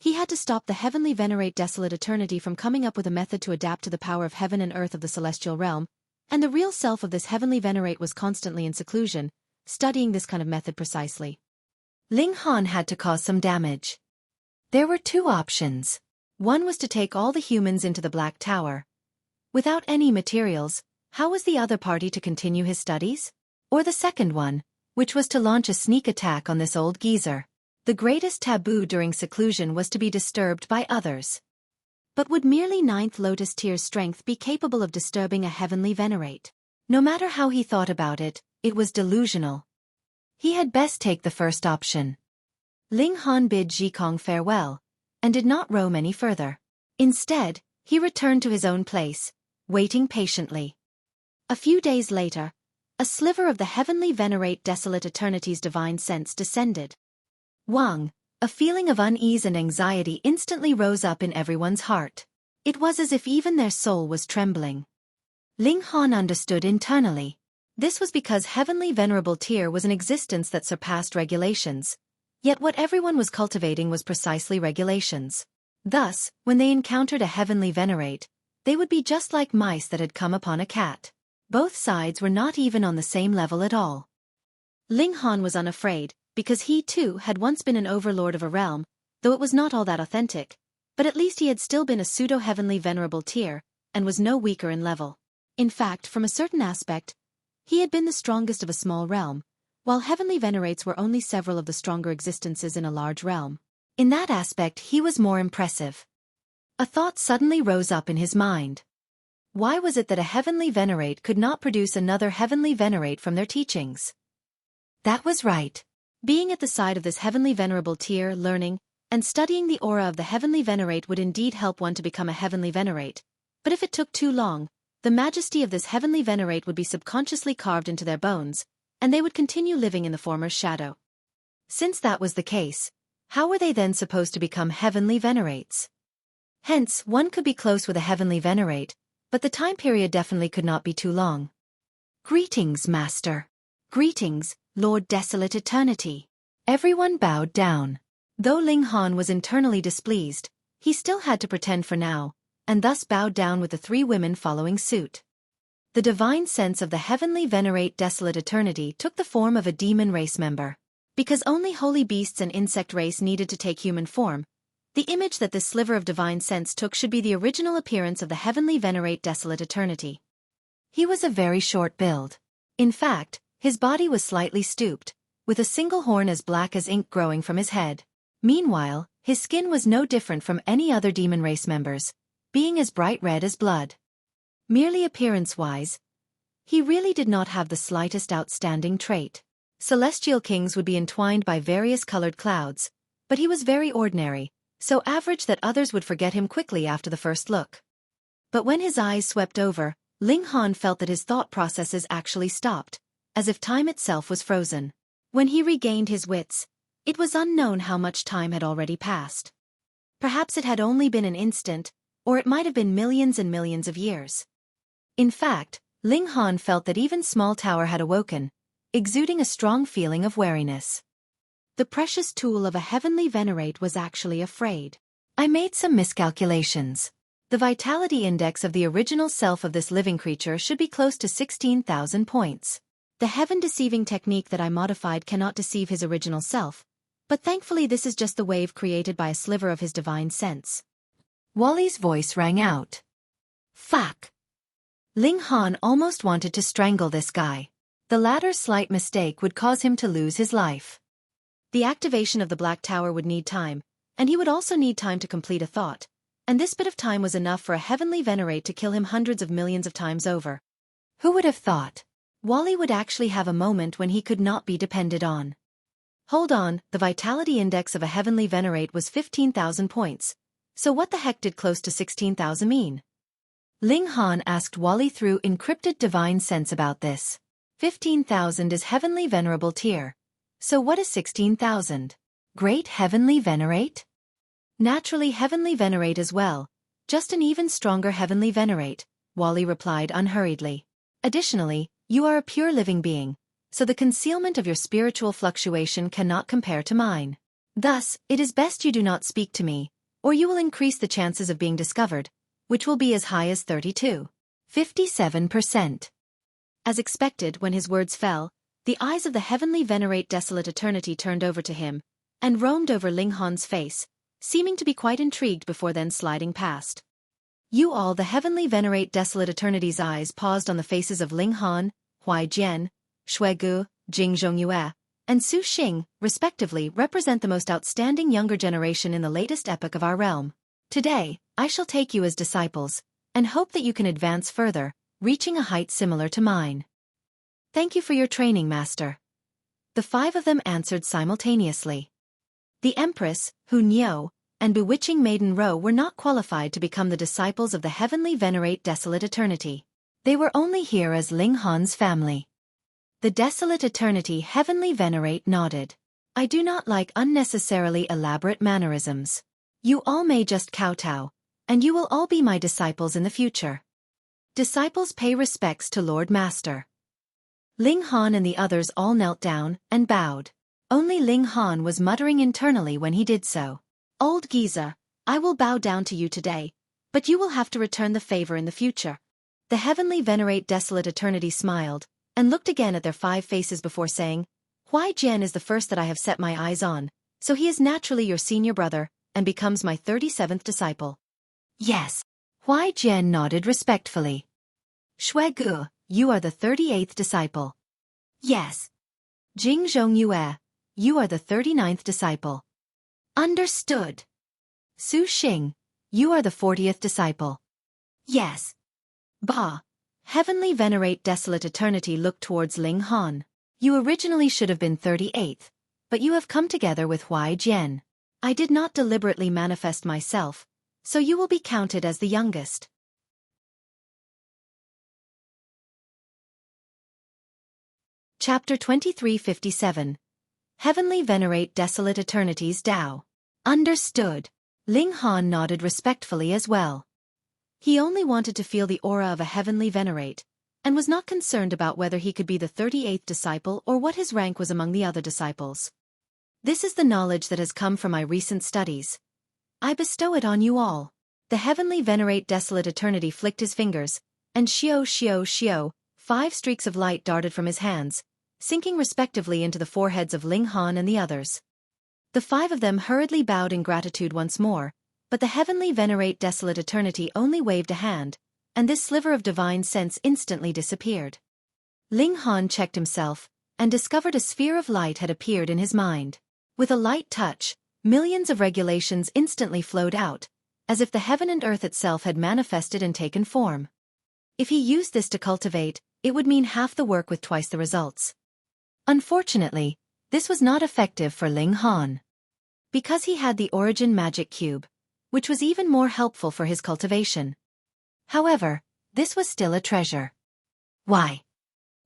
Speaker 1: He had to stop the heavenly Venerate Desolate Eternity from coming up with a method to adapt to the power of heaven and earth of the celestial realm, and the real self of this heavenly Venerate was constantly in seclusion, studying this kind of method precisely. Ling Han had to cause some damage. There were two options. One was to take all the humans into the Black Tower. Without any materials, how was the other party to continue his studies? Or the second one, which was to launch a sneak attack on this old geezer. The greatest taboo during seclusion was to be disturbed by others. But would merely ninth lotus tier's strength be capable of disturbing a heavenly Venerate? No matter how he thought about it, it was delusional. He had best take the first option. Ling Han bid Zhi Kong farewell, and did not roam any further. Instead, he returned to his own place, waiting patiently. A few days later, a sliver of the heavenly Venerate Desolate Eternity's divine sense descended. Wang, a feeling of unease and anxiety instantly rose up in everyone's heart. It was as if even their soul was trembling. Ling Han understood internally. This was because Heavenly Venerable Tier was an existence that surpassed regulations. Yet what everyone was cultivating was precisely regulations. Thus, when they encountered a Heavenly Venerate, they would be just like mice that had come upon a cat. Both sides were not even on the same level at all. Ling Han was unafraid, because he too had once been an overlord of a realm, though it was not all that authentic, but at least he had still been a pseudo-heavenly venerable tier, and was no weaker in level. In fact, from a certain aspect, he had been the strongest of a small realm, while heavenly venerates were only several of the stronger existences in a large realm. In that aspect he was more impressive. A thought suddenly rose up in his mind. Why was it that a heavenly venerate could not produce another heavenly venerate from their teachings? That was right. Being at the side of this heavenly venerable tier, learning, and studying the aura of the heavenly venerate would indeed help one to become a heavenly venerate, but if it took too long, the majesty of this heavenly venerate would be subconsciously carved into their bones, and they would continue living in the former's shadow. Since that was the case, how were they then supposed to become heavenly venerates? Hence, one could be close with a heavenly venerate, but the time period definitely could not be too long. Greetings, Master. Greetings, Lord Desolate Eternity. Everyone bowed down. Though Ling Han was internally displeased, he still had to pretend for now, and thus bowed down with the three women following suit. The divine sense of the heavenly Venerate Desolate Eternity took the form of a demon race member. Because only holy beasts and insect race needed to take human form, the image that this sliver of divine sense took should be the original appearance of the heavenly Venerate Desolate Eternity. He was a very short build. In fact, his body was slightly stooped, with a single horn as black as ink growing from his head. Meanwhile, his skin was no different from any other demon race members, being as bright red as blood. Merely appearance-wise, he really did not have the slightest outstanding trait. Celestial kings would be entwined by various colored clouds, but he was very ordinary, so average that others would forget him quickly after the first look. But when his eyes swept over, Ling Han felt that his thought processes actually stopped, as if time itself was frozen. When he regained his wits, it was unknown how much time had already passed. Perhaps it had only been an instant, or it might have been millions and millions of years. In fact, Ling Han felt that even Small Tower had awoken, exuding a strong feeling of wariness. The precious tool of a heavenly venerate was actually afraid. I made some miscalculations. The vitality index of the original self of this living creature should be close to 16,000 points. The heaven-deceiving technique that I modified cannot deceive his original self, but thankfully this is just the wave created by a sliver of his divine sense. Wally's voice rang out. Fuck! Ling Han almost wanted to strangle this guy. The latter's slight mistake would cause him to lose his life. The activation of the Black Tower would need time, and he would also need time to complete a thought, and this bit of time was enough for a heavenly venerate to kill him hundreds of millions of times over. Who would have thought? Wally would actually have a moment when he could not be depended on. Hold on, the vitality index of a heavenly venerate was 15,000 points, so what the heck did close to 16,000 mean? Ling Han asked Wally through encrypted divine sense about this. 15,000 is heavenly venerable tier. So what is 16,000? Great heavenly venerate? Naturally heavenly venerate as well, just an even stronger heavenly venerate, Wally replied unhurriedly. Additionally, you are a pure living being, so the concealment of your spiritual fluctuation cannot compare to mine. Thus, it is best you do not speak to me, or you will increase the chances of being discovered, which will be as high as 57%. As expected, when his words fell, the eyes of the heavenly Venerate Desolate Eternity turned over to him, and roamed over Ling Han's face, seeming to be quite intrigued before then sliding past. You all, the heavenly Venerate Desolate Eternity's eyes paused on the faces of Ling Han, Huai Jian, Xueqi, Yue, and Su Xing, respectively, represent the most outstanding younger generation in the latest epoch of our realm. Today, I shall take you as disciples, and hope that you can advance further, reaching a height similar to mine. Thank you for your training, Master. The 5 of them answered simultaneously. The Empress, Hu Niu, and bewitching Maiden Ro were not qualified to become the disciples of the heavenly Venerate Desolate Eternity. They were only here as Ling Han's family. The Desolate Eternity heavenly Venerate nodded. I do not like unnecessarily elaborate mannerisms. You all may just kowtow, and you will all be my disciples in the future. Disciples pay respects to Lord Master. Ling Han and the others all knelt down and bowed. Only Ling Han was muttering internally when he did so. Old geezer, I will bow down to you today, but you will have to return the favor in the future. The heavenly Venerate Desolate Eternity smiled, and looked again at their 5 faces before saying, Huai Jian is the first that I have set my eyes on, so he is naturally your senior brother, and becomes my 37th disciple. Yes. Huai Jian nodded respectfully. Xueqi, you are the 38th disciple. Yes. Yue, you are the 39th disciple. Understood. Su Xing, you are the 40th disciple. Yes. Ba. Heavenly Venerate Desolate Eternity looked towards Ling Han. You originally should have been 38th, but you have come together with Huai Jian. I did not deliberately manifest myself, so you will be counted as the youngest. Chapter 2357. Heavenly Venerate Desolate Eternity's Tao. Understood. Ling Han nodded respectfully as well. He only wanted to feel the aura of a heavenly Venerate, and was not concerned about whether he could be the 38th disciple or what his rank was among the other disciples. This is the knowledge that has come from my recent studies. I bestow it on you all. The heavenly Venerate Desolate Eternity flicked his fingers, and shio, 5 streaks of light darted from his hands, sinking respectively into the foreheads of Ling Han and the others. The 5 of them hurriedly bowed in gratitude once more, but the heavenly Venerate Desolate Eternity only waved a hand, and this sliver of divine sense instantly disappeared. Ling Han checked himself, and discovered a sphere of light had appeared in his mind. With a light touch, millions of regulations instantly flowed out, as if the heaven and earth itself had manifested and taken form. If he used this to cultivate, it would mean half the work with twice the results. Unfortunately, this was not effective for Ling Han. Because he had the Origin Magic Cube, which was even more helpful for his cultivation. However, this was still a treasure. Why?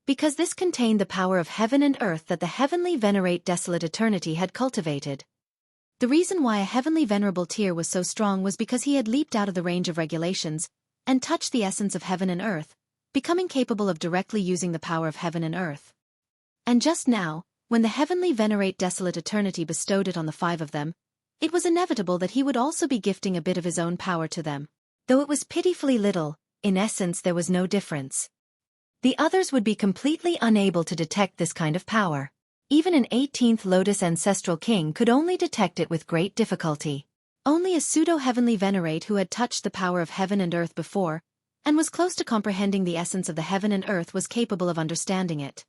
Speaker 1: Because this contained the power of heaven and earth that the heavenly Venerate Desolate Eternity had cultivated. The reason why a heavenly Venerable tier was so strong was because he had leaped out of the range of regulations, and touched the essence of heaven and earth, becoming capable of directly using the power of heaven and earth. And just now, when the heavenly Venerate Desolate Eternity bestowed it on the 5 of them, it was inevitable that he would also be gifting a bit of his own power to them. Though it was pitifully little, in essence there was no difference. The others would be completely unable to detect this kind of power. Even an 18th Lotus Ancestral King could only detect it with great difficulty. Only a pseudo-heavenly Venerate who had touched the power of heaven and earth before, and was close to comprehending the essence of the heaven and earth was capable of understanding it.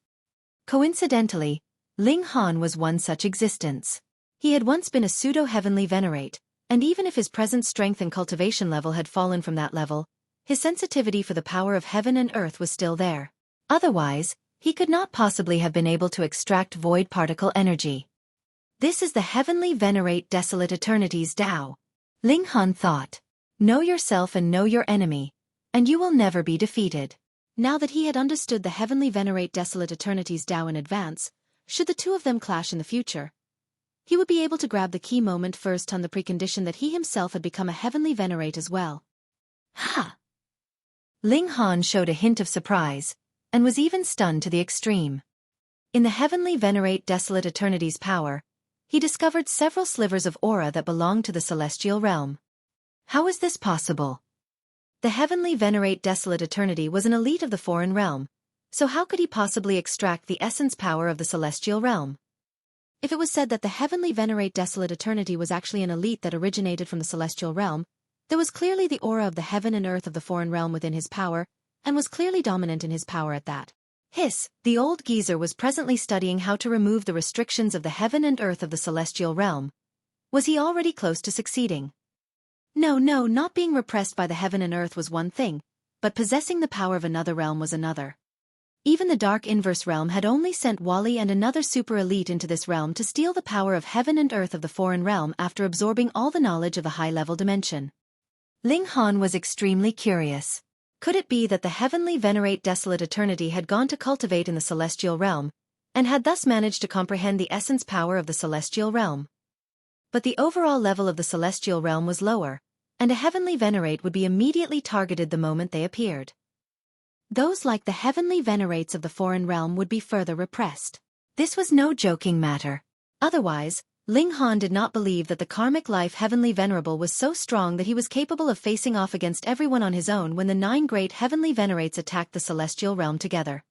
Speaker 1: Coincidentally, Ling Han was one such existence. He had once been a pseudo-heavenly Venerate, and even if his present strength and cultivation level had fallen from that level, his sensitivity for the power of heaven and earth was still there. Otherwise, he could not possibly have been able to extract void particle energy. This is the heavenly Venerate Desolate Eternity's Tao. Ling Han thought. Know yourself and know your enemy, and you will never be defeated. Now that he had understood the heavenly Venerate Desolate Eternity's Tao in advance, should the 2 of them clash in the future, he would be able to grab the key moment first on the precondition that he himself had become a heavenly Venerate as well. Ha! Ling Han showed a hint of surprise, and was even stunned to the extreme. In the heavenly Venerate Desolate Eternity's power, he discovered several slivers of aura that belonged to the celestial realm. How is this possible? The heavenly Venerate Desolate Eternity was an elite of the foreign realm, so how could he possibly extract the essence power of the celestial realm? If it was said that the heavenly Venerate Desolate Eternity was actually an elite that originated from the celestial realm, there was clearly the aura of the heaven and earth of the foreign realm within his power, and was clearly dominant in his power at that. The old geezer was presently studying how to remove the restrictions of the heaven and earth of the celestial realm. Was he already close to succeeding? No, not being repressed by the heaven and earth was one thing, but possessing the power of another realm was another. Even the Dark Inverse realm had only sent Wally and another super elite into this realm to steal the power of heaven and earth of the foreign realm after absorbing all the knowledge of the high-level dimension. Ling Han was extremely curious. Could it be that the heavenly Venerate Desolate Eternity had gone to cultivate in the celestial realm, and had thus managed to comprehend the essence power of the celestial realm? But the overall level of the celestial realm was lower, and a heavenly Venerate would be immediately targeted the moment they appeared. Those like the heavenly Venerates of the foreign realm would be further repressed. This was no joking matter. Otherwise, Ling Han did not believe that the karmic life heavenly venerable was so strong that he was capable of facing off against everyone on his own when the 9 great heavenly venerates attacked the celestial realm together.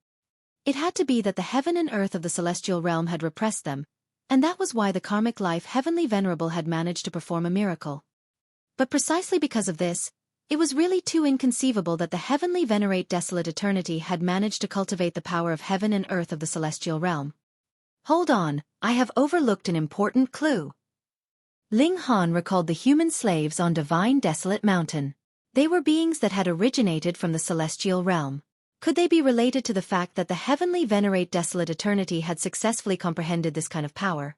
Speaker 1: It had to be that the heaven and earth of the celestial realm had repressed them, and that was why the karmic life heavenly venerable had managed to perform a miracle. But precisely because of this, it was really too inconceivable that the heavenly Venerate Desolate Eternity had managed to cultivate the power of heaven and earth of the celestial realm. Hold on, I have overlooked an important clue. Ling Han recalled the human slaves on Divine Desolate Mountain. They were beings that had originated from the celestial realm. Could they be related to the fact that the heavenly Venerate Desolate Eternity had successfully comprehended this kind of power?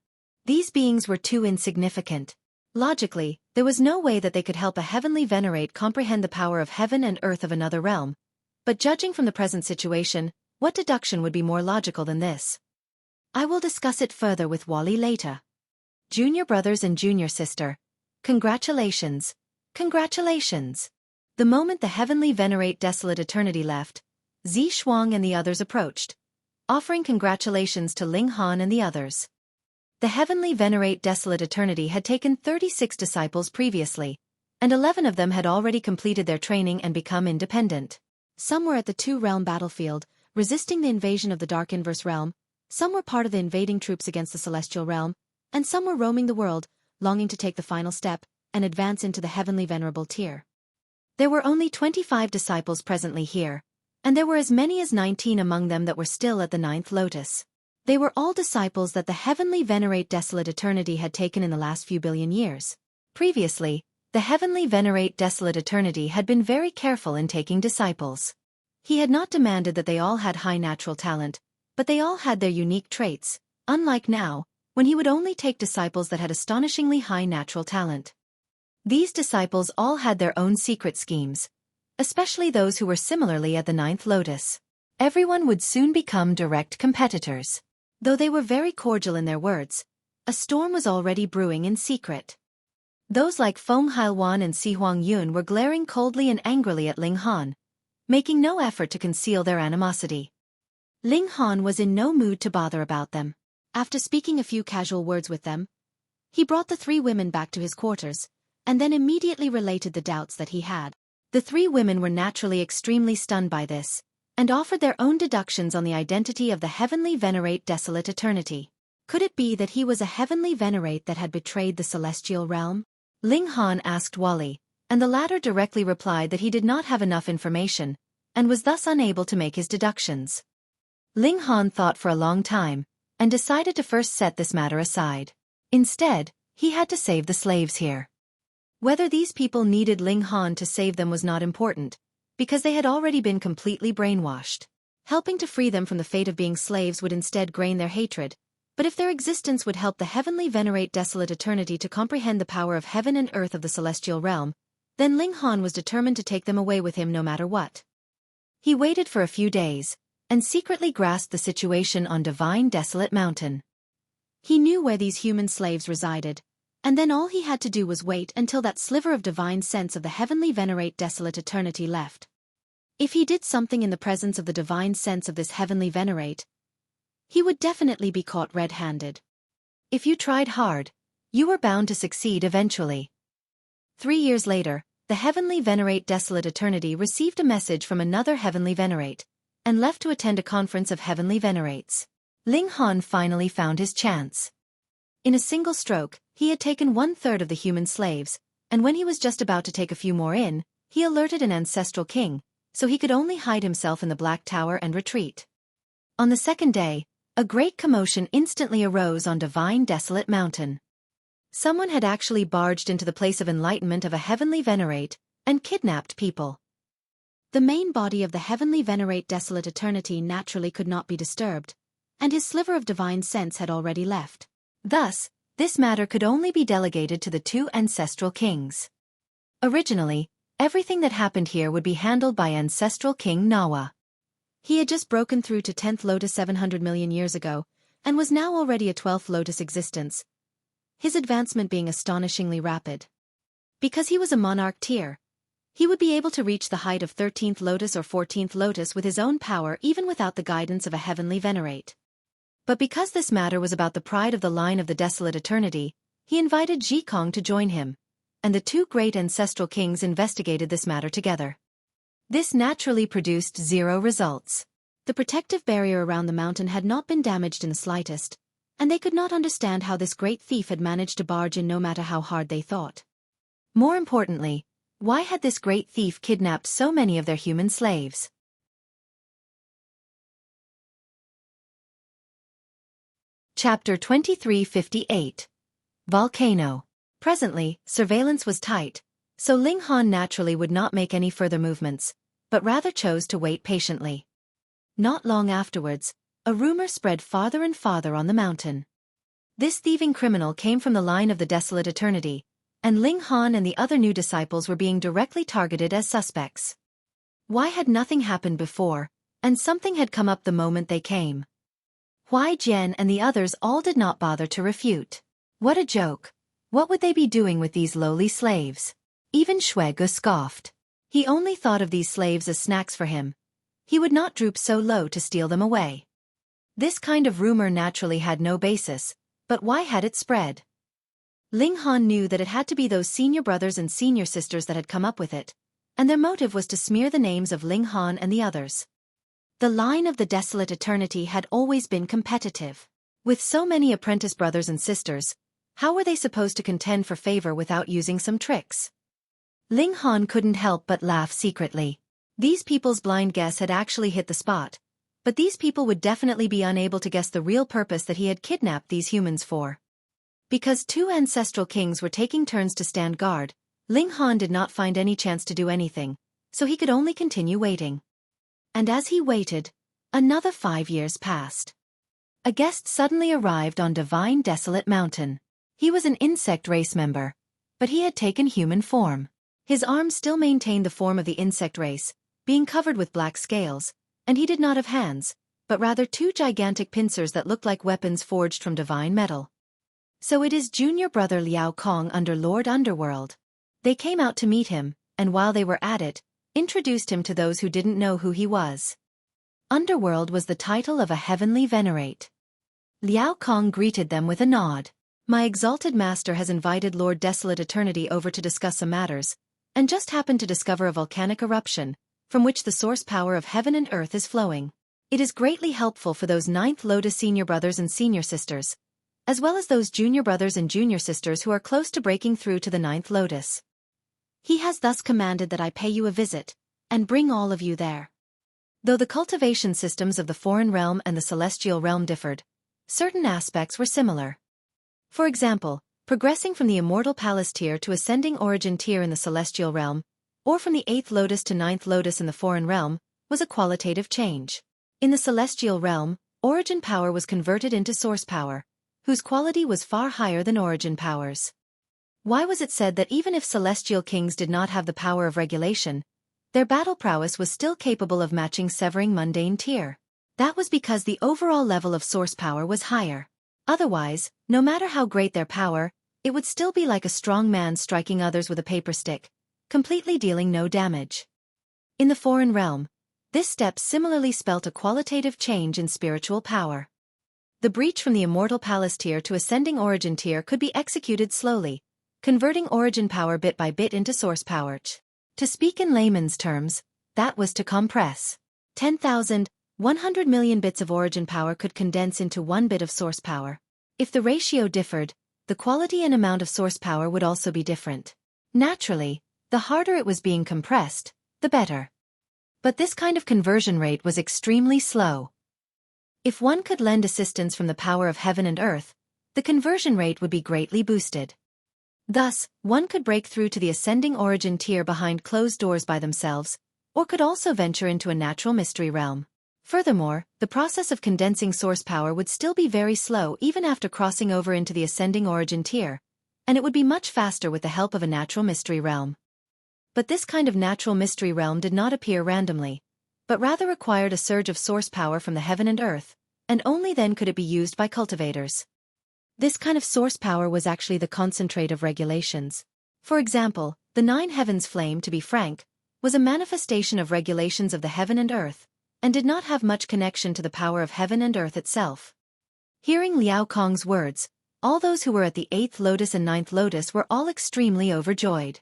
Speaker 1: These beings were too insignificant. Logically, there was no way that they could help a heavenly Venerate comprehend the power of heaven and earth of another realm. But judging from the present situation, what deduction would be more logical than this? I will discuss it further with Wally later. Junior brothers and junior sister, congratulations. Congratulations. The moment the heavenly Venerate Desolate Eternity left, Zhi Kong and the others approached, offering congratulations to Ling Han and the others. The heavenly Venerate Desolate Eternity had taken 36 disciples previously, and 11 of them had already completed their training and become independent. Some were at the two-realm battlefield, resisting the invasion of the Dark Inverse realm, some were part of the invading troops against the celestial realm, and some were roaming the world, longing to take the final step, and advance into the heavenly venerable tier. There were only 25 disciples presently here, and there were as many as 19 among them that were still at the 9th lotus. They were all disciples that the heavenly Venerate Desolate Eternity had taken in the last few billion years. Previously, the heavenly Venerate Desolate Eternity had been very careful in taking disciples. He had not demanded that they all had high natural talent, but they all had their unique traits, unlike now, when he would only take disciples that had astonishingly high natural talent. These disciples all had their own secret schemes, especially those who were similarly at the 9th lotus. Everyone would soon become direct competitors. Though they were very cordial in their words, a storm was already brewing in secret. Those like Feng Hailwan and Si Huangyun were glaring coldly and angrily at Ling Han, making no effort to conceal their animosity. Ling Han was in no mood to bother about them. After speaking a few casual words with them, he brought the 3 women back to his quarters, and then immediately related the doubts that he had. The 3 women were naturally extremely stunned by this, and offered their own deductions on the identity of the heavenly Venerate Desolate Eternity. Could it be that he was a heavenly Venerate that had betrayed the celestial realm? Ling Han asked Wally, and the latter directly replied that he did not have enough information, and was thus unable to make his deductions. Ling Han thought for a long time, and decided to first set this matter aside. Instead, he had to save the slaves here. Whether these people needed Ling Han to save them was not important, because they had already been completely brainwashed. Helping to free them from the fate of being slaves would instead gain their hatred, but if their existence would help the heavenly Venerate Desolate Eternity to comprehend the power of heaven and earth of the celestial realm, then Ling Han was determined to take them away with him no matter what. He waited for a few days, and secretly grasped the situation on Divine Desolate Mountain. He knew where these human slaves resided, and then all he had to do was wait until that sliver of divine sense of the heavenly Venerate Desolate Eternity left. If he did something in the presence of the divine sense of this heavenly Venerate, he would definitely be caught red-handed. If you tried hard, you were bound to succeed eventually. 3 years later, the heavenly Venerate Desolate Eternity received a message from another heavenly Venerate, and left to attend a conference of heavenly Venerates. Ling Han finally found his chance. In a single stroke, he had taken 1/3 of the human slaves, and when he was just about to take a few more in, he alerted an ancestral king, so he could only hide himself in the Black Tower and retreat. On the second day, a great commotion instantly arose on Divine Desolate Mountain. Someone had actually barged into the place of enlightenment of a heavenly Venerate, and kidnapped people. The main body of the heavenly Venerate Desolate Eternity naturally could not be disturbed, and his sliver of divine sense had already left. Thus, this matter could only be delegated to the 2 ancestral kings. Originally, everything that happened here would be handled by ancestral King Nawa. He had just broken through to 10th Lotus 700 million years ago, and was now already a 12th Lotus existence, his advancement being astonishingly rapid. Because he was a monarch tier, he would be able to reach the height of 13th Lotus or 14th Lotus with his own power even without the guidance of a heavenly Venerate. But because this matter was about the pride of the line of the Desolate Eternity, he invited Zhi Kong to join him, and the 2 great ancestral kings investigated this matter together. This naturally produced 0 results. The protective barrier around the mountain had not been damaged in the slightest, and they could not understand how this great thief had managed to barge in no matter how hard they thought. More importantly, why had this great thief kidnapped so many of their human slaves? Chapter 2358. Volcano. Presently, surveillance was tight, so Ling Han naturally would not make any further movements, but rather chose to wait patiently. Not long afterwards, a rumor spread farther and farther on the mountain. This thieving criminal came from the line of the Desolate Eternity, and Ling Han and the other new disciples were being directly targeted as suspects. Why had nothing happened before, and something had come up the moment they came? Huai Jian and the others all did not bother to refute. What a joke! What would they be doing with these lowly slaves? Even Xueqi scoffed. He only thought of these slaves as snacks for him. He would not droop so low to steal them away. This kind of rumor naturally had no basis, but why had it spread? Ling Han knew that it had to be those senior brothers and senior sisters that had come up with it, and their motive was to smear the names of Ling Han and the others. The line of the Desolate Eternity had always been competitive. With so many apprentice brothers and sisters, how were they supposed to contend for favor without using some tricks? Ling Han couldn't help but laugh secretly. These people's blind guess had actually hit the spot, but these people would definitely be unable to guess the real purpose that he had kidnapped these humans for. Because 2 ancestral kings were taking turns to stand guard, Ling Han did not find any chance to do anything, so he could only continue waiting. And as he waited, another 5 years passed. A guest suddenly arrived on Divine Desolate Mountain. He was an insect race member, but he had taken human form. His arms still maintained the form of the insect race, being covered with black scales, and he did not have hands, but rather 2 gigantic pincers that looked like weapons forged from divine metal. So it is junior brother Liao Kong under Lord Underworld. They came out to meet him, and while they were at it, introduced him to those who didn't know who he was. Underworld was the title of a heavenly Venerate. Liao Kong greeted them with a nod. My exalted master has invited Lord Desolate Eternity over to discuss some matters, and just happened to discover a volcanic eruption, from which the source power of heaven and earth is flowing. It is greatly helpful for those 9th Lotus senior brothers and senior sisters, as well as those junior brothers and junior sisters who are close to breaking through to the 9th Lotus. He has thus commanded that I pay you a visit, and bring all of you there. Though the cultivation systems of the foreign realm and the celestial realm differed, certain aspects were similar. For example, progressing from the immortal palace tier to ascending origin tier in the celestial realm, or from the 8th Lotus to 9th Lotus in the foreign realm, was a qualitative change. In the celestial realm, origin power was converted into source power, whose quality was far higher than origin powers. Why was it said that even if celestial kings did not have the power of regulation, their battle prowess was still capable of matching severing mundane tier? That was because the overall level of source power was higher. Otherwise, no matter how great their power, it would still be like a strong man striking others with a paper stick, completely dealing no damage. In the foreign realm, this step similarly spelt a qualitative change in spiritual power. The breach from the Immortal Palace tier to Ascending Origin tier could be executed slowly, converting origin power bit by bit into source power. To speak in layman's terms, that was to compress. 10,000, 100 million bits of origin power could condense into 1 bit of source power. If the ratio differed, the quality and amount of source power would also be different. Naturally, the harder it was being compressed, the better. But this kind of conversion rate was extremely slow. If one could lend assistance from the power of heaven and earth, the conversion rate would be greatly boosted. Thus, one could break through to the Ascending Origin tier behind closed doors by themselves, or could also venture into a natural mystery realm. Furthermore, the process of condensing source power would still be very slow even after crossing over into the Ascending Origin tier, and it would be much faster with the help of a natural mystery realm. But this kind of natural mystery realm did not appear randomly, but rather required a surge of source power from the heaven and earth, and only then could it be used by cultivators. This kind of source power was actually the concentrate of regulations. For example, the 9 heavens flame, to be frank, was a manifestation of regulations of the heaven and earth, and did not have much connection to the power of heaven and earth itself. Hearing Liao Kong's words, all those who were at the 8th lotus and 9th lotus were all extremely overjoyed.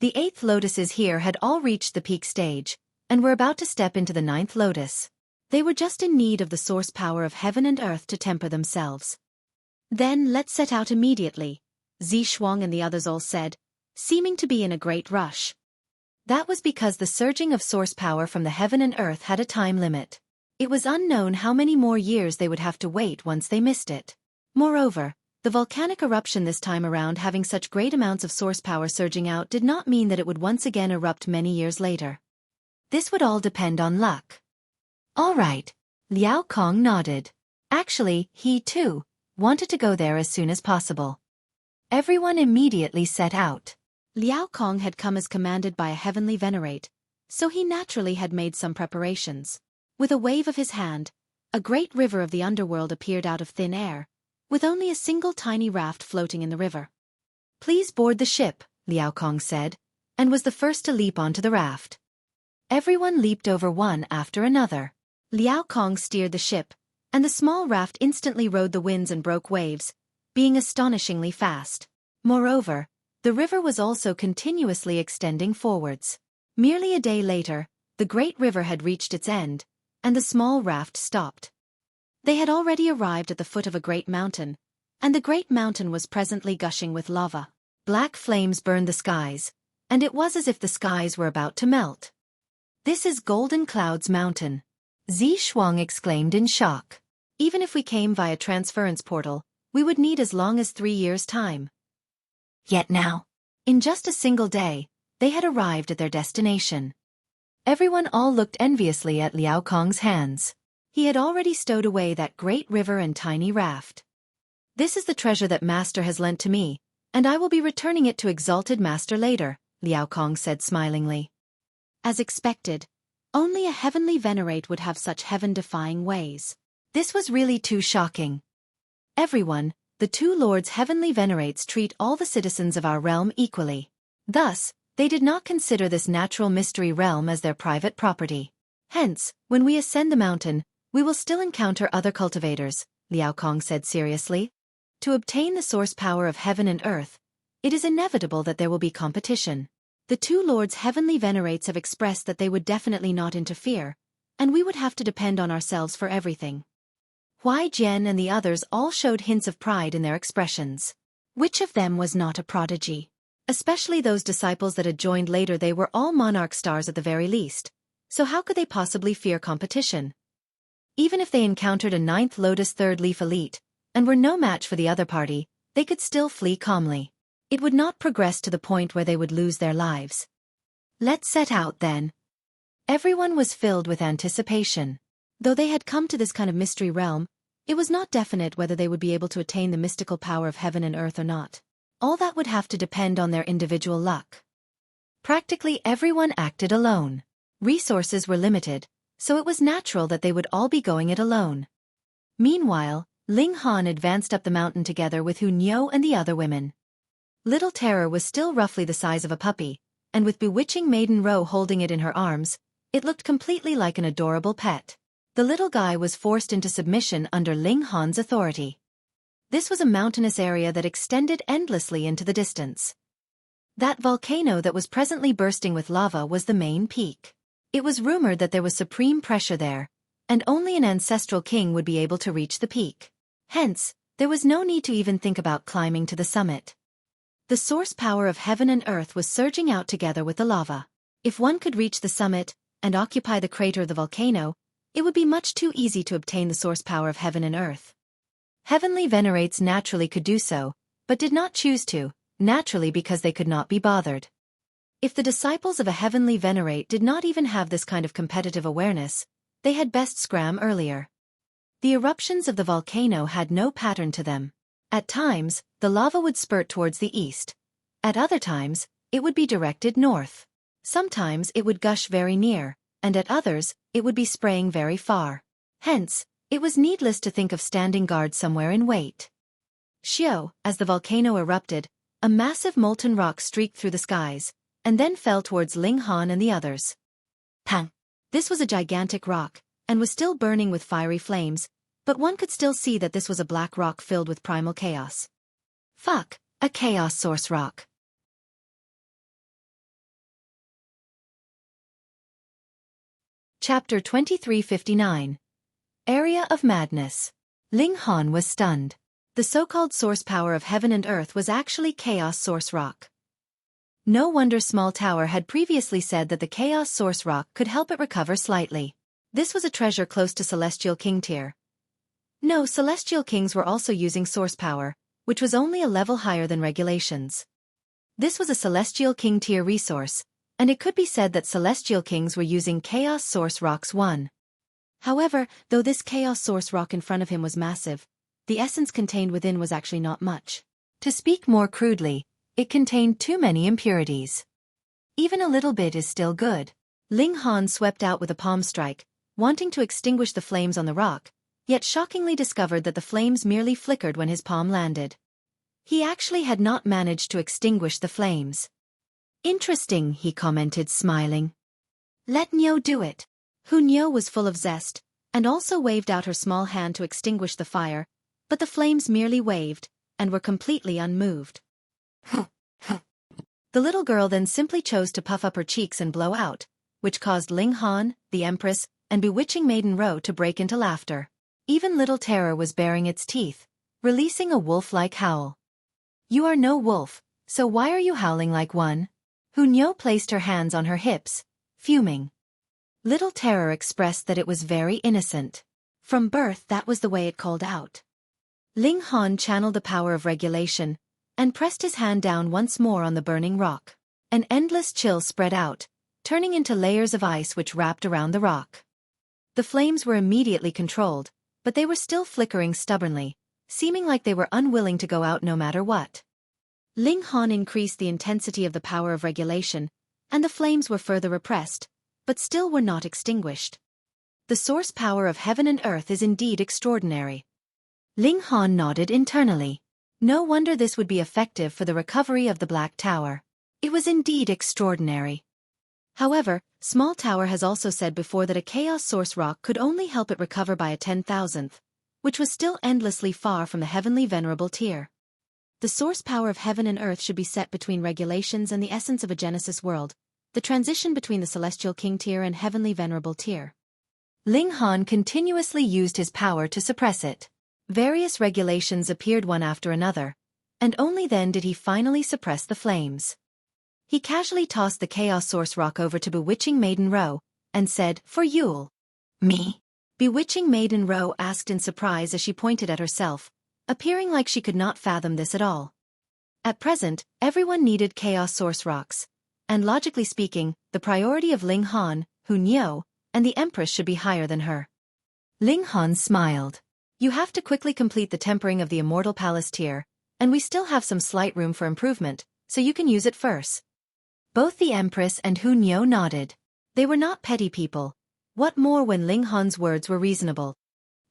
Speaker 1: The 8th lotuses here had all reached the peak stage, and were about to step into the 9th lotus. They were just in need of the source power of heaven and earth to temper themselves. Then let's set out immediately, Zhi Kong and the others all said, seeming to be in a great rush. That was because the surging of source power from the heaven and earth had a time limit. It was unknown how many more years they would have to wait once they missed it. Moreover, the volcanic eruption this time around having such great amounts of source power surging out did not mean that it would once again erupt many years later. This would all depend on luck. All right, Liao Kong nodded. Actually, he too wanted to go there as soon as possible. Everyone immediately set out. Liao Kong had come as commanded by a heavenly venerate, so he naturally had made some preparations. With a wave of his hand, a great river of the underworld appeared out of thin air, with only a single tiny raft floating in the river. Please board the ship, Liao Kong said, and was the first to leap onto the raft. Everyone leaped over one after another. Liao Kong steered the ship, and the small raft instantly rode the winds and broke waves, being astonishingly fast. Moreover, the river was also continuously extending forwards. Merely a day later, the great river had reached its end, and the small raft stopped. They had already arrived at the foot of a great mountain, and the great mountain was presently gushing with lava. Black flames burned the skies, and it was as if the skies were about to melt. This is Golden Cloud's mountain, Zhi Kong exclaimed in shock. Even if we came via transference portal, we would need as long as 3 years' time. Yet now, in just a single day, they had arrived at their destination. Everyone all looked enviously at Liao Kong's hands. He had already stowed away that great river and tiny raft. This is the treasure that Master has lent to me, and I will be returning it to Exalted Master later, Liao Kong said smilingly. As expected, only a heavenly venerate would have such heaven-defying ways. This was really too shocking. Everyone, the 2 lords heavenly venerates treat all the citizens of our realm equally. Thus, they did not consider this natural mystery realm as their private property. Hence, when we ascend the mountain, we will still encounter other cultivators, Liao Kong said seriously. To obtain the source power of heaven and earth, it is inevitable that there will be competition. The 2 lords heavenly venerates have expressed that they would definitely not interfere, and we would have to depend on ourselves for everything. Huai Jian and the others all showed hints of pride in their expressions. Which of them was not a prodigy? Especially those disciples that had joined later, they were all monarch stars at the very least, so how could they possibly fear competition? Even if they encountered a 9th Lotus 3rd Leaf elite, and were no match for the other party, they could still flee calmly. It would not progress to the point where they would lose their lives. Let's set out then. Everyone was filled with anticipation. Though they had come to this kind of mystery realm, it was not definite whether they would be able to attain the mystical power of heaven and earth or not. All that would have to depend on their individual luck. Practically everyone acted alone. Resources were limited, so it was natural that they would all be going it alone. Meanwhile, Ling Han advanced up the mountain together with Hu Niu and the other women. Little Terror was still roughly the size of a puppy, and with bewitching Maiden Ro holding it in her arms, it looked completely like an adorable pet. The little guy was forced into submission under Ling Han's authority. This was a mountainous area that extended endlessly into the distance. That volcano that was presently bursting with lava was the main peak. It was rumored that there was supreme pressure there, and only an ancestral king would be able to reach the peak. Hence, there was no need to even think about climbing to the summit. The source power of heaven and earth was surging out together with the lava. If one could reach the summit and occupy the crater of the volcano, it would be much too easy to obtain the source power of heaven and earth. Heavenly venerates naturally could do so, but did not choose to, naturally because they could not be bothered. If the disciples of a heavenly venerate did not even have this kind of competitive awareness, they had best scram earlier. The eruptions of the volcano had no pattern to them. At times, the lava would spurt towards the east. At other times, it would be directed north. Sometimes it would gush very near, and at others, it would be spraying very far. Hence, it was needless to think of standing guard somewhere in wait. Xiao, as the volcano erupted, a massive molten rock streaked through the skies, and then fell towards Ling Han and the others. Pang! This was a gigantic rock, and was still burning with fiery flames, but one could still see that this was a black rock filled with primal chaos. Fuck, a chaos source rock. Chapter 2359. Area of Madness. Ling Han was stunned. The so-called source power of heaven and earth was actually chaos source rock. No wonder Small Tower had previously said that the chaos source rock could help it recover slightly. This was a treasure close to Celestial King tier. No, Celestial Kings were also using source power, which was only a level higher than regulations. This was a Celestial King tier resource, and it could be said that Celestial Kings were using Chaos Source Rocks 1. However, though this Chaos Source Rock in front of him was massive, the essence contained within was actually not much. To speak more crudely, it contained too many impurities. Even a little bit is still good. Ling Han swept out with a palm strike, wanting to extinguish the flames on the rock, yet shockingly discovered that the flames merely flickered when his palm landed. He actually had not managed to extinguish the flames. Interesting, he commented, smiling. Let Niu do it. Niu was full of zest, and also waved out her small hand to extinguish the fire, but the flames merely waved, and were completely unmoved. The little girl then simply chose to puff up her cheeks and blow out, which caused Ling Han, the Empress, and bewitching Maiden Ro to break into laughter. Even Little Terror was baring its teeth, releasing a wolf-like howl. You are no wolf, so why are you howling like one? Niu placed her hands on her hips, fuming. Little Terror expressed that it was very innocent. From birth that was the way it called out. Ling Han channeled the power of regulation, and pressed his hand down once more on the burning rock. An endless chill spread out, turning into layers of ice which wrapped around the rock. The flames were immediately controlled, but they were still flickering stubbornly, seeming like they were unwilling to go out no matter what. Ling Han increased the intensity of the power of regulation, and the flames were further repressed, but still were not extinguished. The source power of heaven and earth is indeed extraordinary. Ling Han nodded internally. No wonder this would be effective for the recovery of the Black Tower. It was indeed extraordinary. However, Small Tower has also said before that a Chaos Source Rock could only help it recover by a 10,000th, which was still endlessly far from the Heavenly Venerable tier. The source power of heaven and earth should be set between regulations and the essence of a Genesis world, the transition between the Celestial King tier and Heavenly Venerable tier. Ling Han continuously used his power to suppress it. Various regulations appeared one after another, and only then did he finally suppress the flames. He casually tossed the Chaos Source Rock over to Bewitching Maiden Ro, and said, "For Yule." "Me?" Bewitching Maiden Ro asked in surprise as she pointed at herself, appearing like she could not fathom this at all. At present, everyone needed Chaos Source Rocks, and logically speaking, the priority of Ling Han, Niu, and the Empress should be higher than her. Ling Han smiled. You have to quickly complete the tempering of the Immortal Palace tier, and we still have some slight room for improvement, so you can use it first. Both the Empress and Niu nodded. They were not petty people. What more when Ling Han's words were reasonable?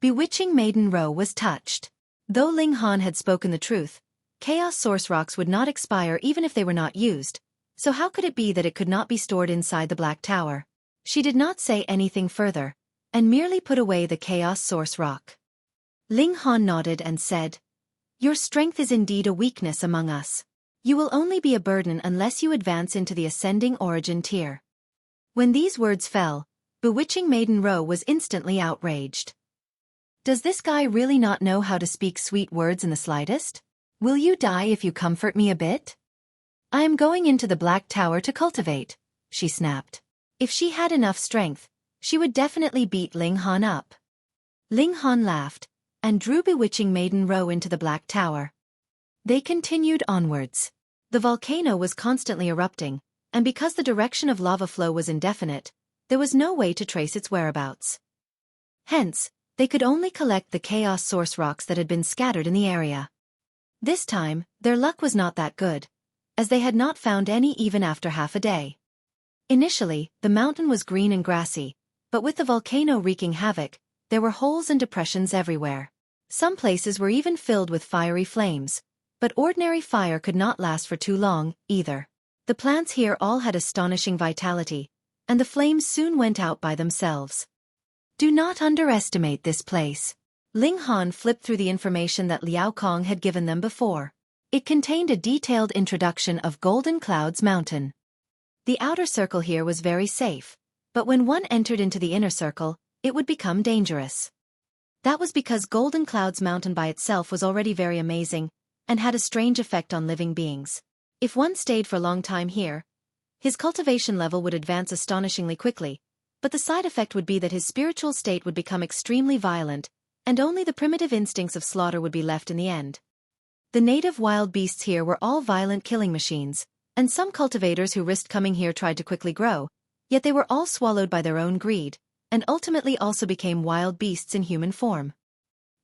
Speaker 1: Bewitching Maiden Ro was touched. Though Ling Han had spoken the truth, Chaos Source Rocks would not expire even if they were not used, so how could it be that it could not be stored inside the Black Tower? She did not say anything further, and merely put away the chaos source rock. Ling Han nodded and said, "Your strength is indeed a weakness among us. You will only be a burden unless you advance into the ascending origin tier." When these words fell, bewitching Maiden Ro was instantly outraged. Does this guy really not know how to speak sweet words in the slightest? Will you die if you comfort me a bit? I am going into the Black Tower to cultivate, she snapped. If she had enough strength, she would definitely beat Ling Han up. Ling Han laughed, and drew bewitching Maiden Ro into the Black Tower. They continued onwards. The volcano was constantly erupting, and because the direction of lava flow was indefinite, there was no way to trace its whereabouts. Hence, they could only collect the chaos source rocks that had been scattered in the area. This time, their luck was not that good, as they had not found any even after half a day. Initially, the mountain was green and grassy, but with the volcano wreaking havoc, there were holes and depressions everywhere. Some places were even filled with fiery flames, but ordinary fire could not last for too long, either. The plants here all had astonishing vitality, and the flames soon went out by themselves. Do not underestimate this place. Ling Han flipped through the information that Liao Kong had given them before. It contained a detailed introduction of Golden Clouds Mountain. The outer circle here was very safe, but when one entered into the inner circle, it would become dangerous. That was because Golden Clouds Mountain by itself was already very amazing, and had a strange effect on living beings. If one stayed for a long time here, his cultivation level would advance astonishingly quickly, but the side effect would be that his spiritual state would become extremely violent, and only the primitive instincts of slaughter would be left in the end. The native wild beasts here were all violent killing machines, and some cultivators who risked coming here tried to quickly grow, yet they were all swallowed by their own greed, and ultimately also became wild beasts in human form.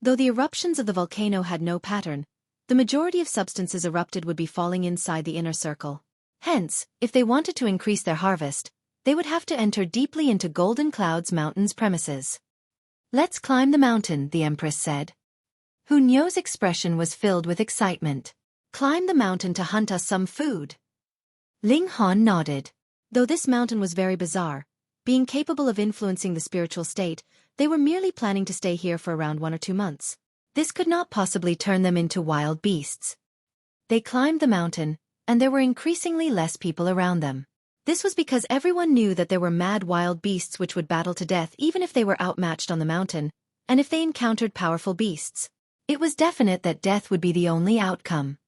Speaker 1: Though the eruptions of the volcano had no pattern, the majority of substances erupted would be falling inside the inner circle. Hence, if they wanted to increase their harvest, they would have to enter deeply into Golden Clouds Mountain's premises. Let's climb the mountain, the Empress said. Hunyou's expression was filled with excitement. Climb the mountain to hunt us some food. Ling Han nodded. Though this mountain was very bizarre, being capable of influencing the spiritual state, they were merely planning to stay here for around 1 or 2 months. This could not possibly turn them into wild beasts. They climbed the mountain, and there were increasingly less people around them. This was because everyone knew that there were mad wild beasts which would battle to death even if they were outmatched on the mountain, and if they encountered powerful beasts. It was definite that death would be the only outcome.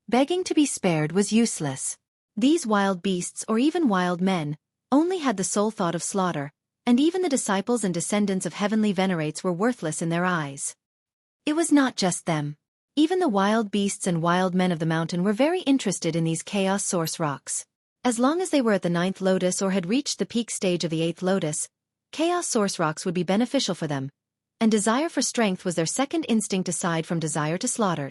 Speaker 1: Begging to be spared was useless. These wild beasts or even wild men only had the sole thought of slaughter, and even the disciples and descendants of heavenly venerates were worthless in their eyes. It was not just them. Even the wild beasts and wild men of the mountain were very interested in these chaos source rocks. As long as they were at the 9th lotus or had reached the peak stage of the 8th lotus, chaos source rocks would be beneficial for them, and desire for strength was their second instinct aside from desire to slaughter.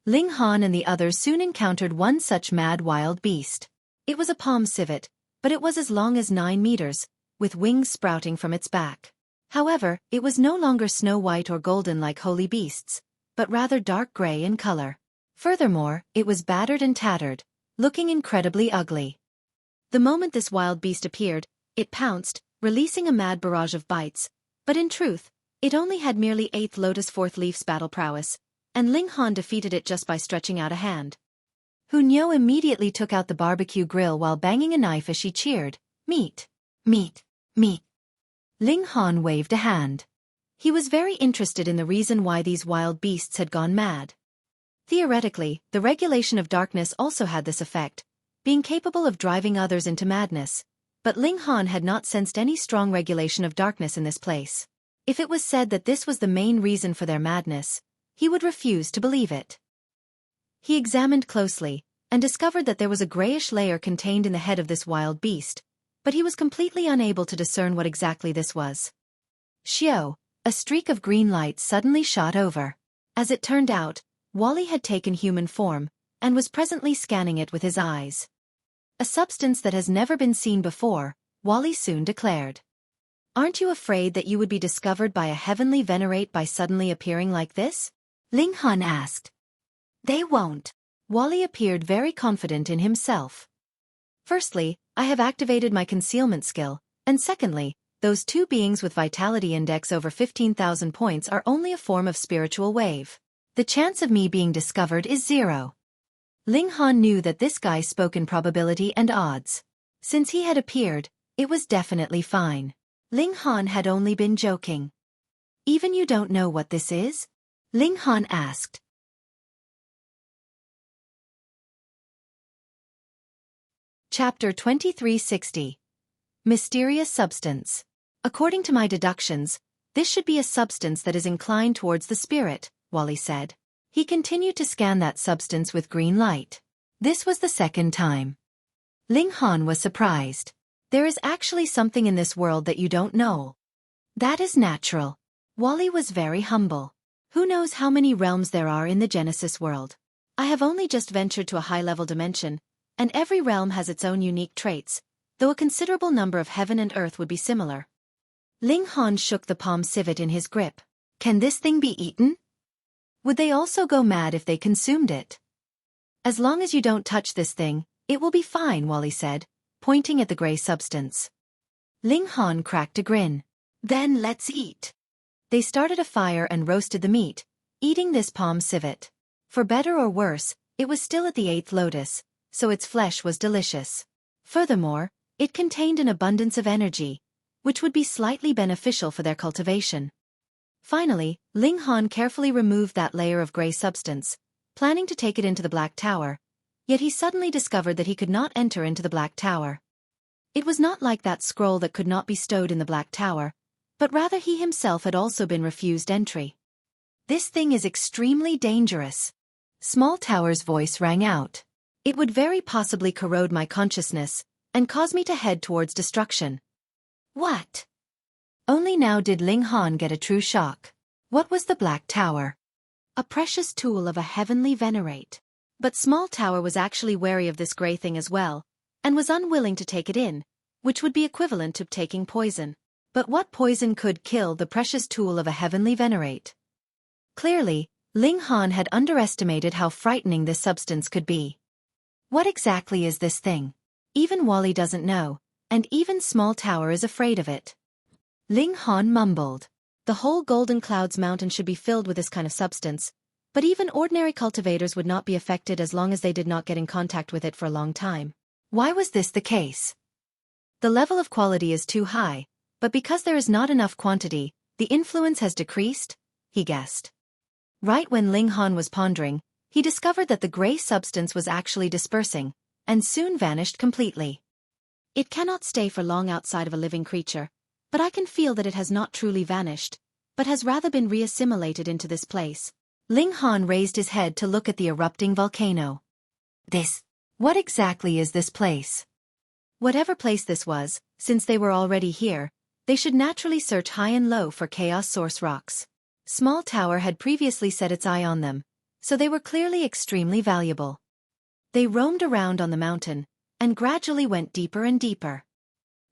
Speaker 1: Ling Han and the others soon encountered one such mad wild beast. It was a palm civet, but it was as long as 9 meters, with wings sprouting from its back. However, it was no longer snow-white or golden like holy beasts, but rather dark gray in color. Furthermore, it was battered and tattered, looking incredibly ugly. The moment this wild beast appeared, it pounced, releasing a mad barrage of bites, but in truth, it only had merely 8th Lotus 4th Leaf's battle prowess, and Ling Han defeated it just by stretching out a hand. Hunyou immediately took out the barbecue grill while banging a knife as she cheered, "Meat! Meat! Meat!" Ling Han waved a hand. He was very interested in the reason why these wild beasts had gone mad. Theoretically, the regulation of darkness also had this effect, being capable of driving others into madness, but Ling Han had not sensed any strong regulation of darkness in this place. If it was said that this was the main reason for their madness, he would refuse to believe it. He examined closely, and discovered that there was a grayish layer contained in the head of this wild beast, but he was completely unable to discern what exactly this was. Xiao, a streak of green light suddenly shot over. As it turned out, Wally had taken human form, and was presently scanning it with his eyes. A substance that has never been seen before, Wally soon declared. "Aren't you afraid that you would be discovered by a heavenly venerate by suddenly appearing like this?" Ling Han asked. "They won't." Wally appeared very confident in himself. "Firstly, I have activated my concealment skill, and secondly, Those two beings with vitality index over 15,000 points are only a form of spiritual wave. The chance of me being discovered is 0. Ling Han knew that this guy spoke in probability and odds. Since he had appeared, it was definitely fine. Ling Han had only been joking. Even you don't know what this is? Ling Han asked. Chapter 2360. Mysterious Substance. According to my deductions, this should be a substance that is inclined towards the spirit, Wally said. He continued to scan that substance with green light. This was the second time. Ling Han was surprised. There is actually something in this world that you don't know. That is natural. Wally was very humble. Who knows how many realms there are in the Genesis world? I have only just ventured to a high-level dimension, and every realm has its own unique traits, though a considerable number of heaven and earth would be similar. Ling Han shook the palm civet in his grip. Can this thing be eaten? Would they also go mad if they consumed it? As long as you don't touch this thing, it will be fine, Wally said, pointing at the gray substance. Ling Han cracked a grin. Then let's eat. They started a fire and roasted the meat, eating this palm civet. For better or worse, it was still at the 8th lotus, so its flesh was delicious. Furthermore, it contained an abundance of energy, which would be slightly beneficial for their cultivation. Finally, Ling Han carefully removed that layer of gray substance, planning to take it into the Black Tower, yet he suddenly discovered that he could not enter into the Black Tower. It was not like that scroll that could not be stowed in the Black Tower, but rather he himself had also been refused entry. This thing is extremely dangerous. Small Tower's voice rang out. It would very possibly corrode my consciousness, and cause me to head towards destruction. What? Only now did Ling Han get a true shock. What was the Black Tower? A precious tool of a heavenly Venerate. But Small Tower was actually wary of this gray thing as well, and was unwilling to take it in, which would be equivalent to taking poison. But what poison could kill the precious tool of a heavenly Venerate? Clearly, Ling Han had underestimated how frightening this substance could be. What exactly is this thing? Even Wally doesn't know, and even Small Tower is afraid of it. Ling Han mumbled. The whole Golden Clouds mountain should be filled with this kind of substance, but even ordinary cultivators would not be affected as long as they did not get in contact with it for a long time. Why was this the case? The level of quality is too high, but because there is not enough quantity, the influence has decreased, he guessed. Right when Ling Han was pondering, he discovered that the gray substance was actually dispersing, and soon vanished completely. It cannot stay for long outside of a living creature, but I can feel that it has not truly vanished, but has rather been reassimilated into this place. Ling Han raised his head to look at the erupting volcano. What exactly is this place? Whatever place this was, since they were already here, they should naturally search high and low for chaos source rocks. Small Tower had previously set its eye on them, so they were clearly extremely valuable. They roamed around on the mountain, and gradually went deeper and deeper.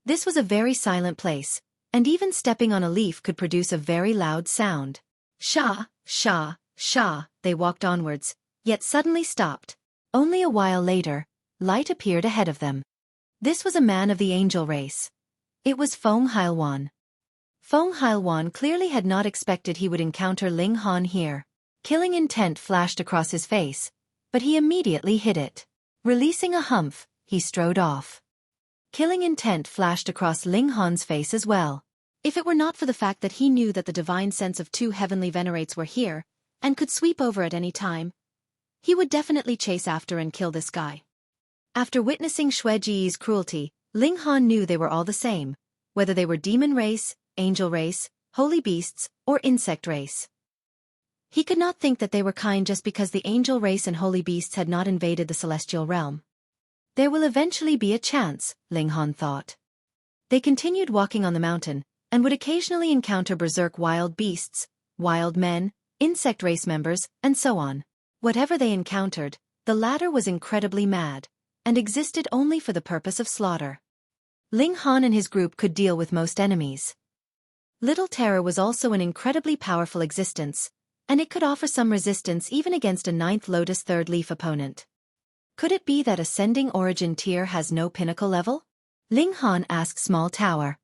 Speaker 1: This was a very silent place, and even stepping on a leaf could produce a very loud sound. Sha, sha, sha, they walked onwards, yet suddenly stopped. Only a while later, light appeared ahead of them. This was a man of the angel race. It was Feng Hailwan. Feng Hailwan clearly had not expected he would encounter Ling Han here. Killing intent flashed across his face, but he immediately hid it. Releasing a humph, he strode off. Killing intent flashed across Ling Han's face as well. If it were not for the fact that he knew that the divine sense of two heavenly Venerates were here, and could sweep over at any time, he would definitely chase after and kill this guy. After witnessing Xueqi's cruelty, Ling Han knew they were all the same, whether they were demon race, angel race, holy beasts, or insect race. He could not think that they were kind just because the angel race and holy beasts had not invaded the celestial realm. There will eventually be a chance, Ling Han thought. They continued walking on the mountain, and would occasionally encounter berserk wild beasts, wild men, insect race members, and so on. Whatever they encountered, the latter was incredibly mad, and existed only for the purpose of slaughter. Ling Han and his group could deal with most enemies. Little Terror was also an incredibly powerful existence, and it could offer some resistance even against a 9th Lotus 3rd Leaf opponent. Could it be that Ascending Origin tier has no pinnacle level? Ling Han asked Small Tower.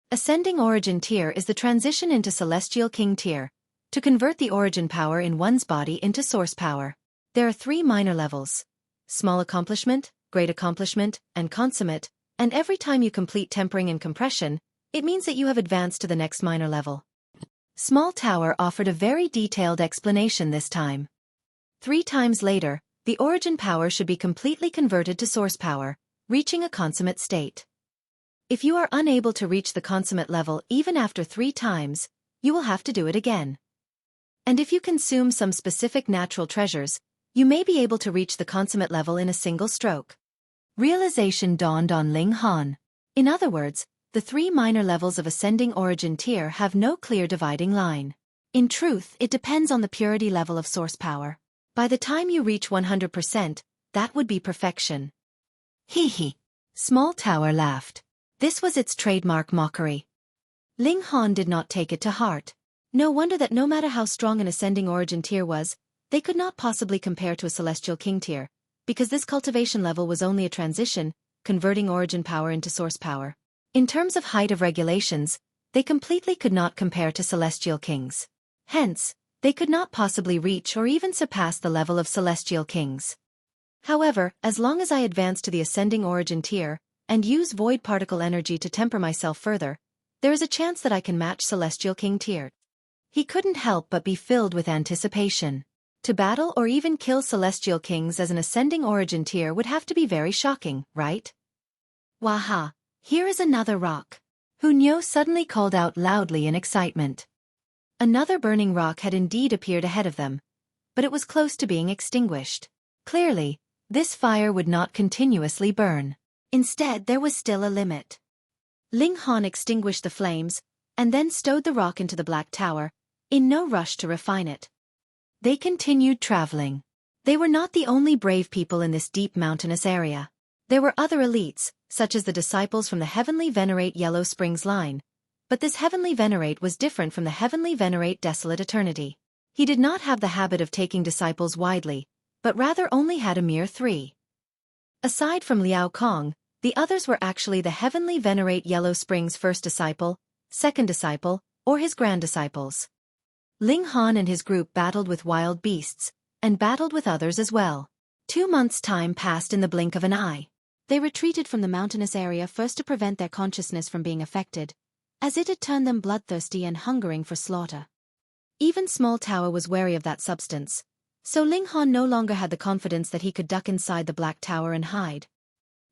Speaker 1: Ascending Origin Tier is the transition into Celestial King Tier, to convert the origin power in one's body into source power. There are 3 minor levels: Small Accomplishment, Great Accomplishment, and Consummate, and every time you complete tempering and compression, it means that you have advanced to the next minor level. Small Tower offered a very detailed explanation this time. 3 times later, the origin power should be completely converted to source power, reaching a consummate state. If you are unable to reach the consummate level even after 3 times, you will have to do it again. And if you consume some specific natural treasures, you may be able to reach the consummate level in a single stroke. Realization dawned on Ling Han. In other words, the 3 minor levels of Ascending Origin Tier have no clear dividing line. In truth, it depends on the purity level of source power. By the time you reach 100%, that would be perfection. Hee hee. Small Tower laughed. This was its trademark mockery. Ling Han did not take it to heart. No wonder that no matter how strong an Ascending Origin Tier was, they could not possibly compare to a Celestial King Tier, because this cultivation level was only a transition, converting origin power into source power. In terms of height of regulations, they completely could not compare to Celestial Kings. Hence, they could not possibly reach or even surpass the level of Celestial Kings. However, as long as I advance to the Ascending Origin Tier, and use void particle energy to temper myself further, there is a chance that I can match Celestial King Tier. He couldn't help but be filled with anticipation. To battle or even kill Celestial Kings as an Ascending Origin Tier would have to be very shocking, right? Waha! Here is another rock. Hunyo suddenly called out loudly in excitement. Another burning rock had indeed appeared ahead of them, but it was close to being extinguished. Clearly, this fire would not continuously burn. Instead, there was still a limit. Ling Han extinguished the flames, and then stowed the rock into the Black Tower, in no rush to refine it. They continued traveling. They were not the only brave people in this deep mountainous area. There were other elites, such as the disciples from the Heavenly Venerate Yellow Springs line, but this Heavenly Venerate was different from the Heavenly Venerate Desolate Eternity. He did not have the habit of taking disciples widely, but rather only had a mere 3. Aside from Liao Kong, the others were actually the Heavenly Venerate Yellow Springs first disciple, second disciple, or his grand disciples. Ling Han and his group battled with wild beasts, and battled with others as well. 2 months' time passed in the blink of an eye. They retreated from the mountainous area first to prevent their consciousness from being affected, as it had turned them bloodthirsty and hungering for slaughter. Even Small Tower was wary of that substance, so Ling Han no longer had the confidence that he could duck inside the Black Tower and hide.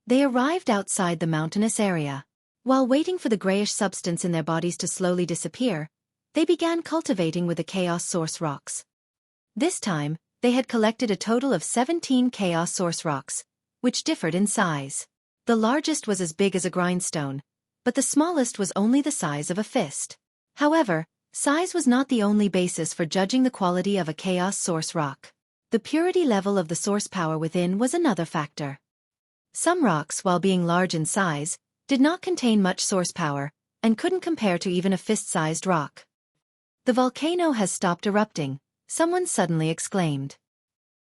Speaker 1: They arrived outside the mountainous area. While waiting for the grayish substance in their bodies to slowly disappear, they began cultivating with the Chaos Source Rocks. This time, they had collected a total of 17 Chaos Source Rocks, which differed in size. The largest was as big as a grindstone, but the smallest was only the size of a fist. However, size was not the only basis for judging the quality of a Chaos Source Rock. The purity level of the source power within was another factor. Some rocks, while being large in size, did not contain much source power, and couldn't compare to even a fist-sized rock. The volcano has stopped erupting, someone suddenly exclaimed.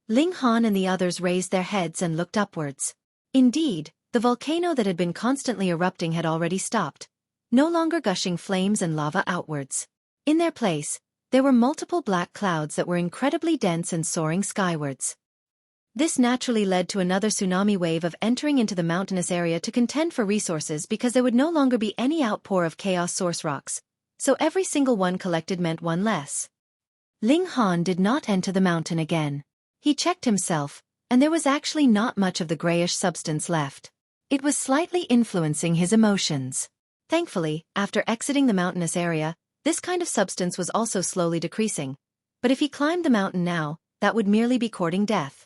Speaker 1: Ling Han and the others raised their heads and looked upwards. Indeed, the volcano that had been constantly erupting had already stopped, no longer gushing flames and lava outwards. In their place, there were multiple black clouds that were incredibly dense and soaring skywards. This naturally led to another tsunami wave of entering into the mountainous area to contend for resources because there would no longer be any outpour of Chaos Source Rocks, so every single one collected meant one less. Ling Han did not enter the mountain again. He checked himself, and there was actually not much of the grayish substance left. It was slightly influencing his emotions. Thankfully, after exiting the mountainous area, this kind of substance was also slowly decreasing, but if he climbed the mountain now, that would merely be courting death.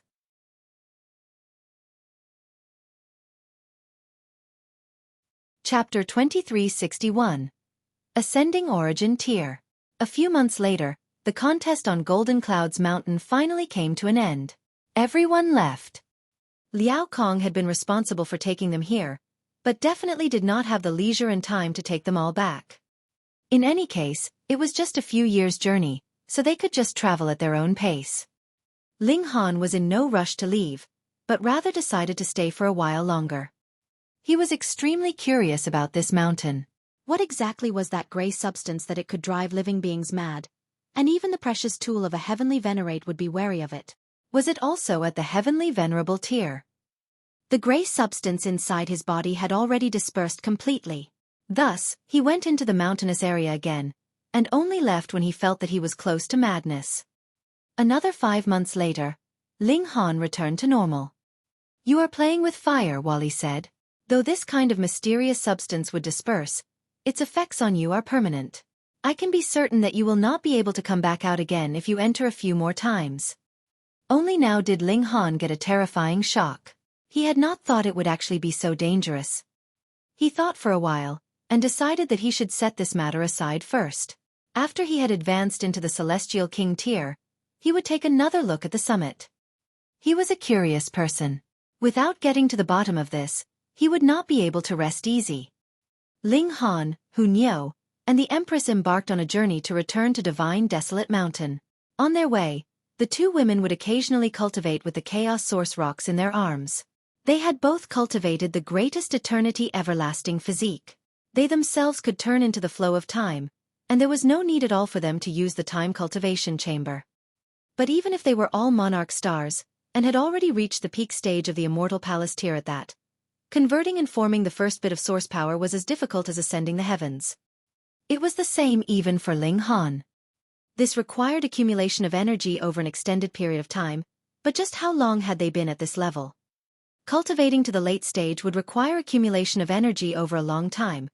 Speaker 1: Chapter 2361. Ascending Origin Tier. A few months later, the contest on Golden Clouds Mountain finally came to an end. Everyone left. Liao Kong had been responsible for taking them here, but definitely did not have the leisure and time to take them all back. In any case, it was just a few years' journey, so they could just travel at their own pace. Ling Han was in no rush to leave, but rather decided to stay for a while longer. He was extremely curious about this mountain. What exactly was that gray substance that it could drive living beings mad? And even the precious tool of a heavenly venerate would be wary of it. Was it also at the heavenly venerable tier? The gray substance inside his body had already dispersed completely. Thus, he went into the mountainous area again, and only left when he felt that he was close to madness. Another 5 months later, Ling Han returned to normal. "You are playing with fire," Wally said. "Though this kind of mysterious substance would disperse, its effects on you are permanent. I can be certain that you will not be able to come back out again if you enter a few more times." Only now did Ling Han get a terrifying shock. He had not thought it would actually be so dangerous. He thought for a while, and decided that he should set this matter aside first. After he had advanced into the Celestial King tier, he would take another look at the summit. He was a curious person. Without getting to the bottom of this, he would not be able to rest easy. Ling Han, Hu Niu, and the Empress embarked on a journey to return to Divine Desolate Mountain. On their way, the two women would occasionally cultivate with the Chaos Source rocks in their arms. They had both cultivated the greatest eternity everlasting physique. They themselves could turn into the flow of time, and there was no need at all for them to use the time cultivation chamber. But even if they were all monarch stars, and had already reached the peak stage of the Immortal Palace tier at that, converting and forming the first bit of source power was as difficult as ascending the heavens. It was the same even for Ling Han. This required accumulation of energy over an extended period of time, but just how long had they been at this level? Cultivating to the late stage would require accumulation of energy over a long time,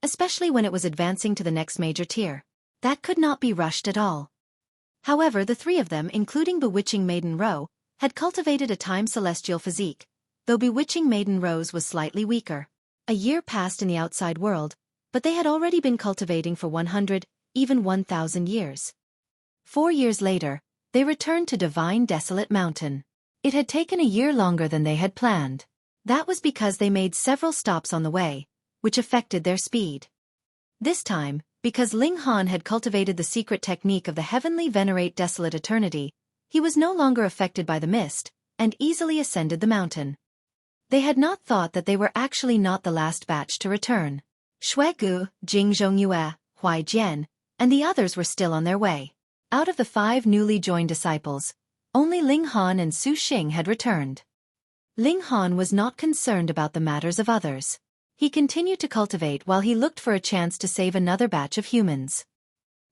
Speaker 1: especially when it was advancing to the next major tier. That could not be rushed at all. However, the three of them, including Bewitching Maiden Ro, had cultivated a time celestial physique, though Bewitching Maiden Ro's was slightly weaker. A year passed in the outside world, but they had already been cultivating for 100, even 1,000 years. 4 years later, they returned to Divine Desolate Mountain. It had taken a year longer than they had planned. That was because they made several stops on the way, which affected their speed. This time, because Ling Han had cultivated the secret technique of the heavenly Venerate Desolate Eternity, he was no longer affected by the mist, and easily ascended the mountain. They had not thought that they were actually not the last batch to return. Xueqi, Jing Zhongyue, Huai Jian, and the others were still on their way. Out of the 5 newly joined disciples, only Ling Han and Su Xing had returned. Ling Han was not concerned about the matters of others. He continued to cultivate while he looked for a chance to save another batch of humans.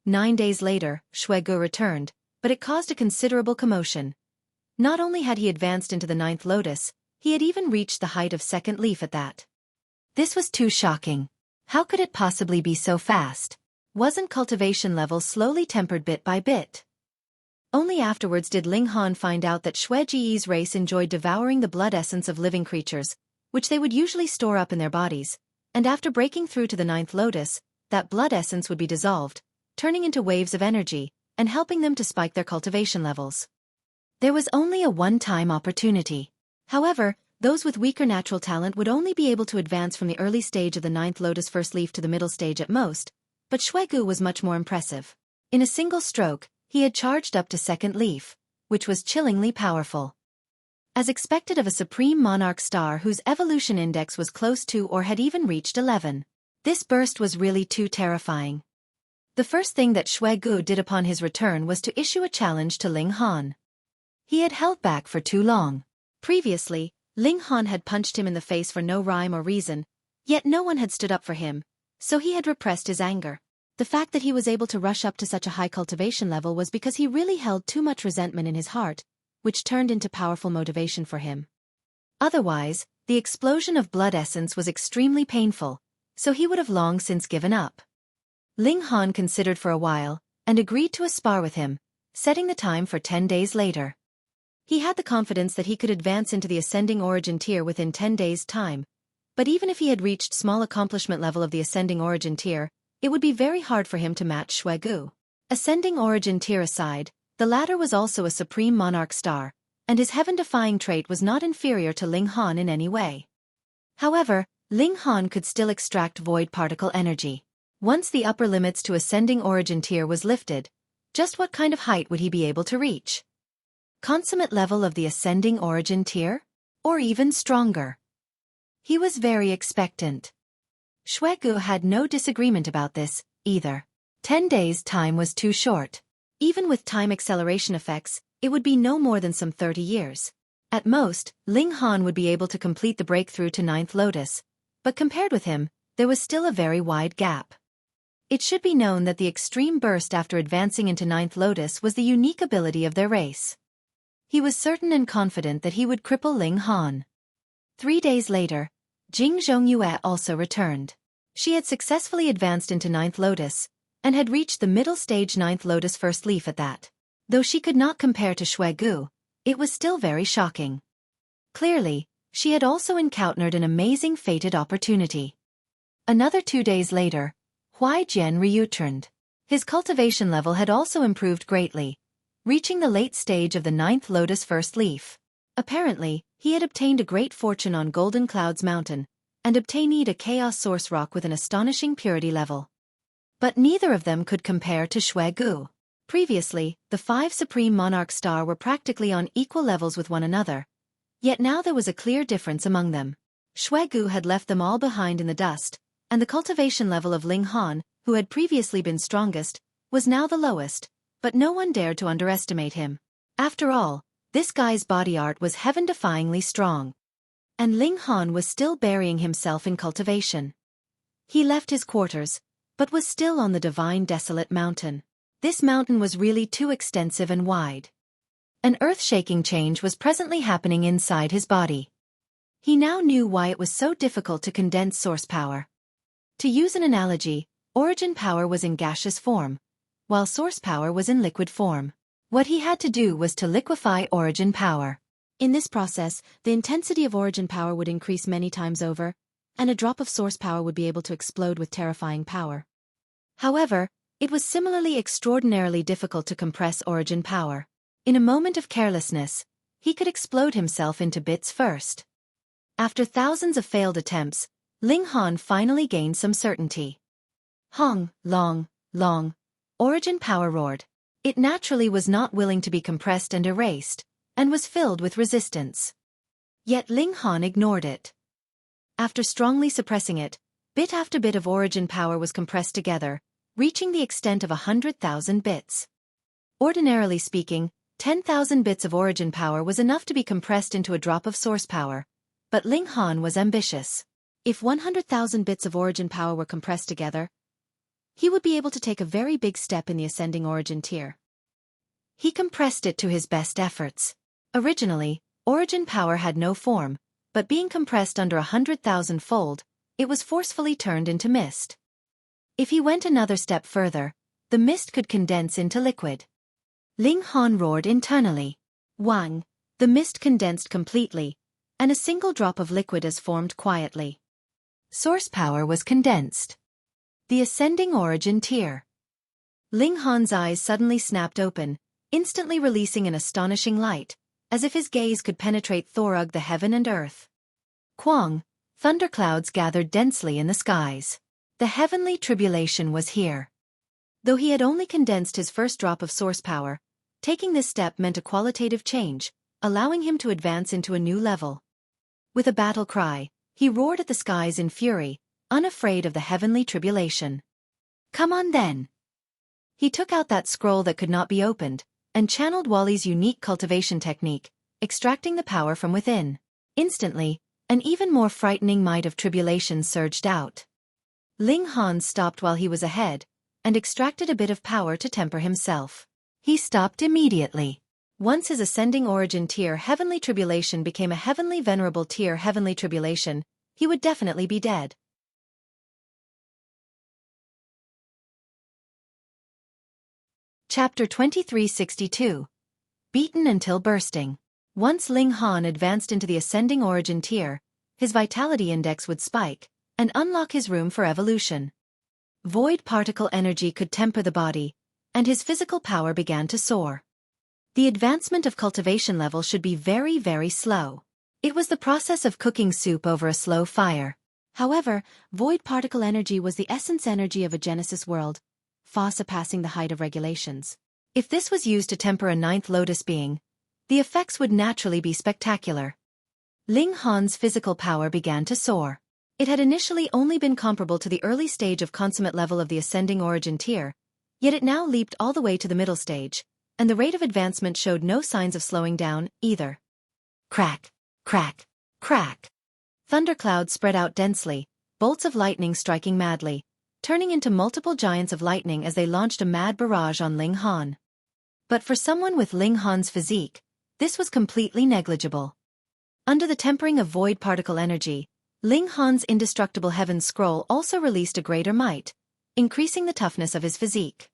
Speaker 1: 9 days later, Xueqi returned, but it caused a considerable commotion. Not only had he advanced into the 9th lotus, he had even reached the height of 2nd leaf at that. This was too shocking. How could it possibly be so fast? Wasn't cultivation level slowly tempered bit by bit? Only afterwards did Ling Han find out that Xueqi's race enjoyed devouring the blood essence of living creatures, which they would usually store up in their bodies, and after breaking through to the 9th lotus, that blood essence would be dissolved, turning into waves of energy, and helping them to spike their cultivation levels. There was only a one-time opportunity. However, those with weaker natural talent would only be able to advance from the early stage of the 9th lotus first leaf to the middle stage at most, but Xueqi was much more impressive. In a single stroke, he had charged up to 2nd leaf, which was chillingly powerful. As expected of a supreme monarch star whose evolution index was close to or had even reached 11. This burst was really too terrifying. The first thing that Xueqi did upon his return was to issue a challenge to Ling Han. He had held back for too long. Previously, Ling Han had punched him in the face for no rhyme or reason, yet no one had stood up for him, so he had repressed his anger. The fact that he was able to rush up to such a high cultivation level was because he really held too much resentment in his heart, which turned into powerful motivation for him. Otherwise, the explosion of blood essence was extremely painful, so he would have long since given up. Ling Han considered for a while, and agreed to a spar with him, setting the time for 10 days later. He had the confidence that he could advance into the ascending origin tier within 10 days' time, but even if he had reached small accomplishment level of the ascending origin tier, it would be very hard for him to match Xueqi. Ascending origin tier aside, the latter was also a supreme monarch star, and his heaven-defying trait was not inferior to Ling Han in any way. However, Ling Han could still extract void particle energy. Once the upper limits to ascending origin tier was lifted, just what kind of height would he be able to reach? Consummate level of the ascending origin tier? Or even stronger? He was very expectant. Xueqi had no disagreement about this, either. 10 days' time was too short. Even with time acceleration effects, it would be no more than some 30 years. At most, Ling Han would be able to complete the breakthrough to Ninth Lotus, but compared with him, there was still a very wide gap. It should be known that the extreme burst after advancing into Ninth Lotus was the unique ability of their race. He was certain and confident that he would cripple Ling Han. 3 days later, Jing Zhongyue also returned. She had successfully advanced into Ninth Lotus, and had reached the middle stage Ninth Lotus First Leaf at that. Though she could not compare to Xueqi, it was still very shocking. Clearly, she had also encountered an amazing fated opportunity. Another 2 days later, Huai Jian returned. His cultivation level had also improved greatly, reaching the late stage of the Ninth Lotus First Leaf. Apparently, he had obtained a great fortune on Golden Clouds Mountain, and obtained a chaos source rock with an astonishing purity level. But neither of them could compare to Xueqi. Previously, the 5 Supreme Monarch Star were practically on equal levels with one another, yet now there was a clear difference among them. Xueqi had left them all behind in the dust, and the cultivation level of Ling Han, who had previously been strongest, was now the lowest, but no one dared to underestimate him. After all, this guy's body art was heaven-defyingly strong. And Ling Han was still burying himself in cultivation. He left his quarters, but was still on the divine Desolate mountain. This mountain was really too extensive and wide. An earth-shaking change was presently happening inside his body. He now knew why it was so difficult to condense source power. To use an analogy, origin power was in gaseous form, while source power was in liquid form. What he had to do was to liquefy origin power. In this process, the intensity of origin power would increase many times over, and a drop of source power would be able to explode with terrifying power. However, it was similarly extraordinarily difficult to compress origin power. In a moment of carelessness, he could explode himself into bits first. After thousands of failed attempts, Ling Han finally gained some certainty. Hong, long, origin power roared. It naturally was not willing to be compressed and erased, and was filled with resistance. Yet Ling Han ignored it. After strongly suppressing it, bit after bit of origin power was compressed together, reaching the extent of 100,000 bits. Ordinarily speaking, 10,000 bits of origin power was enough to be compressed into a drop of source power, but Ling Han was ambitious. If 100,000 bits of origin power were compressed together, he would be able to take a very big step in the ascending origin tier. He compressed it to his best efforts. Originally, origin power had no form, but being compressed under 100,000-fold, it was forcefully turned into mist. If he went another step further, the mist could condense into liquid. Ling Han roared internally. Wang, the mist condensed completely, and a single drop of liquid is formed quietly. Source power was condensed. The ascending origin tier. Ling Han's eyes suddenly snapped open, instantly releasing an astonishing light, as if his gaze could penetrate the heaven and earth. Quang, thunderclouds gathered densely in the skies. The heavenly tribulation was here. Though he had only condensed his first drop of source power, taking this step meant a qualitative change, allowing him to advance into a new level. With a battle cry, he roared at the skies in fury, unafraid of the heavenly tribulation. Come on then! He took out that scroll that could not be opened, and channeled Wally's unique cultivation technique, extracting the power from within. Instantly, an even more frightening might of tribulation surged out. Ling Han stopped while he was ahead, and extracted a bit of power to temper himself. He stopped immediately. Once his ascending origin tier heavenly tribulation became a heavenly venerable tier heavenly tribulation, he would definitely be dead. Chapter 2362. Beaten until bursting. Once Ling Han advanced into the ascending origin tier, his vitality index would spike, and unlock his room for evolution. Void particle energy could temper the body, and his physical power began to soar. The advancement of cultivation level should be very, very slow. It was the process of cooking soup over a slow fire. However, void particle energy was the essence energy of a Genesis world, far surpassing the height of regulations. If this was used to temper a ninth lotus being, the effects would naturally be spectacular. Ling Han's physical power began to soar. It had initially only been comparable to the early stage of consummate level of the ascending origin tier, yet it now leaped all the way to the middle stage, and the rate of advancement showed no signs of slowing down, either. Crack, crack, crack. Thunderclouds spread out densely, bolts of lightning striking madly, turning into multiple giants of lightning as they launched a mad barrage on Ling Han. But for someone with Ling Han's physique, this was completely negligible. Under the tempering of void particle energy, Ling Han's indestructible heaven scroll also released a greater might, increasing the toughness of his physique.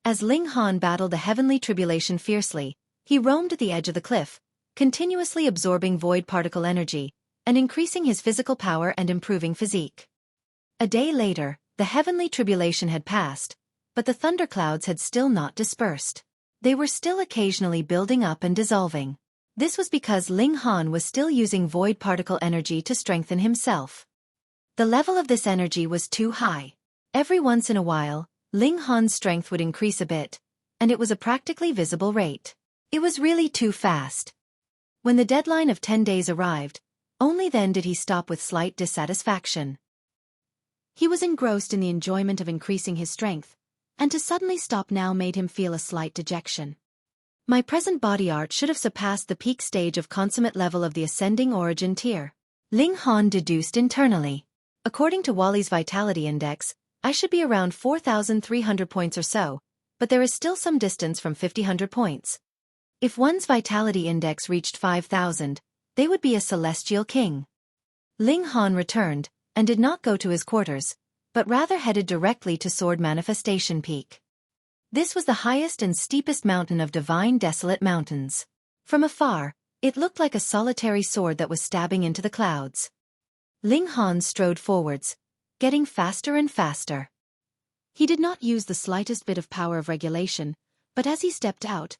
Speaker 1: As Ling Han battled the heavenly tribulation fiercely, he roamed at the edge of the cliff, continuously absorbing void particle energy, and increasing his physical power and improving physique. A day later, the heavenly tribulation had passed, but the thunderclouds had still not dispersed. They were still occasionally building up and dissolving. This was because Ling Han was still using void particle energy to strengthen himself. The level of this energy was too high. Every once in a while, Ling Han's strength would increase a bit, and it was a practically visible rate. It was really too fast. When the deadline of 10 days arrived, only then did he stop with slight dissatisfaction. He was engrossed in the enjoyment of increasing his strength, and to suddenly stop now made him feel a slight dejection. My present body art should have surpassed the peak stage of consummate level of the ascending origin tier. Ling Han deduced internally. According to Wally's vitality index, I should be around 4,300 points or so, but there is still some distance from 5,000 points. If one's vitality index reached 5,000, they would be a celestial king. Ling Han returned, and did not go to his quarters, but rather headed directly to Sword Manifestation Peak. This was the highest and steepest mountain of divine Desolate mountains. From afar, it looked like a solitary sword that was stabbing into the clouds. Ling Han strode forwards, getting faster and faster. He did not use the slightest bit of power of regulation, but as he stepped out,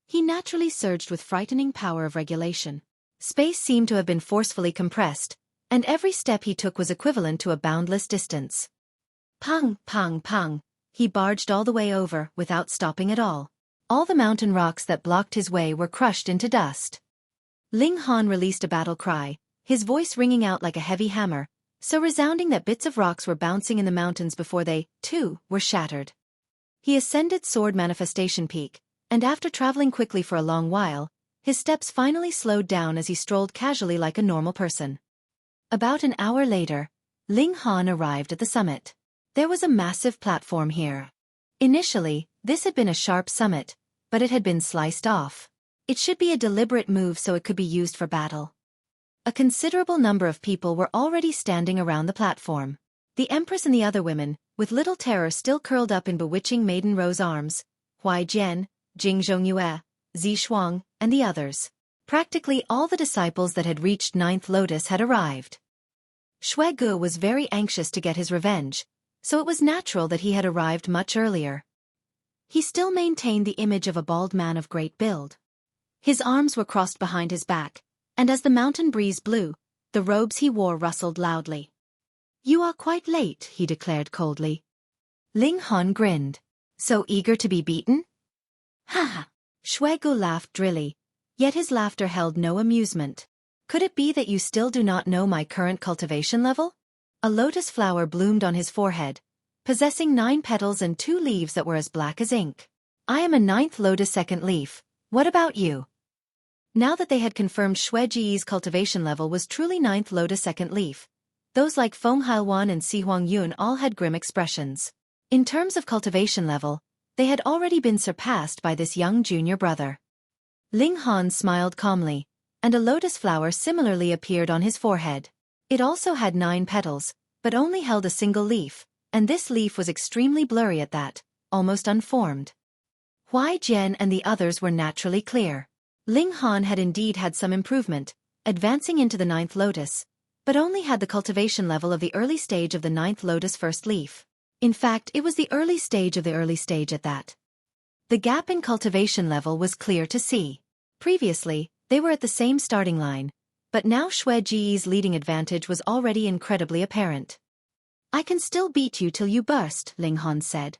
Speaker 1: he naturally surged with frightening power of regulation. Space seemed to have been forcefully compressed, and every step he took was equivalent to a boundless distance. Pang, pang, pang, he barged all the way over, without stopping at all. All the mountain rocks that blocked his way were crushed into dust. Ling Han released a battle cry, his voice ringing out like a heavy hammer, so resounding that bits of rocks were bouncing in the mountains before they, too, were shattered. He ascended Sword Manifestation Peak, and after traveling quickly for a long while, his steps finally slowed down as he strolled casually like a normal person. About an hour later, Ling Han arrived at the summit. There was a massive platform here. Initially, this had been a sharp summit, but it had been sliced off. It should be a deliberate move so it could be used for battle. A considerable number of people were already standing around the platform. The Empress and the other women, with little terror still curled up in bewitching Maiden Rose arms, Huai Jian, Jing Zhongyue, Zhi Kong, and the others. Practically all the disciples that had reached Ninth Lotus had arrived. Xueqi was very anxious to get his revenge, so it was natural that he had arrived much earlier. He still maintained the image of a bald man of great build. His arms were crossed behind his back, and as the mountain breeze blew, the robes he wore rustled loudly. "You are quite late," he declared coldly. Ling Han grinned. "So eager to be beaten?" "Ha ha!" Xueqi laughed drily, yet his laughter held no amusement. "Could it be that you still do not know my current cultivation level?" A lotus flower bloomed on his forehead, possessing 9 petals and 2 leaves that were as black as ink. "I am a 9th lotus second leaf. What about you?" Now that they had confirmed Xueqi's cultivation level was truly 9th lotus second leaf, those like Feng Hailwan and Si Huangyun all had grim expressions. In terms of cultivation level, they had already been surpassed by this young junior brother. Ling Han smiled calmly, and a lotus flower similarly appeared on his forehead. It also had 9 petals, but only held a single leaf, and this leaf was extremely blurry at that, almost unformed. Huai Jian and the others were naturally clear. Ling Han had indeed had some improvement, advancing into the 9th lotus, but only had the cultivation level of the early stage of the 9th lotus first leaf. In fact, it was the early stage of the early stage at that. The gap in cultivation level was clear to see. Previously, they were at the same starting line, but now Xueqi's leading advantage was already incredibly apparent. "I can still beat you till you burst," Ling Han said.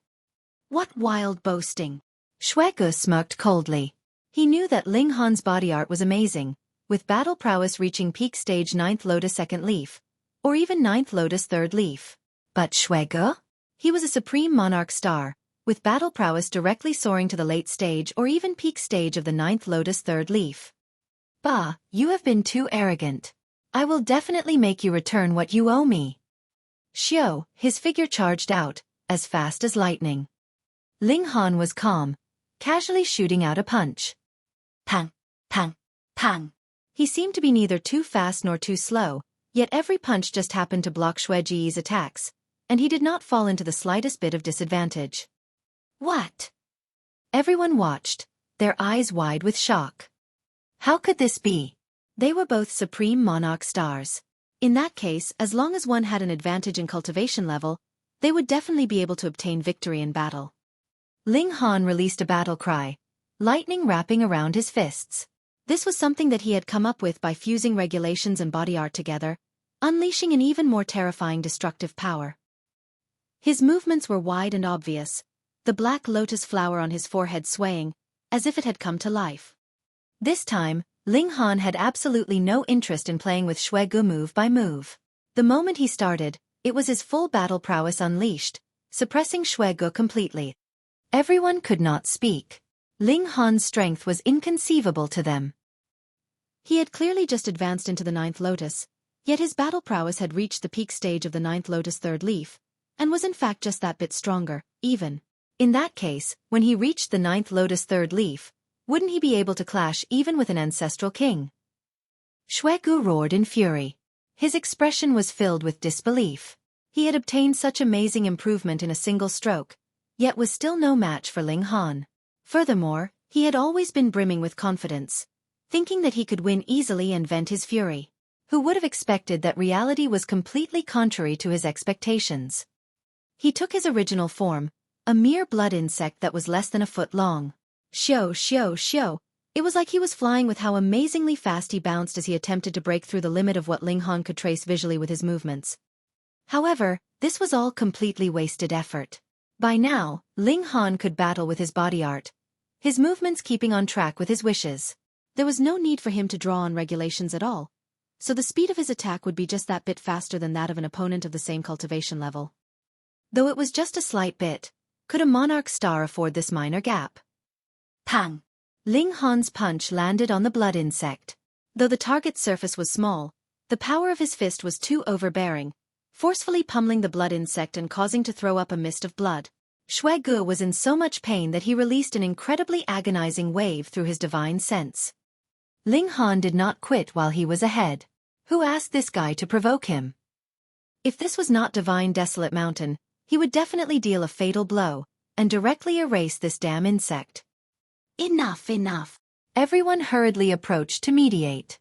Speaker 1: "What wild boasting!" Xueqi smirked coldly. He knew that Ling Han's body art was amazing, with battle prowess reaching peak stage 9th lotus second leaf, or even ninth lotus third leaf. But Xueqi? He was a supreme monarch star, with battle prowess directly soaring to the late stage or even peak stage of the ninth lotus third leaf. Bah, you have been too arrogant. I will definitely make you return what you owe me. Xiao, his figure charged out, as fast as lightning. Ling Han was calm, casually shooting out a punch. Pang, pang, pang. He seemed to be neither too fast nor too slow, yet every punch just happened to block Xueqi's attacks, and he did not fall into the slightest bit of disadvantage. What? Everyone watched, their eyes wide with shock. How could this be? They were both supreme monarch stars. In that case, as long as one had an advantage in cultivation level, they would definitely be able to obtain victory in battle. Ling Han released a battle cry, lightning wrapping around his fists. This was something that he had come up with by fusing regulations and body art together, unleashing an even more terrifying destructive power. His movements were wide and obvious, the black lotus flower on his forehead swaying, as if it had come to life. This time, Ling Han had absolutely no interest in playing with Xueqi move by move. The moment he started, it was his full battle prowess unleashed, suppressing Xueqi completely. Everyone could not speak. Ling Han's strength was inconceivable to them. He had clearly just advanced into the ninth lotus, yet his battle prowess had reached the peak stage of the ninth lotus third leaf, and was in fact just that bit stronger, even. In that case, when he reached the ninth lotus third leaf, wouldn't he be able to clash even with an ancestral king? Xueqi roared in fury. His expression was filled with disbelief. He had obtained such amazing improvement in a single stroke, yet was still no match for Ling Han. Furthermore, he had always been brimming with confidence, thinking that he could win easily and vent his fury. Who would have expected that reality was completely contrary to his expectations? He took his original form, a mere blood insect that was less than a foot long. Xiao. It was like he was flying with how amazingly fast he bounced as he attempted to break through the limit of what Ling Han could trace visually with his movements. However, this was all completely wasted effort. By now, Ling Han could battle with his body art, his movements keeping on track with his wishes. There was no need for him to draw on regulations at all, so the speed of his attack would be just that bit faster than that of an opponent of the same cultivation level. Though it was just a slight bit, could a monarch star afford this minor gap? Pang! Ling Han's punch landed on the blood insect. Though the target's surface was small, the power of his fist was too overbearing, forcefully pummeling the blood insect and causing to throw up a mist of blood. Xueqi was in so much pain that he released an incredibly agonizing wave through his divine sense. Ling Han did not quit while he was ahead. Who asked this guy to provoke him? If this was not divine Desolate Mountain, he would definitely deal a fatal blow, and directly erase this damn insect. Enough. Everyone hurriedly approached to mediate.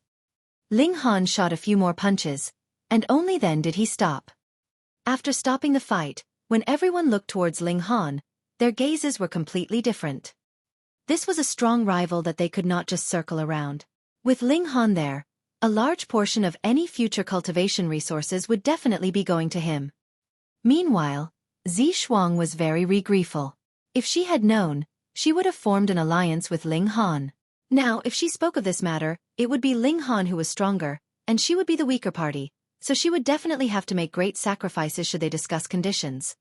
Speaker 1: Ling Han shot a few more punches, and only then did he stop. After stopping the fight, when everyone looked towards Ling Han, their gazes were completely different. This was a strong rival that they could not just circle around. With Ling Han there, a large portion of any future cultivation resources would definitely be going to him. Meanwhile, Zhi Kong was very regretful. If she had known, she would have formed an alliance with Ling Han. Now, if she spoke of this matter, it would be Ling Han who was stronger, and she would be the weaker party, so she would definitely have to make great sacrifices should they discuss conditions.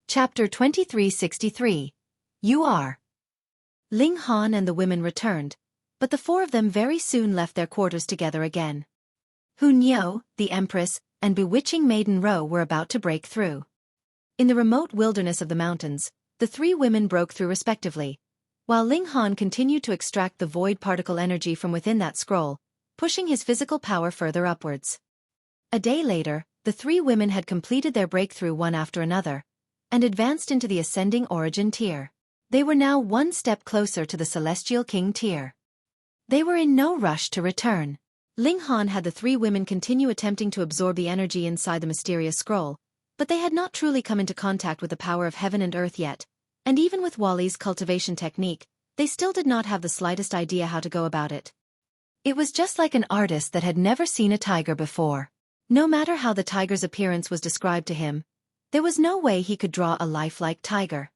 Speaker 1: Chapter 2363. You are. Ling Han and the women returned, but the four of them very soon left their quarters together again. Hu Niu, the Empress, and bewitching Maiden Ro were about to break through. In the remote wilderness of the mountains, the three women broke through respectively, while Ling Han continued to extract the void particle energy from within that scroll, pushing his physical power further upwards. A day later, the three women had completed their breakthrough one after another, and advanced into the ascending origin tier. They were now one step closer to the Celestial King tier. They were in no rush to return. Ling Han had the three women continue attempting to absorb the energy inside the mysterious scroll, but they had not truly come into contact with the power of heaven and earth yet, and even with Wally's cultivation technique, they still did not have the slightest idea how to go about it. It was just like an artist that had never seen a tiger before. No matter how the tiger's appearance was described to him, there was no way he could draw a lifelike tiger.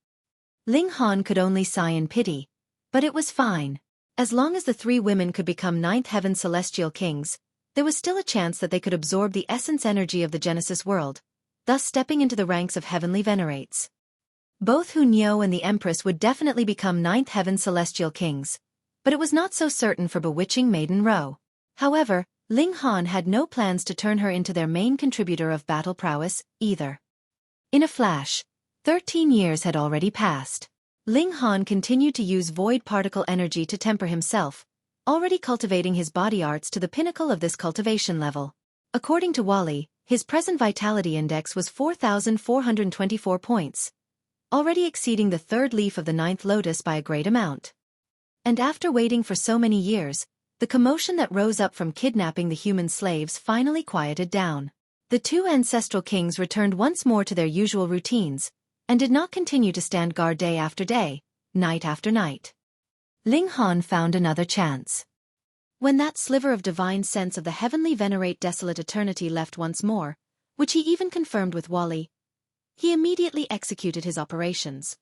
Speaker 1: Ling Han could only sigh in pity, but it was fine. As long as the three women could become ninth heaven celestial kings, there was still a chance that they could absorb the essence energy of the Genesis world, thus stepping into the ranks of heavenly venerates. Both Hunyao and the Empress would definitely become ninth heaven celestial kings, but it was not so certain for bewitching Maiden Ro. However, Ling Han had no plans to turn her into their main contributor of battle prowess, either. In a flash, 13 years had already passed. Ling Han continued to use void particle energy to temper himself, already cultivating his body arts to the pinnacle of this cultivation level. According to Wally, his present vitality index was 4,424 points, already exceeding the third leaf of the ninth lotus by a great amount. And after waiting for so many years, the commotion that rose up from kidnapping the human slaves finally quieted down. The two ancestral kings returned once more to their usual routines, and did not continue to stand guard day after day, night after night. Ling Han found another chance. When that sliver of divine sense of the heavenly venerate desolate eternity left once more, which he even confirmed with Wally, he immediately executed his operations.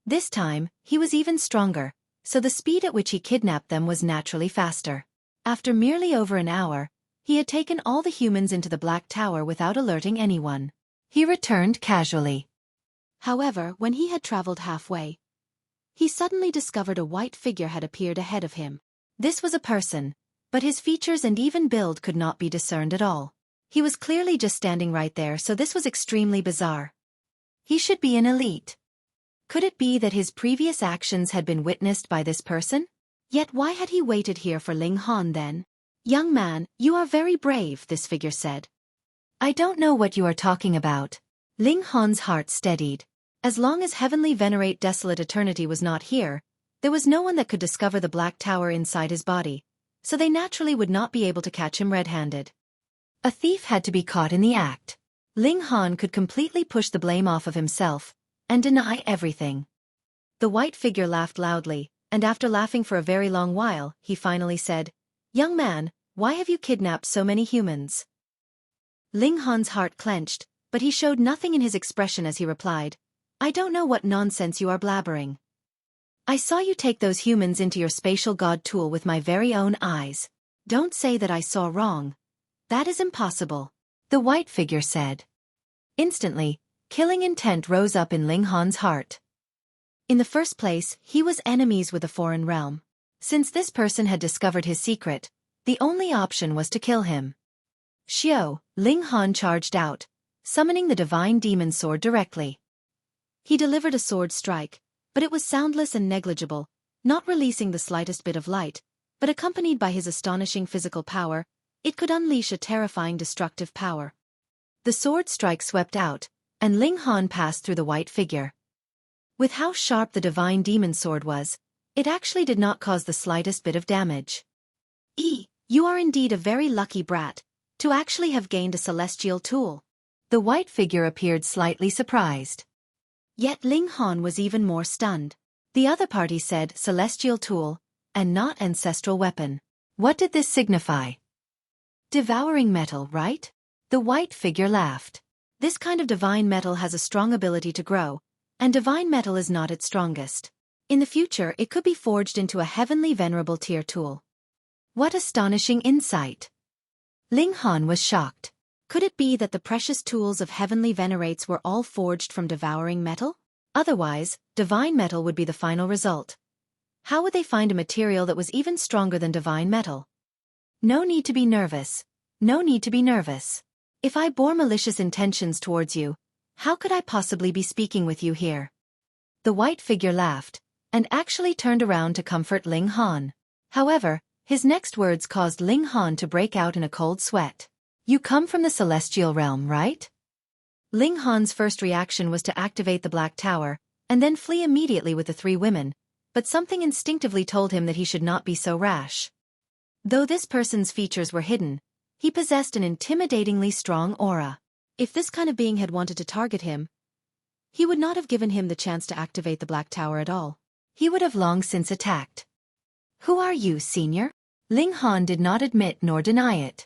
Speaker 1: This time, he was even stronger, so the speed at which he kidnapped them was naturally faster. After merely over an hour, he had taken all the humans into the Black Tower without alerting anyone. He returned casually. However, when he had traveled halfway, he suddenly discovered a white figure had appeared ahead of him. This was a person, but his features and even build could not be discerned at all. He was clearly just standing right there, so this was extremely bizarre. He should be an elite. Could it be that his previous actions had been witnessed by this person? Yet why had he waited here for Ling Han then? Young man, you are very brave, this figure said. I don't know what you are talking about. Ling Han's heart steadied. As long as heavenly venerate desolate eternity was not here, there was no one that could discover the Black Tower inside his body, so they naturally would not be able to catch him red-handed. A thief had to be caught in the act. Ling Han could completely push the blame off of himself, and deny everything. The white figure laughed loudly, and after laughing for a very long while, he finally said, Young man, why have you kidnapped so many humans? Ling Han's heart clenched, but he showed nothing in his expression as he replied, I don't know what nonsense you are blabbering. I saw you take those humans into your spatial god tool with my very own eyes. Don't say that I saw wrong. That is impossible. The white figure said. Instantly, killing intent rose up in Ling Han's heart. In the first place, he was enemies with a foreign realm. Since this person had discovered his secret, the only option was to kill him. Xiao, Ling Han charged out, summoning the divine demon sword directly. He delivered a sword strike, but it was soundless and negligible, not releasing the slightest bit of light, but accompanied by his astonishing physical power, it could unleash a terrifying destructive power. The sword strike swept out, and Ling Han passed through the white figure. With how sharp the divine demon sword was, it actually did not cause the slightest bit of damage. You are indeed a very lucky brat, to actually have gained a celestial tool. The white figure appeared slightly surprised. Yet Ling Han was even more stunned. The other party said celestial tool, and not ancestral weapon. What did this signify? Devouring metal, right? The white figure laughed. This kind of divine metal has a strong ability to grow, and divine metal is not its strongest. In the future it could be forged into a heavenly venerable tier tool. What astonishing insight! Ling Han was shocked. Could it be that the precious tools of heavenly venerates were all forged from devouring metal? Otherwise, divine metal would be the final result. How would they find a material that was even stronger than divine metal? No need to be nervous. No need to be nervous. If I bore malicious intentions towards you, how could I possibly be speaking with you here? The white figure laughed, and actually turned around to comfort Ling Han. However, his next words caused Ling Han to break out in a cold sweat. You come from the celestial realm, right? Ling Han's first reaction was to activate the Black Tower, and then flee immediately with the three women, but something instinctively told him that he should not be so rash. Though this person's features were hidden, he possessed an intimidatingly strong aura. If this kind of being had wanted to target him, he would not have given him the chance to activate the Black Tower at all. He would have long since attacked. Who are you, senior? Ling Han did not admit nor deny it.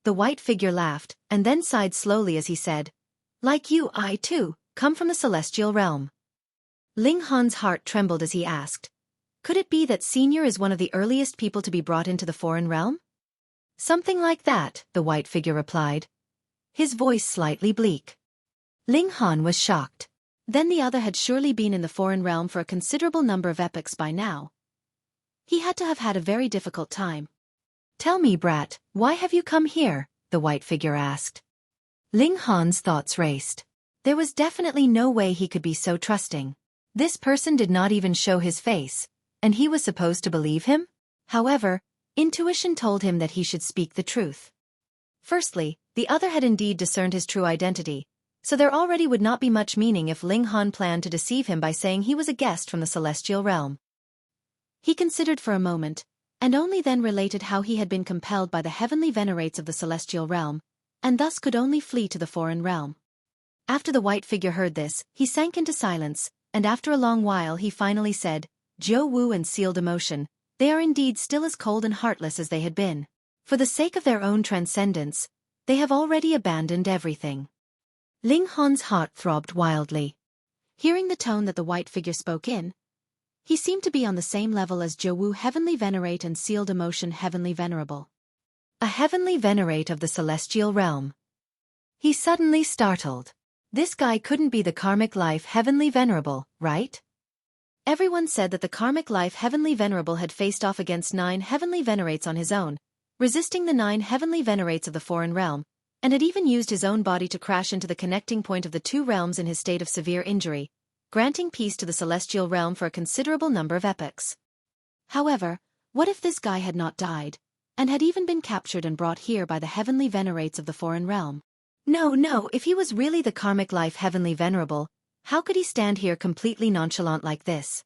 Speaker 1: The white figure laughed, and then sighed slowly as he said, Like you, I too, come from the celestial realm. Ling Han's heart trembled as he asked, Could it be that Senior is one of the earliest people to be brought into the foreign realm? Something like that, the white figure replied, his voice slightly bleak. Ling Han was shocked. Then the other had surely been in the foreign realm for a considerable number of epochs by now. He had to have had a very difficult time. Tell me, brat, why have you come here? The white figure asked. Ling Han's thoughts raced. There was definitely no way he could be so trusting. This person did not even show his face, and he was supposed to believe him? However, intuition told him that he should speak the truth. Firstly, the other had indeed discerned his true identity, so there already would not be much meaning if Ling Han planned to deceive him by saying he was a guest from the celestial realm. He considered for a moment, and only then related how he had been compelled by the heavenly venerates of the celestial realm, and thus could only flee to the foreign realm. After the white figure heard this, he sank into silence, and after a long while he finally said, "Jiu Wu and sealed emotion, they are indeed still as cold and heartless as they had been. For the sake of their own transcendence, they have already abandoned everything." Ling Han's heart throbbed wildly. Hearing the tone that the white figure spoke in, he seemed to be on the same level as Jiu Wu Heavenly Venerate and Sealed Emotion Heavenly Venerable. A Heavenly Venerate of the Celestial Realm. He suddenly startled. This guy couldn't be the Karmic Life Heavenly Venerable, right? Everyone said that the Karmic Life Heavenly Venerable had faced off against 9 Heavenly Venerates on his own, resisting the 9 Heavenly Venerates of the foreign realm, and had even used his own body to crash into the connecting point of the 2 realms in his state of severe injury, granting peace to the celestial realm for a considerable number of epochs. However, what if this guy had not died, and had even been captured and brought here by the Heavenly Venerates of the foreign realm? No, if he was really the Karmic Life Heavenly Venerable, how could he stand here completely nonchalant like this?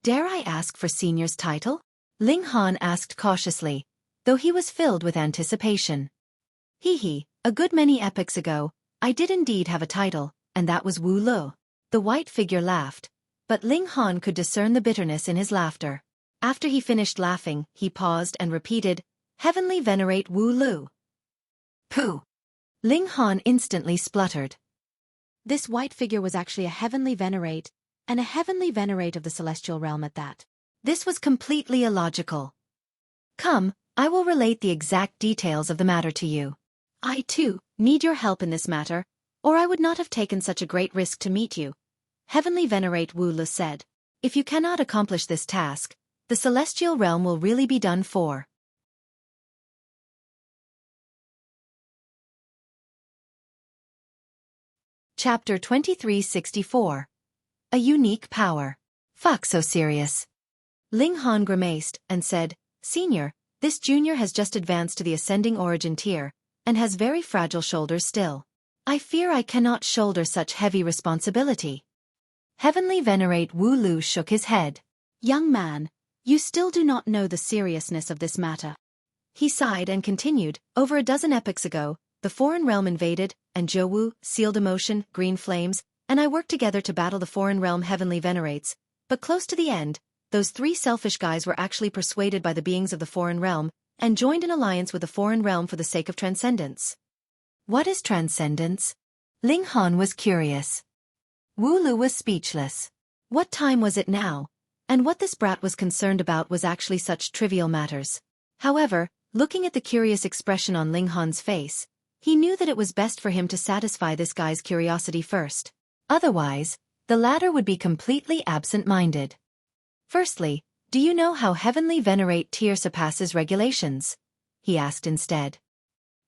Speaker 1: Dare I ask for Senior's title? Ling Han asked cautiously, though he was filled with anticipation. A good many epochs ago, I did indeed have a title, and that was Wu Lu. The white figure laughed, but Ling Han could discern the bitterness in his laughter. After he finished laughing, he paused and repeated, "Heavenly Venerate Wu Lu." Pooh! Ling Han instantly spluttered. This white figure was actually a Heavenly Venerate, and a Heavenly Venerate of the celestial realm at that. This was completely illogical. Come, I will relate the exact details of the matter to you. I, too, need your help in this matter, or I would not have taken such a great risk to meet you, Heavenly Venerate Wu Lu said. If you cannot accomplish this task, the celestial realm will really be done for. Chapter 2364. A Unique Power. Fuck so serious. Ling Han grimaced and said, "Senior, this junior has just advanced to the ascending origin tier, and has very fragile shoulders still. I fear I cannot shoulder such heavy responsibility." Heavenly Venerate Wu Lu shook his head. "Young man, you still do not know the seriousness of this matter." He sighed and continued, "Over a dozen epochs ago, the foreign realm invaded, and Jiu Wu, Sealed Emotion, Green Flames, and I worked together to battle the foreign realm Heavenly Venerates, but close to the end, those 3 selfish guys were actually persuaded by the beings of the foreign realm, and joined an alliance with the foreign realm for the sake of transcendence." What is transcendence? Ling Han was curious. Wu Lu was speechless. What time was it now? And what this brat was concerned about was actually such trivial matters. However, looking at the curious expression on Ling Han's face, he knew that it was best for him to satisfy this guy's curiosity first. Otherwise, the latter would be completely absent-minded. Firstly, do you know how Heavenly Venerate tier surpasses regulations? He asked instead.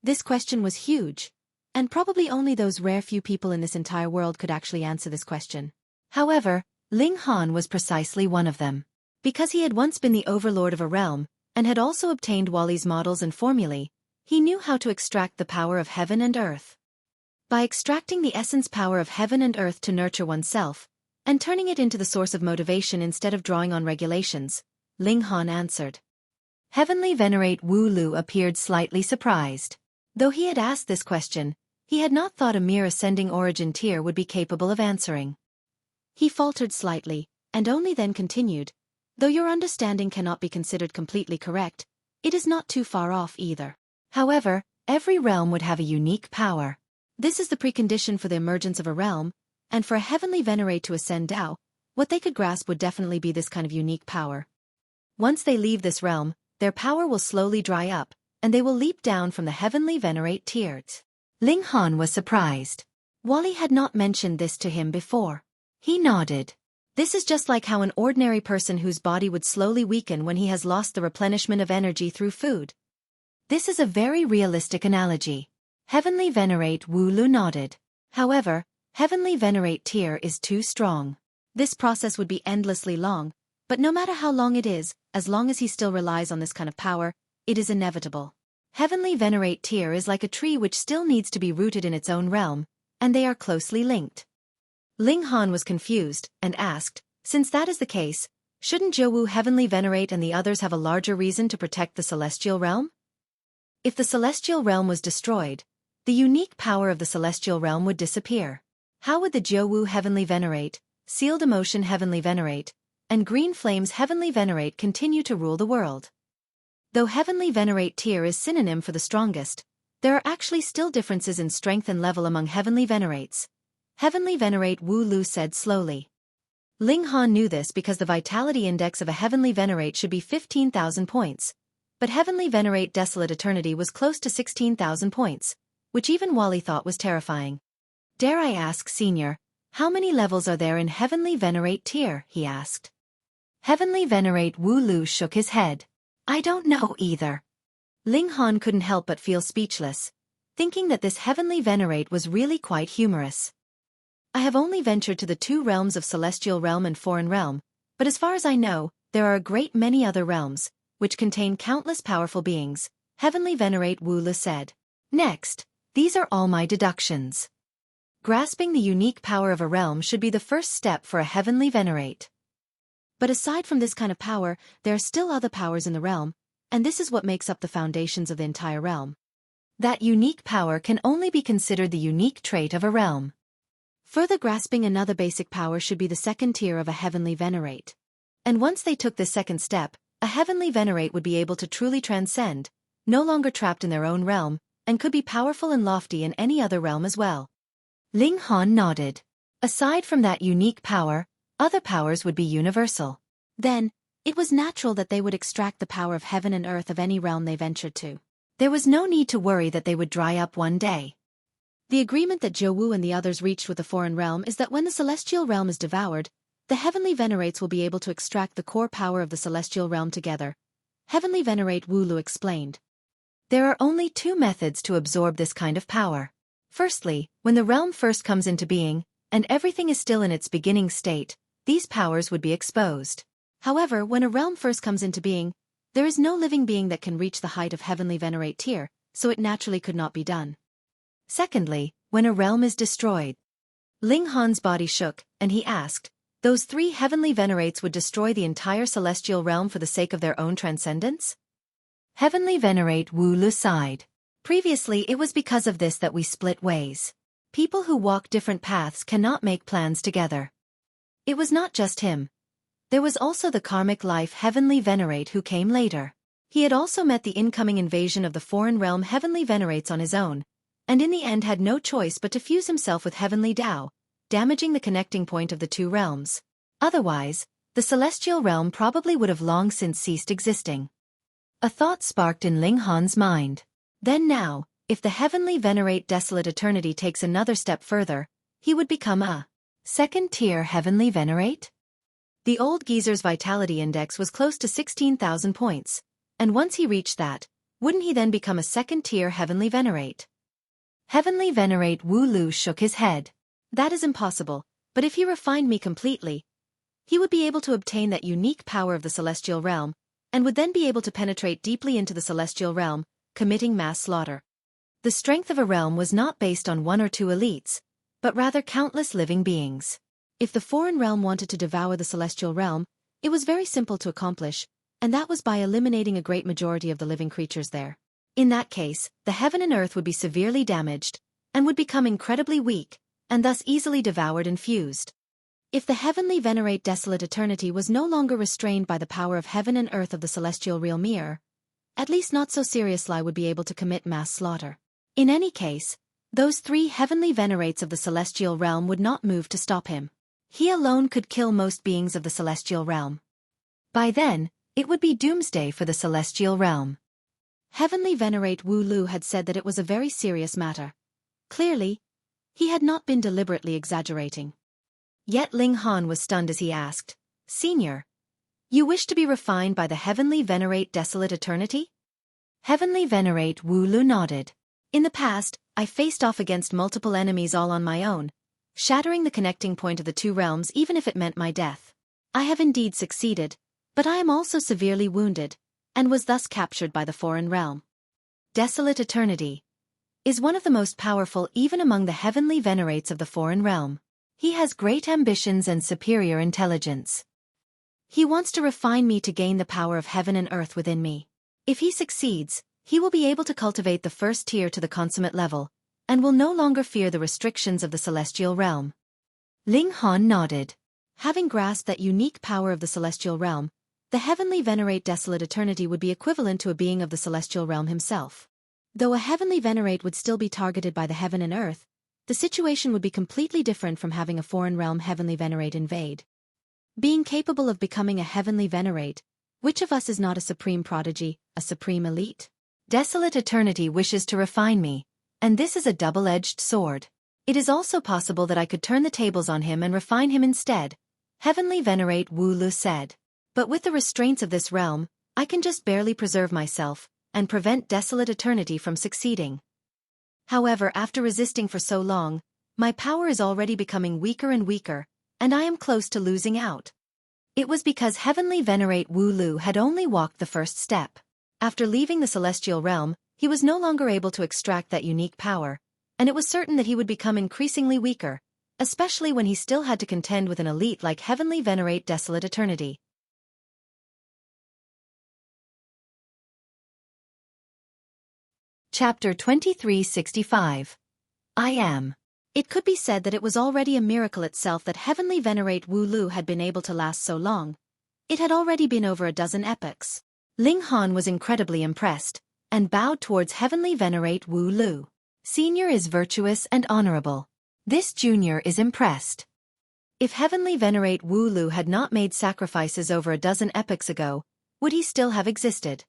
Speaker 1: This question was huge, and probably only those rare few people in this entire world could actually answer this question. However, Ling Han was precisely one of them. Because he had once been the overlord of a realm, and had also obtained Wally's models and formulae, he knew how to extract the power of heaven and earth. By extracting the essence power of heaven and earth to nurture oneself, and turning it into the source of motivation instead of drawing on regulations, Ling Han answered. Heavenly Venerate Wu Lu appeared slightly surprised. Though he had asked this question, he had not thought a mere ascending origin tier would be capable of answering. He faltered slightly, and only then continued, "Though your understanding cannot be considered completely correct, it is not too far off either. However, every realm would have a unique power. This is the precondition for the emergence of a realm, and for a Heavenly Venerate to ascend Tao, What they could grasp would definitely be this kind of unique power. Once they leave this realm, their power will slowly dry up, and they will leap down from the heavenly Venerate tiers. Ling Han was surprised. Wally had not mentioned this to him before. He nodded. This is just like how an ordinary person whose body would slowly weaken when he has lost the replenishment of energy through food. This is a very realistic analogy. Heavenly Venerate Wu Lu nodded. However, Heavenly Venerate tier is too strong. This process would be endlessly long, but no matter how long it is, as long as he still relies on this kind of power, it is inevitable. Heavenly Venerate tier is like a tree which still needs to be rooted in its own realm, and they are closely linked. Ling Han was confused, and asked, since that is the case, shouldn't Zhou Heavenly Venerate and the others have a larger reason to protect the Celestial Realm? If the Celestial Realm was destroyed, the unique power of the Celestial Realm would disappear. How would the Zhou Heavenly Venerate, Sealed Emotion Heavenly Venerate, and Green Flames Heavenly Venerate continue to rule the world? Though Heavenly Venerate tier is synonym for the strongest, there are actually still differences in strength and level among Heavenly Venerates. Heavenly Venerate Wu Lu said slowly. Ling Han knew this because the vitality index of a Heavenly Venerate should be 15,000 points, but Heavenly Venerate Desolate Eternity was close to 16,000 points, which even Wally thought was terrifying. Dare I ask, Senior, how many levels are there in Heavenly Venerate tier? He asked. Heavenly Venerate Wu Lu shook his head. I don't know either. Ling Han couldn't help but feel speechless, thinking that this Heavenly Venerate was really quite humorous. I have only ventured to the two realms of Celestial Realm and Foreign Realm, but as far as I know, there are a great many other realms, which contain countless powerful beings, Heavenly Venerate Wu Lu said. Next, these are all my deductions. Grasping the unique power of a realm should be the first step for a Heavenly Venerate. But aside from this kind of power, there are still other powers in the realm, and this is what makes up the foundations of the entire realm. That unique power can only be considered the unique trait of a realm. Further grasping another basic power should be the second tier of a Heavenly Venerate. And once they took this second step, a Heavenly Venerate would be able to truly transcend, no longer trapped in their own realm, and could be powerful and lofty in any other realm as well. Ling Han nodded. Aside from that unique power, other powers would be universal. Then, it was natural that they would extract the power of heaven and earth of any realm they ventured to. There was no need to worry that they would dry up one day. The agreement that Zhou and the others reached with the Foreign Realm is that when the Celestial Realm is devoured, the Heavenly Venerates will be able to extract the core power of the Celestial Realm together. Heavenly Venerate Wu Lu explained. There are only two methods to absorb this kind of power. Firstly, when the realm first comes into being, and everything is still in its beginning state, these powers would be exposed. However, when a realm first comes into being, there is no living being that can reach the height of Heavenly Venerate tier, so it naturally could not be done. Secondly, when a realm is destroyed. Ling Han's body shook, and he asked, those three Heavenly Venerates would destroy the entire Celestial Realm for the sake of their own transcendence? Heavenly Venerate Wu Lu sighed. Previously it was because of this that we split ways. People who walk different paths cannot make plans together. It was not just him. There was also the karmic life Heavenly Venerate who came later. He had also met the incoming invasion of the Foreign Realm Heavenly Venerates on his own, and in the end had no choice but to fuse himself with Heavenly Tao, damaging the connecting point of the two realms. Otherwise, the Celestial Realm probably would have long since ceased existing. A thought sparked in Ling Han's mind. Then now, if the Heavenly Venerate Desolate Eternity takes another step further, he would become a second-tier Heavenly Venerate? The old geezer's vitality index was close to 16,000 points, and once he reached that, wouldn't he then become a second-tier Heavenly Venerate? Heavenly Venerate Wu Lu shook his head. That is impossible, but if he refined me completely, he would be able to obtain that unique power of the Celestial Realm, and would then be able to penetrate deeply into the Celestial Realm, committing mass slaughter. The strength of a realm was not based on one or two elites, but rather countless living beings. If the Foreign Realm wanted to devour the Celestial Realm, it was very simple to accomplish, and that was by eliminating a great majority of the living creatures there. In that case, the heaven and earth would be severely damaged, and would become incredibly weak, and thus easily devoured and fused. If the Heavenly Venerate Desolate Eternity was no longer restrained by the power of heaven and earth of the Celestial Realm mirror, at least not so seriously would be able to commit mass slaughter. In any case, those three Heavenly Venerates of the Celestial Realm would not move to stop him. He alone could kill most beings of the celestial realm. By then, it would be doomsday for the celestial realm. Heavenly Venerate Wu Lu had said that it was a very serious matter. Clearly, he had not been deliberately exaggerating. Yet Ling Han was stunned as he asked, "Senior, you wish to be refined by the Heavenly Venerate Desolate Eternity?" Heavenly Venerate Wu Lu nodded. "In the past, I faced off against multiple enemies all on my own, shattering the connecting point of the two realms even if it meant my death. I have indeed succeeded, but I am also severely wounded, and was thus captured by the foreign realm. Desolate Eternity is one of the most powerful even among the heavenly venerates of the foreign realm. He has great ambitions and superior intelligence. He wants to refine me to gain the power of heaven and earth within me. If he succeeds, he will be able to cultivate the first tier to the consummate level, and will no longer fear the restrictions of the celestial realm." Ling Han nodded. Having grasped that unique power of the celestial realm, the Heavenly Venerate Desolate Eternity would be equivalent to a being of the celestial realm himself. Though a Heavenly Venerate would still be targeted by the heaven and earth, the situation would be completely different from having a foreign realm Heavenly Venerate invade. Being capable of becoming a Heavenly Venerate, which of us is not a supreme prodigy, a supreme elite? Desolate Eternity wishes to refine me, and this is a double-edged sword. It is also possible that I could turn the tables on him and refine him instead, Heavenly Venerate Wu Lu said. But with the restraints of this realm, I can just barely preserve myself, and prevent Desolate Eternity from succeeding. However, after resisting for so long, my power is already becoming weaker and weaker, and I am close to losing out. It was because Heavenly Venerate Wu Lu had only walked the first step. After leaving the celestial realm, he was no longer able to extract that unique power, and it was certain that he would become increasingly weaker, especially when he still had to contend with an elite like Heavenly Venerate Desolate Eternity. Chapter 2365. I Am. It could be said that it was already a miracle itself that Heavenly Venerate Wu Lu had been able to last so long. It had already been over a dozen epochs. Ling Han was incredibly impressed, and bowed towards Heavenly Venerate Wu Lu. Senior is virtuous and honorable. This junior is impressed. If Heavenly Venerate Wu Lu had not made sacrifices over a dozen epochs ago, would he still have existed?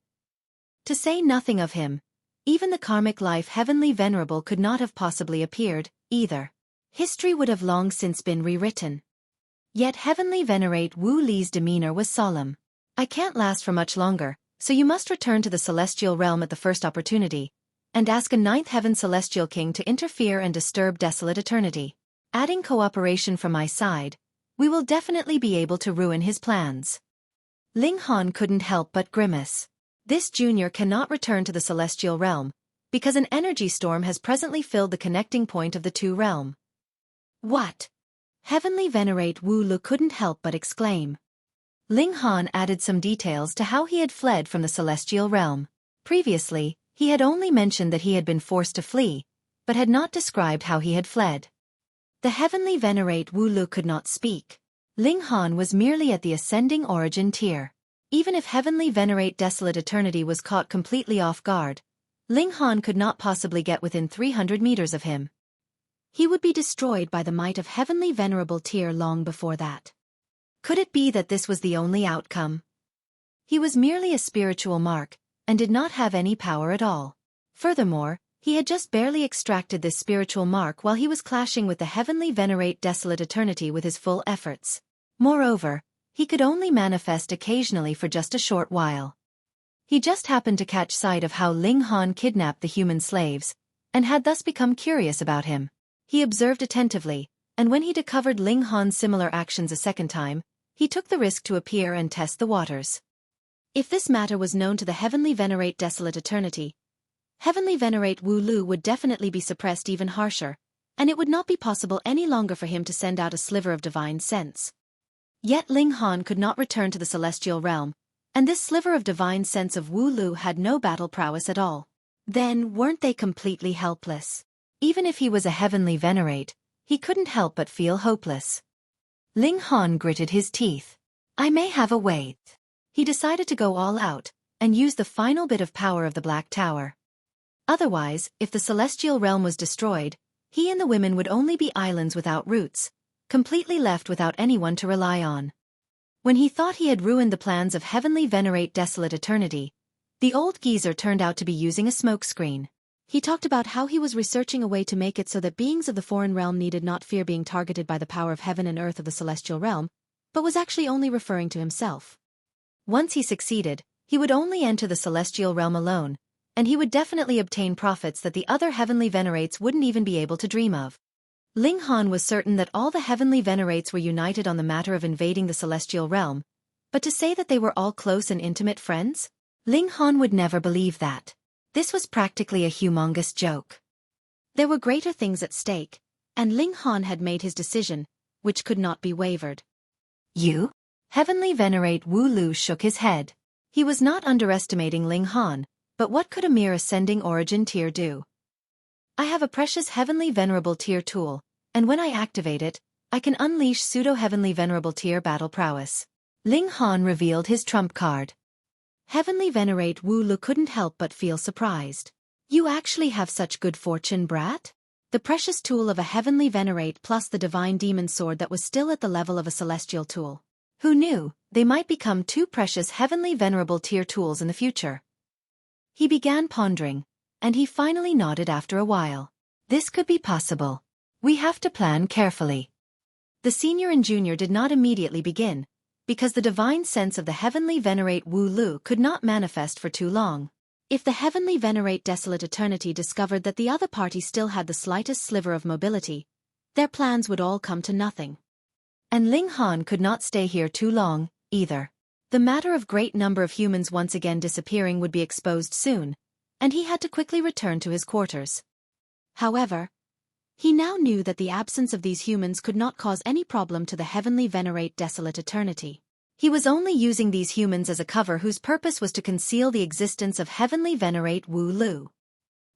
Speaker 1: To say nothing of him, even the karmic life Heavenly Venerable could not have possibly appeared, either. History would have long since been rewritten. Yet Heavenly Venerate Wu Li's demeanor was solemn. "I can't last for much longer, so you must return to the celestial realm at the first opportunity, and ask a ninth heaven celestial king to interfere and disturb Desolate Eternity. Adding cooperation from my side, we will definitely be able to ruin his plans." Ling Han couldn't help but grimace. This junior cannot return to the celestial realm, because an energy storm has presently filled the connecting point of the two realms. What? Heavenly Venerate Wu Lu couldn't help but exclaim. Ling Han added some details to how he had fled from the celestial realm. Previously, he had only mentioned that he had been forced to flee, but had not described how he had fled. The Heavenly Venerate Wu Lu could not speak. Ling Han was merely at the ascending origin tier. Even if Heavenly Venerate Desolate Eternity was caught completely off guard, Ling Han could not possibly get within 300 meters of him. He would be destroyed by the might of Heavenly Venerable tier long before that. Could it be that this was the only outcome? He was merely a spiritual mark, and did not have any power at all. Furthermore, he had just barely extracted this spiritual mark while he was clashing with the Heavenly Venerate Desolate Eternity with his full efforts. Moreover, he could only manifest occasionally for just a short while. He just happened to catch sight of how Ling Han kidnapped the human slaves, and had thus become curious about him. He observed attentively, and when he discovered Ling Han's similar actions a second time, he took the risk to appear and test the waters. If this matter was known to the Heavenly Venerate Desolate Eternity, Heavenly Venerate Wu Lu would definitely be suppressed even harsher, and it would not be possible any longer for him to send out a sliver of divine sense. Yet Ling Han could not return to the celestial realm, and this sliver of divine sense of Wu Lu had no battle prowess at all. Then weren't they completely helpless? Even if he was a Heavenly Venerate, he couldn't help but feel hopeless. Ling Han gritted his teeth. I may have a way. He decided to go all out, and use the final bit of power of the Black Tower. Otherwise, if the celestial realm was destroyed, he and the women would only be islands without roots, completely left without anyone to rely on. When he thought he had ruined the plans of Heavenly Venerate Desolate Eternity, the old geezer turned out to be using a smokescreen. He talked about how he was researching a way to make it so that beings of the foreign realm needed not fear being targeted by the power of heaven and earth of the celestial realm, but was actually only referring to himself. Once he succeeded, he would only enter the celestial realm alone, and he would definitely obtain profits that the other heavenly venerates wouldn't even be able to dream of. Ling Han was certain that all the heavenly venerates were united on the matter of invading the celestial realm, but to say that they were all close and intimate friends? Ling Han would never believe that. This was practically a humongous joke. There were greater things at stake, and Ling Han had made his decision, which could not be wavered. You? Heavenly Venerate Wu Lu shook his head. He was not underestimating Ling Han, but what could a mere ascending origin tier do? I have a precious Heavenly Venerable tier tool, and when I activate it, I can unleash pseudo-Heavenly Venerable tier battle prowess. Ling Han revealed his trump card. Heavenly Venerate Wu Lu couldn't help but feel surprised. You actually have such good fortune, brat? The precious tool of a Heavenly Venerate plus the divine demon sword that was still at the level of a celestial tool. Who knew, they might become two precious Heavenly Venerable tier tools in the future. He began pondering, and he finally nodded after a while. This could be possible. We have to plan carefully. The senior and junior did not immediately begin, because the divine sense of the Heavenly Venerate Wu Lu could not manifest for too long. If the Heavenly Venerate Desolate Eternity discovered that the other party still had the slightest sliver of mobility, their plans would all come to nothing. And Ling Han could not stay here too long, either. The matter of great number of humans once again disappearing would be exposed soon, and he had to quickly return to his quarters. However, he now knew that the absence of these humans could not cause any problem to the Heavenly Venerate Desolate Eternity. He was only using these humans as a cover whose purpose was to conceal the existence of Heavenly Venerate Wu Lu.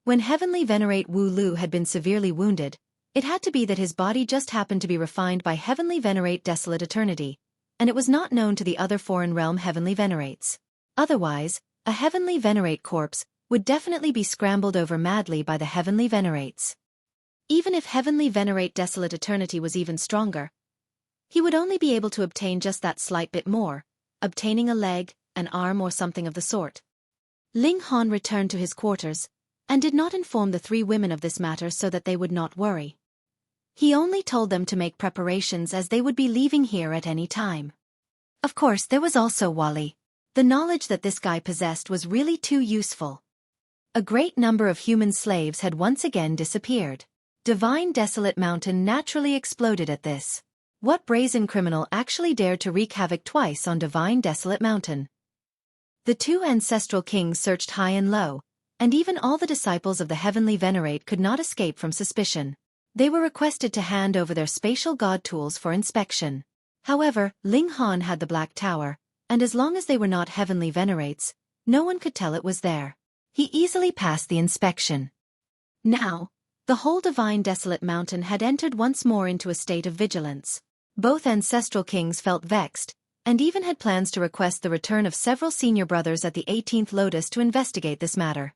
Speaker 1: When Heavenly Venerate Wu Lu had been severely wounded, it had to be that his body just happened to be refined by Heavenly Venerate Desolate Eternity, and it was not known to the other foreign realm Heavenly Venerates. Otherwise, a Heavenly Venerate corpse would definitely be scrambled over madly by the Heavenly Venerates. Even if Heavenly Venerate Desolate Eternity was even stronger, he would only be able to obtain just that slight bit more, obtaining a leg, an arm or something of the sort. Ling Han returned to his quarters, and did not inform the three women of this matter so that they would not worry. He only told them to make preparations as they would be leaving here at any time. Of course there was also Wally. The knowledge that this guy possessed was really too useful. A great number of human slaves had once again disappeared. Divine Desolate Mountain naturally exploded at this. What brazen criminal actually dared to wreak havoc twice on Divine Desolate Mountain? The two ancestral kings searched high and low, and even all the disciples of the Heavenly Venerate could not escape from suspicion. They were requested to hand over their spatial god tools for inspection. However, Ling Han had the Black Tower, and as long as they were not Heavenly Venerates, no one could tell it was there. He easily passed the inspection. Now, the whole Divine Desolate Mountain had entered once more into a state of vigilance. Both ancestral kings felt vexed, and even had plans to request the return of several senior brothers at the 18th Lotus to investigate this matter.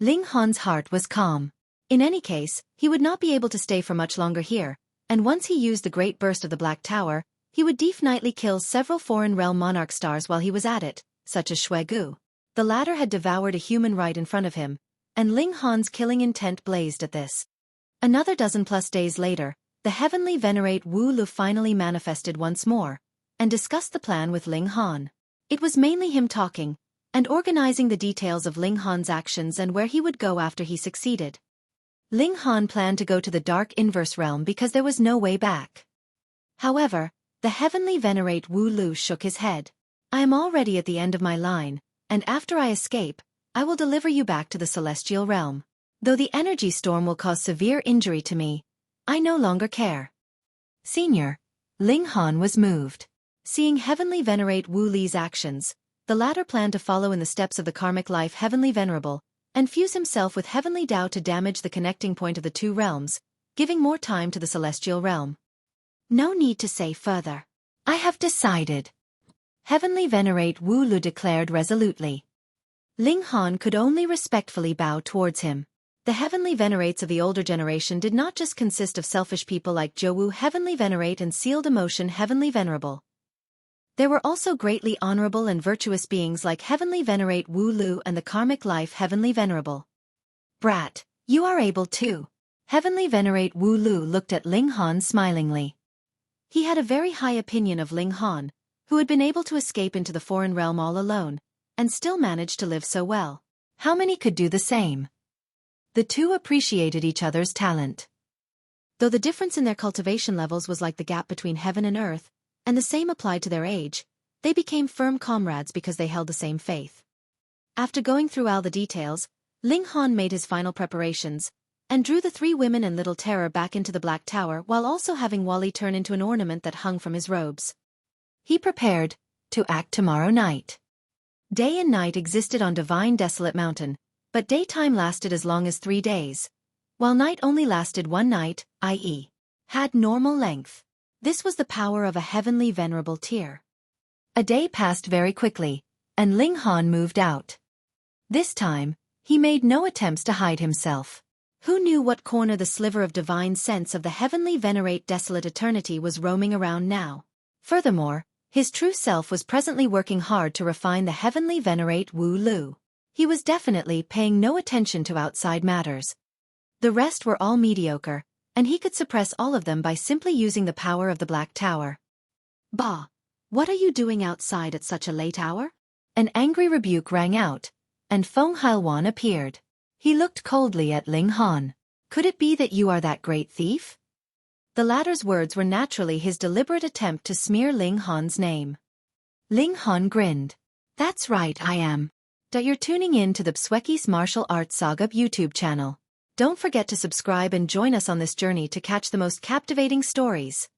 Speaker 1: Ling Han's heart was calm. In any case, he would not be able to stay for much longer here, and once he used the great burst of the Black Tower, he would definitely kill several foreign realm monarch stars while he was at it, such as Xueqi. The latter had devoured a human right in front of him, and Ling Han's killing intent blazed at this. Another dozen-plus days later, the Heavenly Venerate Wu Lu finally manifested once more, and discussed the plan with Ling Han. It was mainly him talking, and organizing the details of Ling Han's actions and where he would go after he succeeded. Ling Han planned to go to the Dark Inverse Realm because there was no way back. However, the Heavenly Venerate Wu Lu shook his head. I am already at the end of my line, and after I escape, I will deliver you back to the Celestial Realm. Though the energy storm will cause severe injury to me, I no longer care. Senior, Ling Han was moved. Seeing Heavenly Venerate Wu Li's actions, the latter planned to follow in the steps of the karmic life Heavenly Venerable, and fuse himself with Heavenly Tao to damage the connecting point of the two realms, giving more time to the Celestial Realm. No need to say further. I have decided. Heavenly Venerate Wu Lu declared resolutely. Ling Han could only respectfully bow towards him. The heavenly venerates of the older generation did not just consist of selfish people like Zhou heavenly venerate and sealed emotion heavenly venerable. There were also greatly honorable and virtuous beings like heavenly venerate Wu Lu and the karmic life heavenly venerable. Brat, you are able to. Heavenly venerate Wu Lu looked at Ling Han smilingly. He had a very high opinion of Ling Han, who had been able to escape into the foreign realm all alone, and still managed to live so well. How many could do the same? The two appreciated each other's talent. Though the difference in their cultivation levels was like the gap between heaven and earth, and the same applied to their age, they became firm comrades because they held the same faith. After going through all the details, Ling Han made his final preparations, and drew the three women and little terror back into the Black Tower while also having Wally turn into an ornament that hung from his robes. He prepared to act tomorrow night. Day and night existed on Divine Desolate Mountain, but daytime lasted as long as 3 days, while night only lasted 1 night, i.e., had normal length. This was the power of a heavenly venerable tier. A day passed very quickly, and Ling Han moved out. This time, he made no attempts to hide himself. Who knew what corner the sliver of divine sense of the heavenly venerate desolate eternity was roaming around now? Furthermore, his true self was presently working hard to refine the heavenly venerate Wu Lu. He was definitely paying no attention to outside matters. The rest were all mediocre, and he could suppress all of them by simply using the power of the Black Tower. Bah! What are you doing outside at such a late hour? An angry rebuke rang out, and Feng Hailwan appeared. He looked coldly at Ling Han. Could it be that you are that great thief? The latter's words were naturally his deliberate attempt to smear Ling Han's name. Ling Han grinned. That's right, I am. You're tuning in to the Xueqi's Martial Arts Saga YouTube channel. Don't forget to subscribe and join us on this journey to catch the most captivating stories.